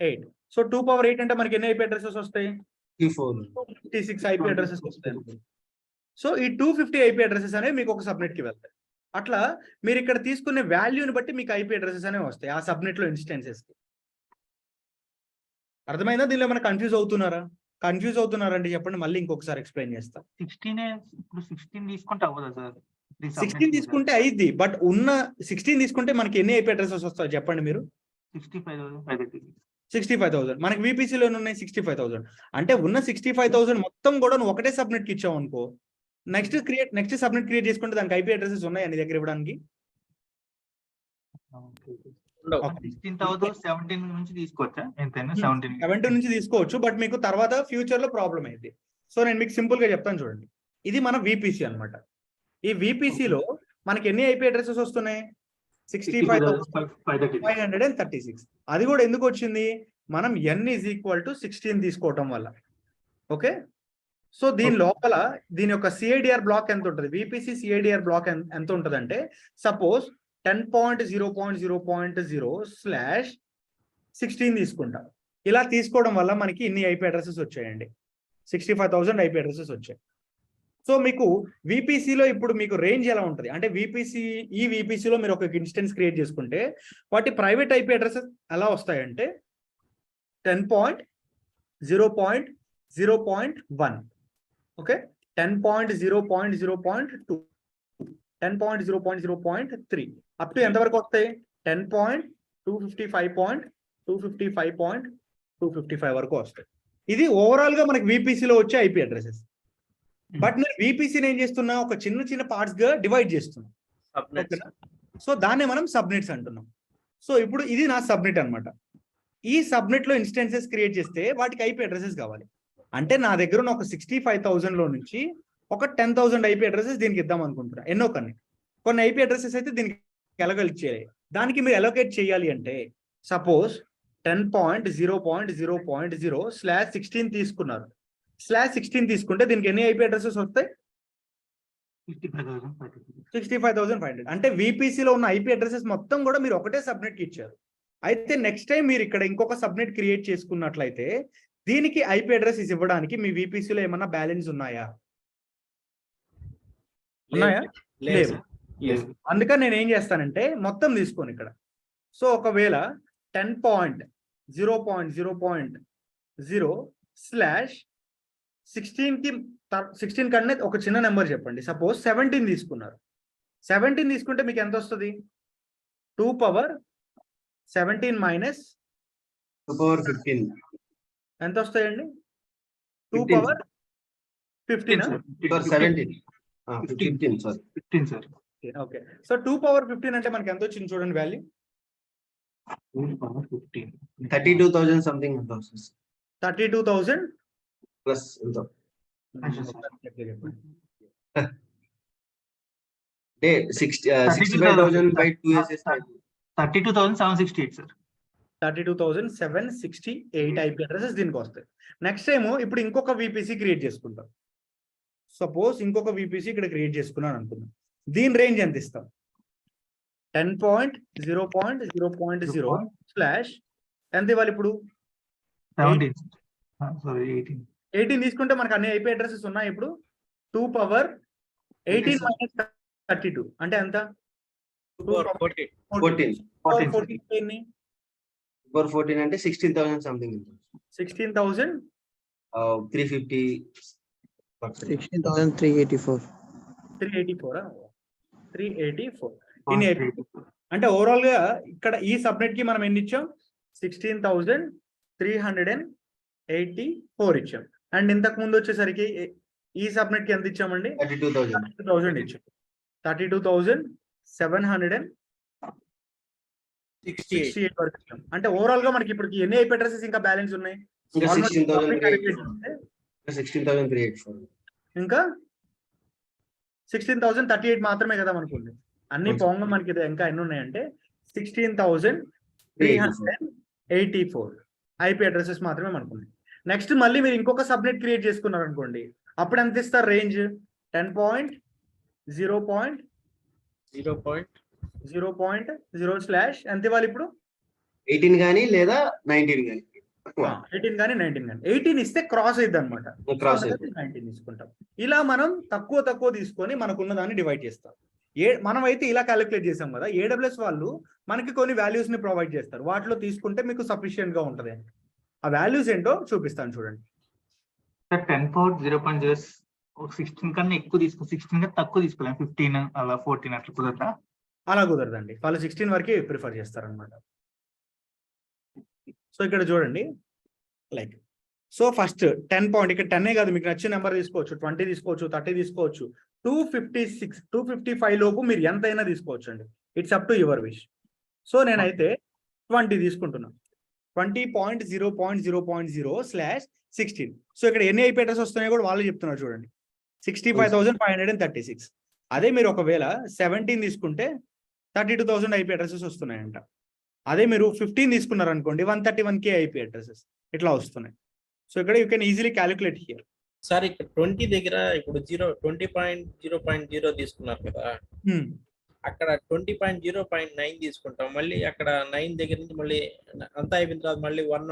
8. సో 2 పవర్ 8 అంటే మనకి ఎన్ని ఐపీ అడ్రసెస్ వస్తాయి? 256 ఐపీ అడ్రసెస్ వస్తాయి. సో ఈ 250 ఐపీ అడ్రసెస్ అనేవి మీకు ఒక సబ్నెట్ కి వెళ్తాయి. అట్లా మీరు ఇక్కడ తీసుకునే వాల్యూని బట్టి మీకు ఐపీ అడ్రసెస్ అనేవి వస్తాయి ఆ సబ్నెట్ లో ఇన్స్టెన్సెస్ కి. అర్థమైందా? దీనిలో ఏమైనా కన్ఫ్యూజ్ అవుతున్నారా? కన్ఫ్యూజ్ అవుతున్నారండి చెప్పండి, మళ్ళీ ఇంకొకసారి ఎక్స్ప్లెయిన్ చేస్తా. 16 ఇప్పుడు 16 తీసుకుంటే అవ్వదా సార్? 16 తీసుకుంటే అయ్యిద్ది, బట్ ఉన్న 16 తీసుకుంటే మనకి ఎన్ని ఐపీ అడ్రసెస్ వస్తాయి చెప్పండి మీరు? 65,000. మనకి VPC లో ఉన్నాయి 65,000. అంటే ఉన్న 65,000 మొత్తం కూడా నువ్వు ఒకటే సబ్నెట్ కి ఇచ్చావు అనుకో, నెక్స్ట్ సబ్నెట్ క్రియేట్ చేసుకుంటే దానికి ఐపీ అడ్రసెస్ ఉన్నాయి నీ దగ్గర ఇవ్వడానికి? 16,017 నుంచి తీసుకోవచ్చా? ఎంతైనా 17 నుంచి తీసుకోవచ్చు, బట్ మీకు తర్వాత ఫ్యూచర్ లో ప్రాబ్లం అయింది. సో నేను మీకు సింపుల్ గా చెప్తాను చూడండి. ఇది మన VPC అన్నమాట. ఈ VPC లో మనకి ఎన్ని ఐపీ అడ్రసెస్ వస్తున్నాయి? 65,536. అది కూడా ఎందుకు వచ్చింది? మనం n = 16 తీసుకోవటం వల్ల. ఓకే, సో దీని లోపల దీని యొక్క CIDR బ్లాక్ ఎంత ఉంటుంది? VPC CIDR బ్లాక్ ఎంత ఉంటుంది అంటే, సపోజ్ 10.0.0.0/16 తీసుకుంటాం. ఇలా తీసుకోవడం వల్ల మనకి ఇన్ని ఐపీ అడ్రసెస్ వచ్చాయండి, 65,000 ఐపీ అడ్రసెస్ వచ్చాయి. సో మీకు VPCలో ఇప్పుడు మీకు రేంజ్ ఎలా ఉంటుంది అంటే, ఈ VPCలో మీరు ఒక ఇన్స్టెన్స్ క్రియేట్ చేసుకుంటే వాటి ప్రైవేట్ ఐపీ అడ్రసెస్ ఎలా వస్తాయంటే 10.0.0.1, ఓకే, 10.0.0.2, 10.0.0.3 అప్ టు ఎంతవరకు వస్తాయి? 10.255.255.255 వరకు వస్తాయి. ఇది ఓవరాల్ గా మనకి VPCలో వచ్చే ఐపీ అడ్రసెస్. బట్ నేను VPCని ఏం చేస్తున్నా, ఒక చిన్న చిన్న పార్ట్స్ గా డివైడ్ చేస్తున్నా. సో దాన్నే మనం సబ్నెట్స్ అంటున్నాం. సో ఇప్పుడు ఇది నా సబ్నెట్ అన్నమాట. ఈ సబ్నెట్ లో ఇన్స్టెన్సెస్ క్రియేట్ చేస్తే వాటికి ఐపీ అడ్రసెస్ కావాలి. అంటే నా దగ్గర ఉన్న ఒక 65,000 లో నుంచి ఒక 10,000 ఐపీ అడ్రసెస్ దీనికి ఇద్దాం అనుకుంటున్నా. ఎన్నో కొన్ని ఐపీ అడ్రసెస్ అయితే దీనికి అలొకేట్ చేయాలి. దానికి మీరు అలొకేట్ చేయాలి అంటే, సపోజ్ 10.0.0.0/16 తీసుకున్నారు. /16 తీసుకుంటే దీనికి ఎన్ని ఐపీ అడ్రసెస్ వస్తాయి? 65,500. అంటే VPCలో ఉన్న ఐపీ అడ్రసెస్ మొత్తం కూడా మీరు ఒకటే సబ్నెట్ కి ఇచ్చారు. అయితే నెక్స్ట్ టైం మీరు ఇక్కడ ఇంకొక సబ్నెట్ క్రియేట్ చేసుకున్నట్లయితే దీనికి ఐపీ అడ్రసెస్ ఇవ్వడానికి మీ VPCలో ఏమన్నా బ్యాలెన్స్ ఉన్నాయా? లేవు. అందుకని నేను ఏం చేస్తానంటే మొత్తం తీసుకోను ఇక్కడ. సో ఒకవేళ 10.0.0.0/16 కన్నా ఒక చిన్న నెంబర్ చెప్పండి. సపోజ్ 17 తీసుకున్నారు. 17 తీసుకుంటే మీకు ఎంత వస్తుంది? 2^17 - 2^15 ఎంత వస్తాయండి? 2^15. 15 సార్. ఓకే, సో 2^15 అంటే మనకి ఎంత వచ్చింది చూడండి వాల్యూ? 32,000 సంథింగ్. 32,000 ప్లస్ ఎంత? 65,000 by 2 32,768 సార్. 32,768 ఐపీ అడ్రసెస్ దీనికి వస్తాయి. నెక్స్ట్ టైం ఇప్పుడు ఇంకొక VPC క్రియేట్ చేసుకుంటాం. సపోజ్ ఇంకొక VPC ఇక్కడ క్రియేట్ చేసుకున్నాను అనుకుందాం. దీని రేంజ్ ఎంత ఇస్తాం? 10.0.0.0/ ఎంత ఇవ్వాలి ఇప్పుడు? 18 తీసుకుంటే మనకు అన్ని ఐపీ అడ్రసెస్ ఉన్నాయి. ఇప్పుడు 2^18 - 32 అంటే ఎంత? 14 అంటే 16,000 సంథింగ్. 16,350. 16,384. 384 అంటే ఓవరాల్ గా ఇక్కడ ఈ సబ్నెట్ కి మనం ఎన్ని ఇచ్చాం? 16,384 ఇచ్చాం. అండ్ ఇంతకు ముందు వచ్చేసరికి ఈ సబ్నెట్ కి ఎంత ఇచ్చామండి? 32,000 ఇచ్చాం. 32,768 వరకు ఇచ్చాం. అంటే ఓవరాల్ గా మనకి ఇప్పుడు ఎన్ని ఐపీ అడ్రసెస్ ఇంకా బ్యాలెన్స్ ఉన్నాయి? ఇంకా 16,038 మాత్రమే కదా మనకుంది. అన్ని పోంగా మనకి ఇంకా ఎన్ని ఉన్నాయంటే 16,384 ఐపీ అడ్రసెస్ మాత్రమే మనకుంది. నెక్స్ట్ మళ్ళీ మీరు ఇంకొక సబ్నెట్ క్రియేట్ చేసుకున్నారు అనుకోండి, అప్పుడు ఎంత ఇస్తారు రేంజ్? 10.0.0.0/ ఎంత ఇవ్వాలి ఇప్పుడు? 18 కానీ లేదా 19 కానీ. 18 కానీ 19 కానీ. 18 ఇస్తే క్రాస్ అయింది అనమాట. 19 తీసుకుంటాం. ఇలా మనం తక్కువ తీసుకొని మనకున్న దాన్ని డివైడ్ చేస్తాం. మనం అయితే ఇలా క్యాలిక్యులేట్ చేసాం కదా. AWS వాళ్ళు మనకి కొన్ని వాల్యూస్ ని ప్రొవైడ్ చేస్తారు. వాటిలో తీసుకుంటే మీకు సఫిషియెంట్ గా ఉంటది. ఆ వాల్యూస్ ఏంటో చూపిస్తాను చూడండి. సార్ 10 పవర్ 0.0 16 కన్నా ఎక్కువ 16 కన్నా తక్కువ తీసుకోలేము, 15 అలా 14 అట్లా కుదరదా? అలా కుదరదండి, వాళ్ళు 16 వరకే ప్రిఫర్ చేస్తారనమాట. సో ఇక్కడ చూడండి, లైక్ సో ఫస్ట్ 10 పాయింట్, ఇక్కడ 10 కాదు, మీకు నచ్చిన నెంబర్ తీసుకోవచ్చు, 20 తీసుకోవచ్చు, 30 తీసుకోవచ్చు, 256 255 లోపు మీరు ఎంతైనా తీసుకోవచ్చు అండి. It's up to your wish. So నేనైతే 20 తీసుకుంటున్నాను. 20.0.0.0/16. సో ఇక్కడ ఎన్ని ఐపీ అడ్రస్ వస్తున్నాయో కూడా వాళ్ళు చెప్తున్నారు చూడండి, 65,536. అదే మీరు ఒకవేళ 17 తీసుకుంటే 32,000 ఐపీ అడ్రసెస్ వస్తున్నాయంట. అదే మీరు 15 తీసుకున్నారు అనుకోండి, 131K ఐపీ అడ్రసెస్ ఇట్లా వస్తున్నాయి. సో ఇక్కడ you can easily calculate here. Sir ఇక్కడ 20 దగ్గర ఇప్పుడు 20.0.0 తీసుకున్నారు కదా, అక్కడ 20.0.9 తీసుకుంటాం, మళ్ళీ అక్కడ 9 దగ్గర నుంచి మళ్ళీ అంతా అయిపోయిన తర్వాత మళ్ళీ 1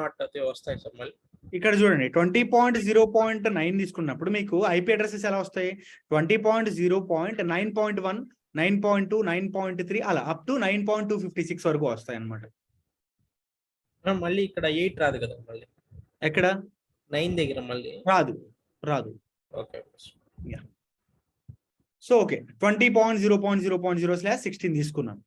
వస్తాయి సార్. మళ్ళీ ఇక్కడ చూడండి 20.0.9 తీసుకున్నప్పుడు మీకు ఐపీ అడ్రసెస్ ఎలా వస్తాయి, 20.0.9.1 9.2 9.3 అలా అప్ టు 9.256 వరకు వస్తాయి అన్నమాట. మళ్ళీ ఇక్కడ 8 రాదు కదా, మళ్ళీ ఎక్కడ 9 దగ్గర మళ్ళీ రాదు. ఓకే. సో ఓకే, 20.0.0.0/16 తీసుకున్నాను.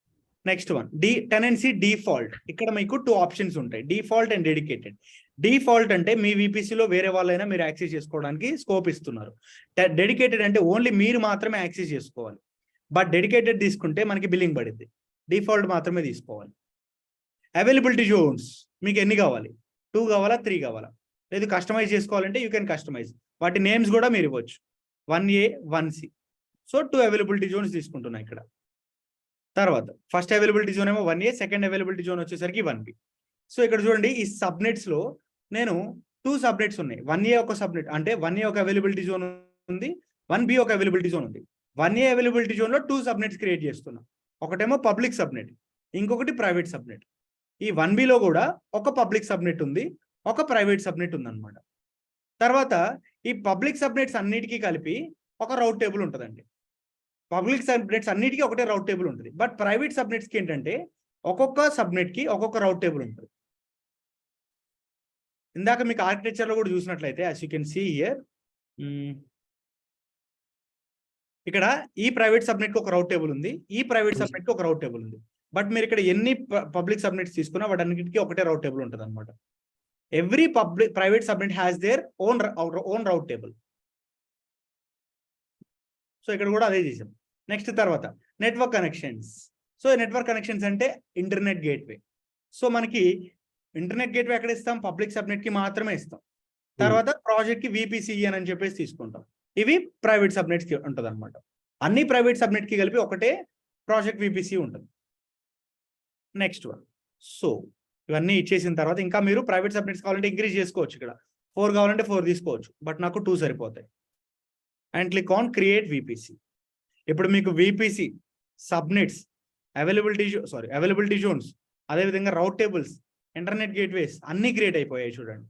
Next one tenancy default. ఇక్కడ మీకు 2 ఆప్షన్స్ ఉంటాయి, డిఫాల్ట్ అండ్ డెడికేటెడ్. డిఫాల్ట్ అంటే మీ VPCలో వేరే వాళ్ళైనా మీరు యాక్సెస్ చేసుకోవడానికి స్కోప్ ఇస్తున్నారు. డెడికేటెడ్ అంటే ఓన్లీ మీరు మాత్రమే యాక్సెస్ చేసుకోవాలి. బట్ డెడికేటెడ్ తీసుకుంటే మనకి బిల్లింగ్ పడుద్ది, డిఫాల్ట్ మాత్రమే తీసుకోవాలి. అవైలబిలిటీ జోన్స్ మీకు ఎన్ని కావాలి, 2 కావాలా 3 కావాలా, లేదు కస్టమైజ్ చేసుకోవాలంటే యూ కెన్ కస్టమైజ్. వాటి నేమ్స్ కూడా మీరు ఇవ్వచ్చు, 1A 1C. So 2 availability Jones తీసుకుంటున్నా ఇక్కడ. తర్వాత ఫస్ట్ అవైలబిలిటీ జోన్ ఏమో 1A, సెకండ్ అవైలబిలిటీ జోన్ వచ్చేసరికి 1B. సో ఇక్కడ చూడండి, ఈ సబ్నెట్స్ లో నేను 2 సబ్నెట్స్ ఉన్నాయి. 1A ఒక సబ్నెట్, అంటే 1A ఒక అవైలబిలిటీ జోన్ ఉంది, 1B ఒక అవైలబిలిటీ జోన్ ఉంది. 1A అవైలబిలిటీ జోన్ లో 2 సబ్నెట్స్ క్రియేట్ చేస్తున్నా, ఒకటేమో పబ్లిక్ సబ్నెట్, ఇంకొకటి ప్రైవేట్ సబ్నెట్. ఈ 1B లో కూడా ఒక పబ్లిక్ సబ్నెట్ ఉంది, ఒక ప్రైవేట్ సబ్నెట్ ఉంది అనమాట. తర్వాత ఈ పబ్లిక్ సబ్నెట్స్ అన్నిటికీ కలిపి ఒక రౌట్ టేబుల్ ఉంటుందండి. పబ్లిక్ సబ్నెట్స్ అన్నిటికీ ఒకటే రౌట్ టేబుల్ ఉంటుంది. బట్ ప్రైవేట్ సబ్నెట్స్కి ఏంటంటే ఒక్కొక్క సబ్నెట్కి ఒక్కొక్క రౌట్ టేబుల్ ఉంటుంది. ఇందాక మీకు ఆర్కిటెక్చర్లో కూడా చూసినట్లయితే as you can see here, ఇక్కడ ఈ ప్రైవేట్ సబ్నెట్కి ఒక రౌట్ టేబుల్ ఉంది, ఈ ప్రైవేట్ సబ్నెట్కి ఒక రౌట్ టేబుల్ ఉంది. బట్ మీరు ఇక్కడ ఎన్ని పబ్లిక్ సబ్నెట్స్ తీసుకున్నా వాటన్నిటికీ ఒకటే రౌట్ టేబుల్ ఉంటుంది అనమాట. Every private subnet has their own rate table. So ఇక్కడ కూడా అదే చేసాం. నెక్స్ట్ తర్వాత network connections. So network connections అంటే ఇంటర్నెట్ గేట్వే. సో మనకి ఇంటర్నెట్ గేట్వే ఎక్కడ ఇస్తాం, పబ్లిక్ సబ్నెట్ కి మాత్రమే ఇస్తాం. తర్వాత ప్రాజెక్ట్ కి VPC అని చెప్పేసి తీసుకుంటాం. ఇవి ప్రైవేట్ సబ్నెట్స్ కి ఉంటుంది అనమాట. అన్ని ప్రైవేట్ సబ్నెట్ కి కలిపి ఒకటే ప్రాజెక్ట్ VPC ఉంటుంది. Next one. సో ఇవన్నీ ఇచ్చేసిన తర్వాత ఇంకా మీరు ప్రైవేట్ సబ్నెట్స్ కావాలంటే ఇంక్రీజ్ చేసుకోవచ్చు. ఇక్కడ 4 కావాలంటే 4 తీసుకోవచ్చు, బట్ నాకు 2 సరిపోతాయి. And click on create VPC. ఇప్పుడు మీకు VPC సబ్నెట్స్, అవైలబిలిటీ జోన్స్, అదేవిధంగా రౌట్ టేబుల్స్, ఇంటర్నెట్ గేట్వేస్ అన్నీ క్రియేట్ అయిపోయాయి చూడండి.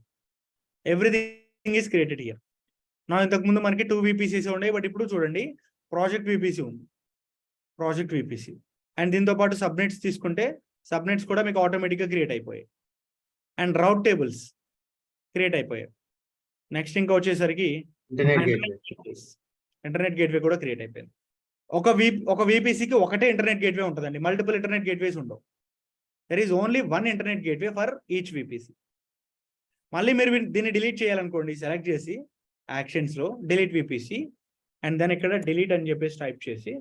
Everything is created here. నా ఇంతకుముందు మనకి 2 VPCs ఉన్నాయి, బట్ ఇప్పుడు చూడండి ప్రాజెక్ట్ VPC ఉంది, ప్రాజెక్ట్ VPC. అండ్ దీంతో పాటు సబ్నెట్స్ తీసుకుంటే సబ్నెట్స్ కూడా మీకు ఆటోమేటిక్గా క్రియేట్ అయిపోయాయి. అండ్ రౌట్ టేబుల్స్ క్రియేట్ అయిపోయాయి. నెక్స్ట్ ఇంకా వచ్చేసరికి ఇంటర్నెట్ గేట్వే కూడా క్రియేట్ అయిపోయింది. ఒక VPCకి ఒకటే ఇంటర్నెట్ గేట్వే ఉంటుందండి, మల్టిపుల్ ఇంటర్నెట్ గేట్వేస్ ఉండవు. There is only 1 internet gateway for each VPC. మళ్ళీ మీరు దీన్ని డిలీట్ చేయాలనుకోండి, సెలెక్ట్ చేసి యాక్షన్స్ లో డిలీట్ VPC అండ్ దెన్ ఇక్కడ డిలీట్ అని చెప్పేసి టైప్ చేసి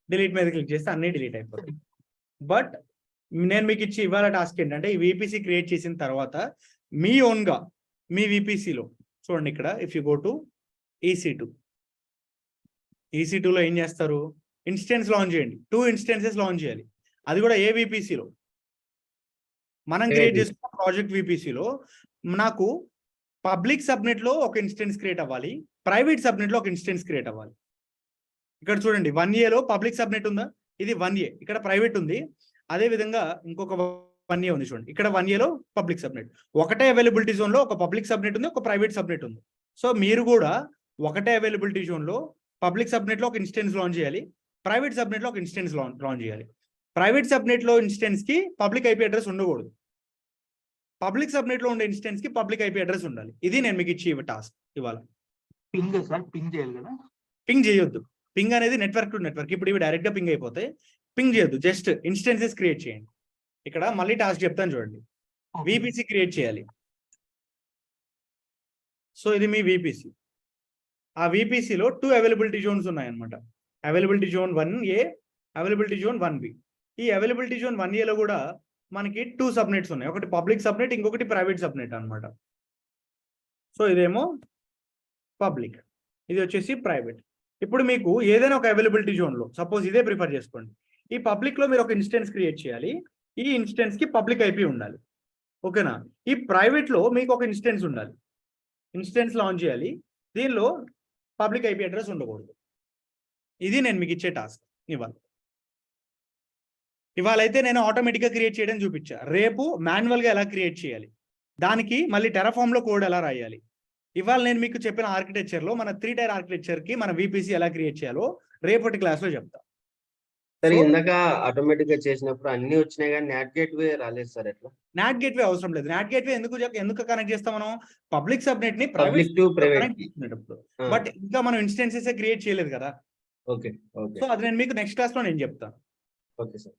డిలీట్ మీద క్లిక్ చేస్తే అన్ని డిలీట్ అయిపోతాయి. బట్ నేను మీకు ఇవాళ టాస్క్ ఏంటంటే ఈ VPC క్రియేట్ చేసిన తర్వాత మీ ఓన్గా మీ VPCలో చూడండి, ఇక్కడ ఇఫ్ యూ గో టు EC2లో ఏం చేస్తారు, ఇన్స్టెన్స్ లాంచ్ చేయండి. 2 ఇన్స్టెన్సెస్ లాంచ్ చేయాలి, అది కూడా ఏ VPCలో మనం క్రియేట్ చేసుకున్న ప్రాజెక్ట్ VPCలో. నాకు పబ్లిక్ సబ్నెట్లో ఒక ఇన్స్టెన్స్ క్రియేట్ అవ్వాలి, ప్రైవేట్ సబ్నెట్లో ఒక ఇన్స్టెన్స్ క్రియేట్ అవ్వాలి. ఇక్కడ చూడండి 1Aలో పబ్లిక్ సబ్నెట్ ఉందా, ఇది 1A, ఇక్కడ ప్రైవేట్ ఉంది. అదే విధంగా ఇంకొక 1A ఉంది చూడండి, ఇక్కడ 1Aలో పబ్లిక్ సబ్నెట్. ఒకటే అవైలబిలిటీ జోన్లో ఒక పబ్లిక్ సబ్నెట్ ఉంది, ఒక ప్రైవేట్ సబ్నెట్ ఉంది. సో మీరు కూడా ఒకటే అవైలబిలిటీ జోన్లో పబ్లిక్ సబ్నెట్లో ఒక ఇన్స్టెన్స్ లాంచ్ చేయాలి, ప్రైవేట్ సబ్నెట్లో ఒక ఇన్స్టెన్స్ లాంచ్ చేయాలి. ప్రైవేట్ సబ్నెట్లో ఇన్స్టెన్స్కి పబ్లిక్ IP అడ్రస్ ఉండకూడదు, పబ్లిక్ సబ్నెట్ లో ఉండే ఇన్స్టెన్స్ కి పబ్లిక్ ఐపీ అడ్రస్ ఉండాలి. ఇది నేను మీకు ఇచ్చి టాస్క్ ఇవాళ. పింగ్ సార్, పింగ్ చేయాలి కదా? పింగ్ చేయొద్దు. పింగ్ అనేది నెట్వర్క్ టు నెట్వర్క్. ఇప్పుడు ఇవి డైరెక్ట్ గా పింగ్ అయిపోతాయి. పింగ్ చేయొద్దు, జస్ట్ ఇన్స్టెన్సెస్ క్రియేట్ చేయండి. ఇక్కడ మళ్ళీ టాస్క్ చెప్తాను చూడండి. విపిసి క్రియేట్ చేయాలి. సో ఇది మీ విపిసి. ఆ విపిసిలో 2 అవైలబిలిటీ జోన్స్ ఉన్నాయన్నమాట. Availability zone 1A, availability zone 1B. ఈ అవైలబిలిటీ జోన్ 1Aలో కూడా మనకి 2 సబ్నెట్స్ ఉన్నాయి. ఒకటి పబ్లిక్ సబ్నెట్, ఇంకొకటి ప్రైవేట్ సబ్నెట్ అన్నమాట. సో ఇదేమో పబ్లిక్, ఇది వచ్చేసి ప్రైవేట్. ఇప్పుడు మీకు ఏదైనా ఒక అవైలబిలిటీ జోన్లో, సపోజ్ ఇదే ప్రిఫర్ చేసుకోండి, ఈ పబ్లిక్లో మీరు ఒక ఇన్స్టెన్స్ క్రియేట్ చేయాలి. ఈ ఇన్స్టెన్స్కి పబ్లిక్ ఐపీ ఉండాలి. ఓకేనా? ఈ ప్రైవేట్లో మీకు ఒక ఇన్స్టెన్స్ ఉండాలి. ఇన్స్టెన్స్ లాంచ్ చేయాలి. దీనిలో పబ్లిక్ ఐపీ అడ్రస్ ఉండకూడదు. ఇది నేను మీకు ఇచ్చే టాస్క్ ఇవాళ అయితే నేను ఆటోమేటిక్గా క్రియేట్ చేయడం చూపించా. రేపు మాన్యువల్గా ఎలా క్రియేట్ చేయాలి, దానికి మళ్ళీ టెరాఫామ్లో కోడ్ ఎలా రాయాలి. ఇవాళ నేను మీకు చెప్పిన ఆర్కిటెక్చర్లో మన 3 టైర్ ఆర్కిటెక్చర్కి మన విపిసి ఎలా క్రియేట్ చేయాలో రేపటి క్లాస్లో చెప్తా. సరే, ఇందాక ఆటోమేటిక్ గా చేసినప్పుడు అన్ని వచ్చినాయి కానీ నాట్ గేట్వే రాలేదు సార్. ఎట్లా? నాట్ గేట్వే అవసరం లేదు. నాట్ గేట్వే ఎందుకు కనెక్ట్ చేస్తాం మనం? పబ్లిక్ సబ్నెట్ ని పబ్లిక్ టు ప్రైవేట్ కనెక్ట్ చేసినప్పుడు. బట్ ఇంకా మనం ఇన్స్టెన్సెస్ క్రియేట్ చేయలేదు కదా. Okay okay. సో అది నేను మీకు నెక్స్ట్ క్లాస్ లో నేను చెప్తాను. Okay sir.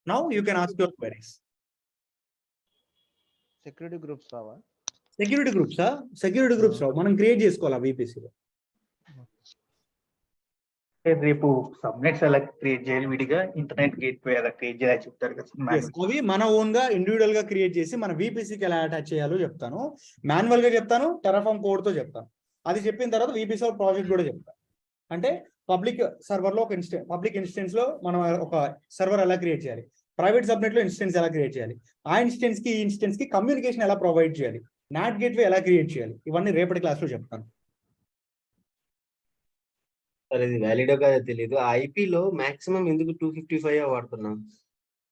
Now you can ask your queries. Security groups రావా? సెక్యూరిటీ గ్రూప్స్ రావు, మనం క్రియేట్ చేసుకోవాలి విపిసిలో. రేపు సబ్నెట్స్ ఎలా క్రియేట్ చేయాలి, విడిగా ఇంటర్నెట్ గేట్వే ఎలా క్రియేట్ చేయాలి చెప్తారు కదా. అవి మన ఓన్ గా ఇండివిడువల్ గా క్రియేట్ చేసి మన విపిసికి ఎలా అటాచ్ చేయాలో చెప్తాను. మాన్యువల్ గా చెప్తాను, టెరాఫామ్ కోడ్ తో చెప్తాను. అది చెప్పిన తర్వాత విపిసి ప్రాజెక్ట్ కూడా చెప్తాను. అంటే పబ్లిక్ సర్వర్ లో ఒక పబ్లిక్ ఇన్స్టెన్స్ లో మనం ఒక సర్వర్ ఎలా క్రియేట్ చేయాలి, ప్రైవేట్ సబ్నెట్ లో ఇన్స్టెన్స్ ఎలా క్రియేట్ చేయాలి, ఆ ఇన్స్టెన్స్ కి ఈ ఇన్స్టెన్స్ కి కమ్యూనికేషన్ ఎలా ప్రొవైడ్ చేయాలి, నాట్ గేట్వే ఎలా క్రియేట్ చేయాలి, ఇవన్నీ రేపటి క్లాస్ లో చెప్తాను. సార్ ఇది వ్యాలిడ్ కాదో తెలియదు. ఐపీలో మాక్సిమం ఎందుకు 255 వాడుతున్నాం?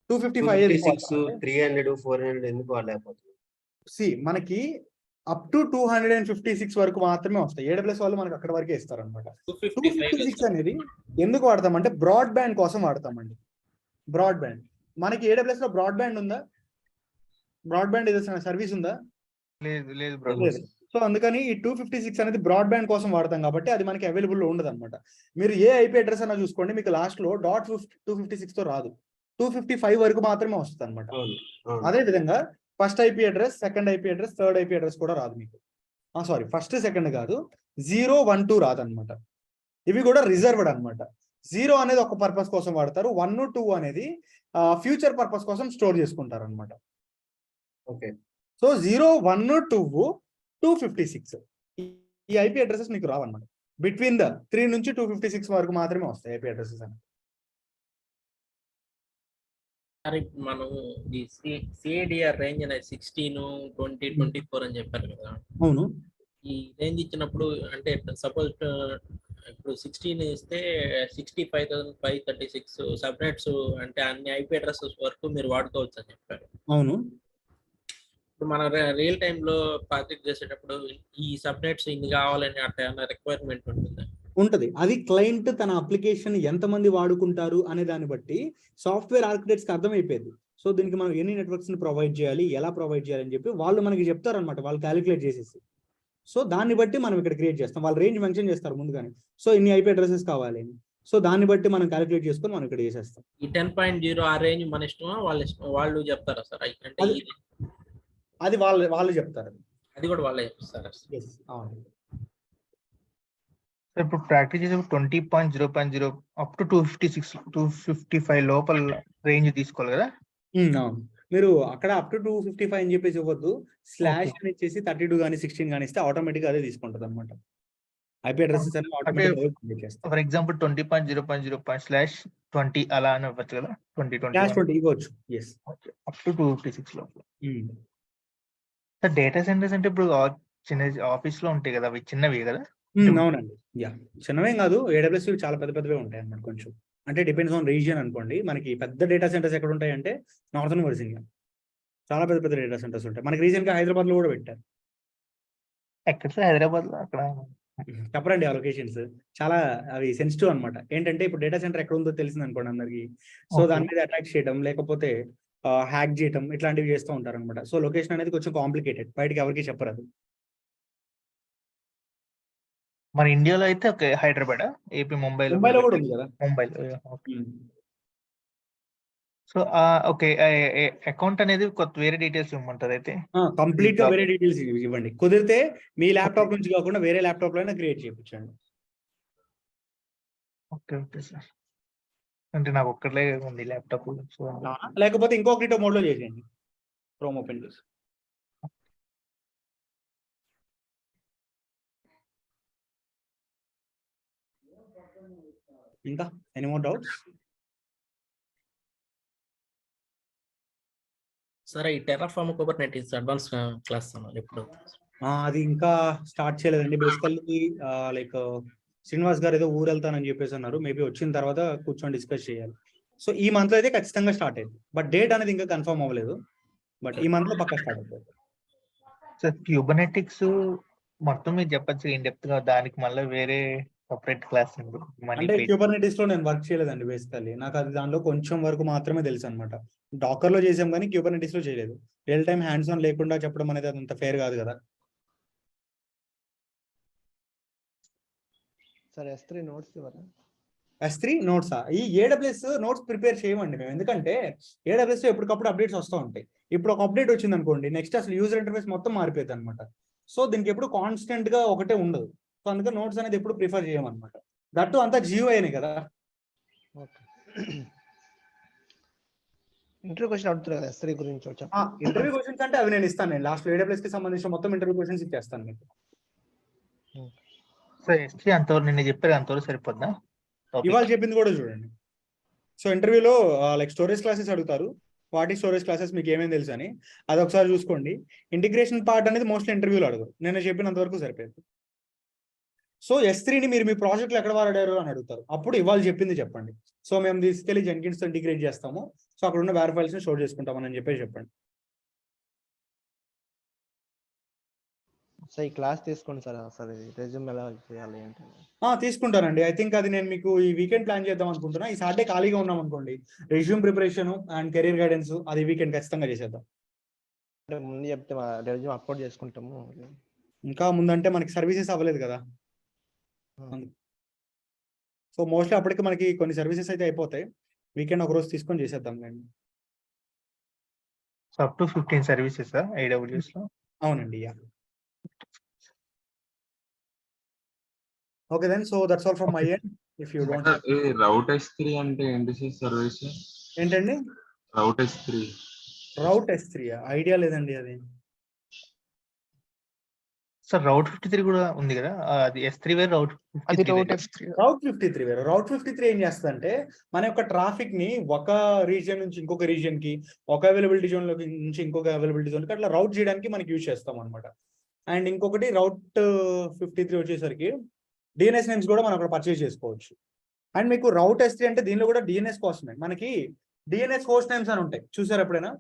256, 300, 400 ఎందుకు వాడలేకపోతున్నాం? మనకి అప్ టు 256 వరకు మాత్రమే వస్తాయి. AWS వాళ్ళు మనకి అక్కడ వరకే ఇస్తారు అనమాట. 256 అనేది ఎందుకు వాడతామంటే బ్రాడ్ బ్యాండ్ కోసం వాడతామండి. బ్రాడ్ బ్యాండ్ మనకి AWS లో బ్రాడ్ బ్యాండ్ ఉందా? బ్రాడ్ బ్యాండ్ ఏదో సర్వీస్ ఉందా? లేదు. సో అందుకని ఈ 256 అనేది బ్రాడ్ బ్యాండ్ కోసం వాడతాం కాబట్టి అది మనకి అవైలబుల్ లో ఉండదు అనమాట. మీరు ఏ ఐపీ అడ్రస్ అన్నా చూసుకోండి, మీకు లాస్ట్ లో .256 తో రాదు, 255 వరకు మాత్రమే వస్తుంది అనమాట. అదే విధంగా first IP address, second IP address, third IP address కూడా రాదు మీకు. సారీ, ఫస్ట్ సెకండ్ కాదు, 0, 1, 2 రాదనమాట. ఇవి కూడా రిజర్వ్డ్ అనమాట. 0 అనేది ఒక పర్పస్ కోసం వాడతారు, 1, 2 అనేది ఫ్యూచర్ పర్పస్ కోసం స్టోర్ చేసుకుంటారు అనమాట. ఓకే. సో 0, 1, 2, 256 ఈ ఐపీ అడ్రసెస్ మీకు రావన్నమాట. బిట్వీన్ ద 3 నుంచి 256 వరకు మాత్రమే వస్తాయి ఐపీ అడ్రసెస్ అని. మనం ఈ సిఐడిఆర్ రేంజ్ అనేది 16, 20, 24 అని చెప్పారు కదా. అవును. ఈ రేంజ్ ఇచ్చినప్పుడు అంటే సపోజ్ ఇప్పుడు 16 ఇస్తే 65,536 సబ్నెట్స్ అంటే అన్ని ఐపీ అడ్రసెస్ వరకు మీరు వాడుకోవచ్చు అని చెప్పారు. అవును. ఇప్పుడు మన రియల్ టైమ్ లో ప్రాజెక్ట్ చేసేటప్పుడు ఈ సబ్నెట్స్ ఇన్ని కావాలని అట్లా రిక్వైర్మెంట్ ఉంటుందా? ఉంటది. అది క్లయింట్ తన అప్లికేషన్ ఎంతమంది వాడుకుంటారు అనే దాన్ని బట్టి సాఫ్ట్వేర్ ఆర్కిటెక్ట్స్ కి అర్థమైపోయింది. సో దీనికి మనం ఎన్ని నెట్వర్క్స్ ని ప్రొవైడ్ చేయాలి, ఎలా ప్రొవైడ్ చేయాలని చెప్పి వాళ్ళు మనకి చెప్తారనమాట, వాళ్ళు క్యాలిక్యులేట్ చేసేసి. సో దాన్ని బట్టి మనం ఇక్కడ క్రియేట్ చేస్తాం. వాళ్ళు రేంజ్ మెన్షన్ చేస్తారు ముందుగానే, సో ఇన్ని ఐపీ అడ్రసెస్ కావాలి అని. సో దాన్ని బట్టి మనం క్యాలిక్యులేట్ చేసుకొని మనం ఇక్కడ చేసేస్తాం. ఈ 10.0 ఆ రేంజ్ మన ఇష్టమా వాళ్ళ ఇష్టం, వాళ్ళు చెప్తారా సార్? అంటే అది వాళ్ళు చెప్తారు. అది కూడా వాళ్ళే చెప్తారా? ఇప్పుడు ప్రాక్టీస్ చేసే 20.0.0 అప్ టు 256, 255 లోపల రేంజ్ తీసుకోవాలి కదా. మీరు అక్కడ అప్ టు 255 అని చెప్పేసి ఇవ్వద్దు, స్లాష్ అని ఇచ్చేసి 32 కానీ 16 కానీ ఇస్తే ఆటోమేటిక్ అదే తీసుకుంటది అనమాట. ఐపీ అడ్రసెస్ అని ఆటోమేటిక్. ఫర్ ఎగ్జాంపుల్ 20.0.0/20 అలా అని ఇవ్వచ్చు కదా. 20 ఇవ్వచ్చు. అప్ టు 256 లోపల. డేటా సెంటర్స్ అంటే ఇప్పుడు చిన్న ఆఫీస్ లో ఉంటాయి కదా, అవి చిన్నవి కదా. అవునండి. చిన్నవేం కాదు, AWS చాలా పెద్ద పెద్దవే ఉంటాయి అన్నమాట. కొంచెం అంటే డిపెండ్స్ ఆన్ రీజియన్ అనుకోండి. మనకి పెద్ద డేటా సెంటర్స్ ఎక్కడ ఉంటాయి అంటే నార్థన్ వర్జీనియా, చాలా పెద్ద పెద్ద డేటా సెంటర్స్ ఉంటాయి. మనకి రీసెంట్ గా హైదరాబాద్ లో కూడా పెట్టారు. ఎక్కడ హైదరాబాద్ లో? అక్కడ చెప్పరండి ఆ లొకేషన్స్, చాలా అవి సెన్సిటివ్ అనమాట. ఏంటంటే ఇప్పుడు డేటా సెంటర్ ఎక్కడ ఉందో తెలిసింది అనుకోండి అందరికి, సో దాని మీద అటాక్ చేయడం, లేకపోతే హ్యాక్ చేయటం ఇట్లాంటివి చేస్తూ ఉంటారు అనమాట. సో లొకేషన్ అనేది కొంచెం కాంప్లికేటెడ్, బయటికి ఎవరికి చెప్పరాదు. మన ఇండియాలో అయితే ఓకే హైదరాబాద్, ఏపీ ముంబైలో ముంబైలో కూడా ఉంది కదా. ముంబైలో. సో ఓకే, అకౌంట్ అనేది కొత్త వేరే డీటెయిల్స్ ఇవ్వమంటారు అయితే. కంప్లీట్ గా వేరే డీటెయిల్స్ ఇవ్వండి. కుదిరితే మీ ల్యాప్టాప్ నుంచి కాకుండా వేరే ల్యాప్టాప్ లో అయినా క్రియేట్ చేయించండి. ఓకే ఓకే సార్, అంటే నాకు ఒక్కట్లే ఉంది ల్యాప్టాప్. సో లేకపోతే ఇంకొకటి మోడ్ లో చేసేయండి, క్రోమ్ ఓపెన్ చేసి. ఇంకా ఎనీ మోర్ డౌట్స్? సరే, ఈ టెర్రాఫార్మ్ కుబర్నెటిస్ అడ్వాన్స్ క్లాస్ అన్నారు ఎప్పుడు? అది ఇంకా స్టార్ట్ చేయలేదండి. బేసికల్లీ లైక్ శ్రీనివాస్ గారు ఏదో ఊరు వెళ్తానని చెప్పేసి అన్నారు. మేబీ వచ్చిన తర్వాత కూర్చొని డిస్కస్ చేయాలి. సో ఈ మంత్ లో అయితే ఖచ్చితంగా స్టార్ట్ అయింది, బట్ డేట్ అనేది ఇంకా కన్ఫర్మ్ అవ్వలేదు. బట్ ఈ మంత్ లో పక్కా స్టార్ట్ అవుతుంది. సార్ క్యూబర్నెటిక్స్ మొత్తం మీరు చెప్పచ్చు ఇన్ డెప్త్ గా, దానికి మళ్ళీ వేరే సపరేట్ క్లాస్ ఉంది. అంటే క్యూబర్నెటిస్ లో నేను వర్క్ చేయలేదండి. బేసికల్లీ నాకు అది దానిలో కొంచెం వరకు మాత్రమే తెలుసు అనమాట. డాకర్ లో చేసాం కానీ క్యూబర్నెటిస్ లో చేయలేదు. రియల్ టైం హ్యాండ్స్ ఆన్ లేకుండా చెప్పడం అనేది అంత ఫేర్ కాదు కదా. సార్ S3 నోట్స్ ఇవ్వరా? S3 నోట్సా? ఈ AWS నోట్స్ ప్రిపేర్ చేయమండి మేము, ఎందుకంటే AWS లో ఎప్పటికప్పుడు అప్డేట్స్ వస్తూ ఉంటాయి. ఇప్పుడు ఒక అప్డేట్ వచ్చింది అనుకోండి, నెక్స్ట్ అసలు యూజర్ ఇంటర్ఫేస్ మొత్తం మారిపోతుంది అనమాట. సో దీనికి ఎప్పుడు కాన్స్టెంట్ గా ఒకటే ఉండదు. సో అందుకే నోట్స్ అనేది ఎప్పుడు ప్రిఫర్ చేయమన్నమాట. దట్టు అంతా GUI కదా. ఓకే, ఇంటర్వ్యూ క్వశ్చన్ అడుగుతారు కదా S3 గురించి ఇంటర్వ్యూ క్వశ్చన్స్ అంటే అవి నేను ఇస్తాను. నేను లాస్ట్ AWS కి సంబంధించిన మొత్తం ఇంటర్వ్యూ క్వశ్చన్స్ ఇచ్చేస్తాను మీకు. సార్ S3 అంతవరకు నిన్న చెప్పారు, అంతవరకు సరిపోద్దా? ఇవాళ చెప్పింది కూడా చూడండి. సో ఇంటర్వ్యూలో లైక్ స్టోరేజ్ క్లాసెస్ అడుగుతారు. వాటి స్టోరేజ్ క్లాసెస్ మీకు ఏమేమి తెలుసు అని అది ఒకసారి చూసుకోండి. ఇంటిగ్రేషన్ పార్ట్ అనేది మోస్ట్లీ ఇంటర్వ్యూలో అడగరు, నేను చెప్పినంత వరకు సరిపోయింది. సో S3ని మీరు మీ ప్రాజెక్ట్లో ఎక్కడ వాడారు అని అడుగుతారు. అప్పుడు ఇవాళ చెప్పింది చెప్పండి. సో మేము తీసుకెళ్లి జెన్కిన్స్ తో ఇంటిగ్రేట్ చేస్తాము, సో అక్కడ ఉన్న వేర్ ఫైల్స్ ని స్టోర్ చేసుకుంటామని చెప్పేసి చెప్పండి. సార్ ఈ క్లాస్ తీసుకోండి సార్, అసలు రెజ్యూమ్ ఎలా చేయాలి అంటే. తీసుకుంటానండి. ఐ థింక్ అది నేను మీకు ఈ వీకెండ్ ప్లాన్ చేద్దాం అనుకుంటున్నా. ఈ సాటర్డే ఖాళీగా ఉన్నాం అనుకోండి, resume preparation and career guidance అది వీకెండ్ ఖచ్చితంగా చేసేద్దాం. అంటే ముందు చెప్తే రెజ్యూమ్ అప్లోడ్ చేసుకుంటాము. ఇంకా ముందంటే మనకి సర్వీసెస్ అవ్వలేదు కదా. సో మోస్ట్లీ అప్పటికి మనకి కొన్ని సర్వీసెస్ అయితే అయిపోతాయి. వీకెండ్ ఒక రోజు తీసుకొని చేసేద్దాం అండి. అప్ టు 15 సర్వీసెస్ AWS లో? అవునండి. Okay then, so that's all from my end. If you don't route S3 అంటే ఏంటి సర్వీస్? ఏంటండి రౌట్ S3? రౌట్ S3 ఐడియా లేదండి అది. సార్ రౌట్ 53 కూడా ఉంది కదా, అది S3 వేరు, రౌట్ అది రౌట్ F3. రౌట్ 53 వేరు. రౌట్ 53 ఏం చేస్తుందంటే మన యొక్క ట్రాఫిక్ ని ఒక రీజియన్ నుంచి ఇంకొక రీజియన్ కి, ఒక అవైలబిలిటీ జోన్ లో నుంచి ఇంకొక అవైలబిలిటీ జోన్ కి అట్లా రౌట్ చేయడానికి మనకి యూజ్ చేస్తాం అనమాట. అండ్ ఇంకొకటి రౌట్ 53 వచ్చేసరికి DNS నేమ్స్ కూడా మనం అక్కడ పర్చేజ్ చేసుకోవచ్చు. అండ్ మీకు రౌట్ S3 అంటే దీనిలో కూడా DNS కోసమే. మనకి DNS హోస్ట్ నేమ్స్ అని ఉంటాయి, చూసారు ఎప్పుడైనా?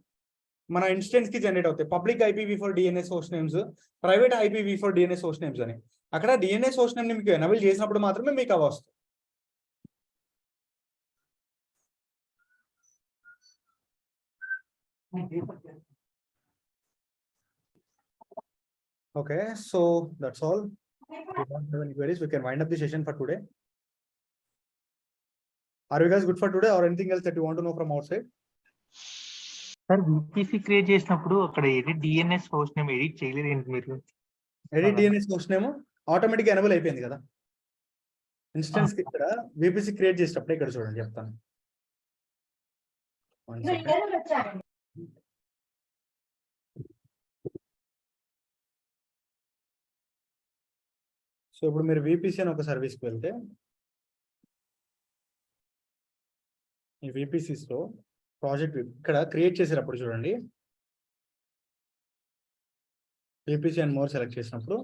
మన ఇన్స్టెన్స్ కి జనరేట్ అవుతాయి. Public IPv for DNS host names, private IPv for DNS host names అని. అక్కడ DNS హోస్ట్ నేమ్ ని మీకు ఎనేబుల్ చేసినప్పుడు మాత్రమే మీకు అవి వస్తాయి. Okay, so that's all. If you don't have any queries, we can wind up the session for today. Are you guys good for today or anything else that you want to know from outside? Sir VPC create చేసినప్పుడు అక్కడ edit DNS host name edit చేయలేదు ఏంటి మీరు? Edit DNS host name automatic enable అయిపోయింది కదా. Instance కి ఇక్కడ VPC create చేసేటప్పుడు ఇక్కడ చూడండి చెప్తాను. సో ఇప్పుడు మీరు VPC అని ఒక సర్వీస్కి వెళ్తే ఈ VPCs లో ప్రాజెక్ట్ ఇక్కడ క్రియేట్ చేసేటప్పుడు చూడండి, VPC అండ్ మోర్ సెలెక్ట్ చేసినప్పుడు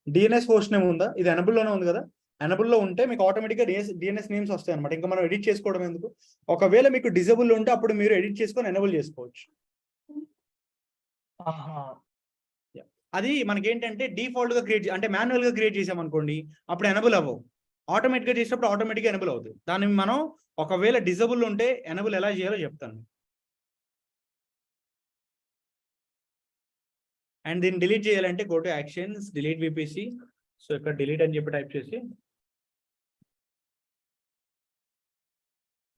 DNS హోస్ట్ నేమ్ ఉందా, ఇది ఎనబుల్ లోనే ఉంది కదా. ఎనబుల్ లో ఉంటే మీకు ఆటోమేటిక్గా DNS నేమ్స్ వస్తాయి అనమాట. ఇంకా మనం ఎడిట్ చేసుకోవడం ఎందుకు. ఒకవేళ మీకు డిజేబుల్ ఉంటే అప్పుడు మీరు ఎడిట్ చేసుకొని ఎనబుల్ చేసుకోవచ్చు. అది మనకి ఏంటంటే డిఫాల్ట్ గా క్రియేట్ అంటే మాన్యువల్ గా క్రియేట్ చేసాం అనుకోండి, అప్పుడు ఎనబుల్ అవ్వవు. ఆటోమేటిక్ గా చేసినప్పుడు ఆటోమేటిక్ గా ఎనబుల్ అవుతుంది. దాన్ని మనం ఒకవేళ డిజేబుల్ ఉంటే ఎనబుల్ ఎలా చేయాలో చెప్తాను. అండ్ దీన్ని డిలీట్ చేయాలంటే go to actions, delete VPC. So ఇక్కడ డిలీట్ అని చెప్పి టైప్ చేసి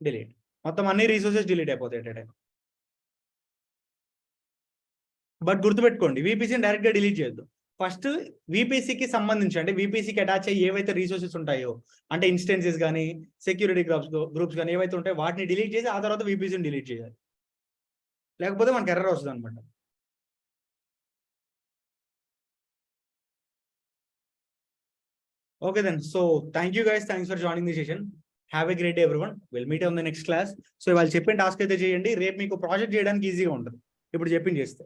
డిలీట్, మొత్తం అన్ని రీసోర్సెస్ డిలీట్ అయిపోతాయి. బట్ గుర్తుపెట్టుకోండి, వీపీసీని డైరెక్ట్గా డిలీట్ చేయొద్దు. ఫస్ట్ వీపీసీకి సంబంధించి, అంటే వీపీసీకి అటాచ్ అయ్యి ఏవైతే రీసోర్సెస్ ఉంటాయో, అంటే ఇన్స్టెన్సెస్ కానీ సెక్యూరిటీ గ్రూప్స్ కానీ ఏవైతే ఉంటాయో వాటిని డిలీట్ చేసి ఆ తర్వాత వీపీసీని డిలీట్ చేయాలి, లేకపోతే మనకు ఎర్రర్ వస్తుంది అనమాట. Okay then, so thank you guys, thanks for joining the session. Have a great day everyone. We'll meet on the next class. So ఇవాళ చెప్పిన టాస్క్ అయితే చేయండి, రేపు మీకు ప్రాజెక్ట్ చేయడానికి ఈజీగా ఉంటుంది ఇప్పుడు చెప్పింది చేస్తే.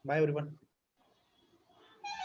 Bye everyone.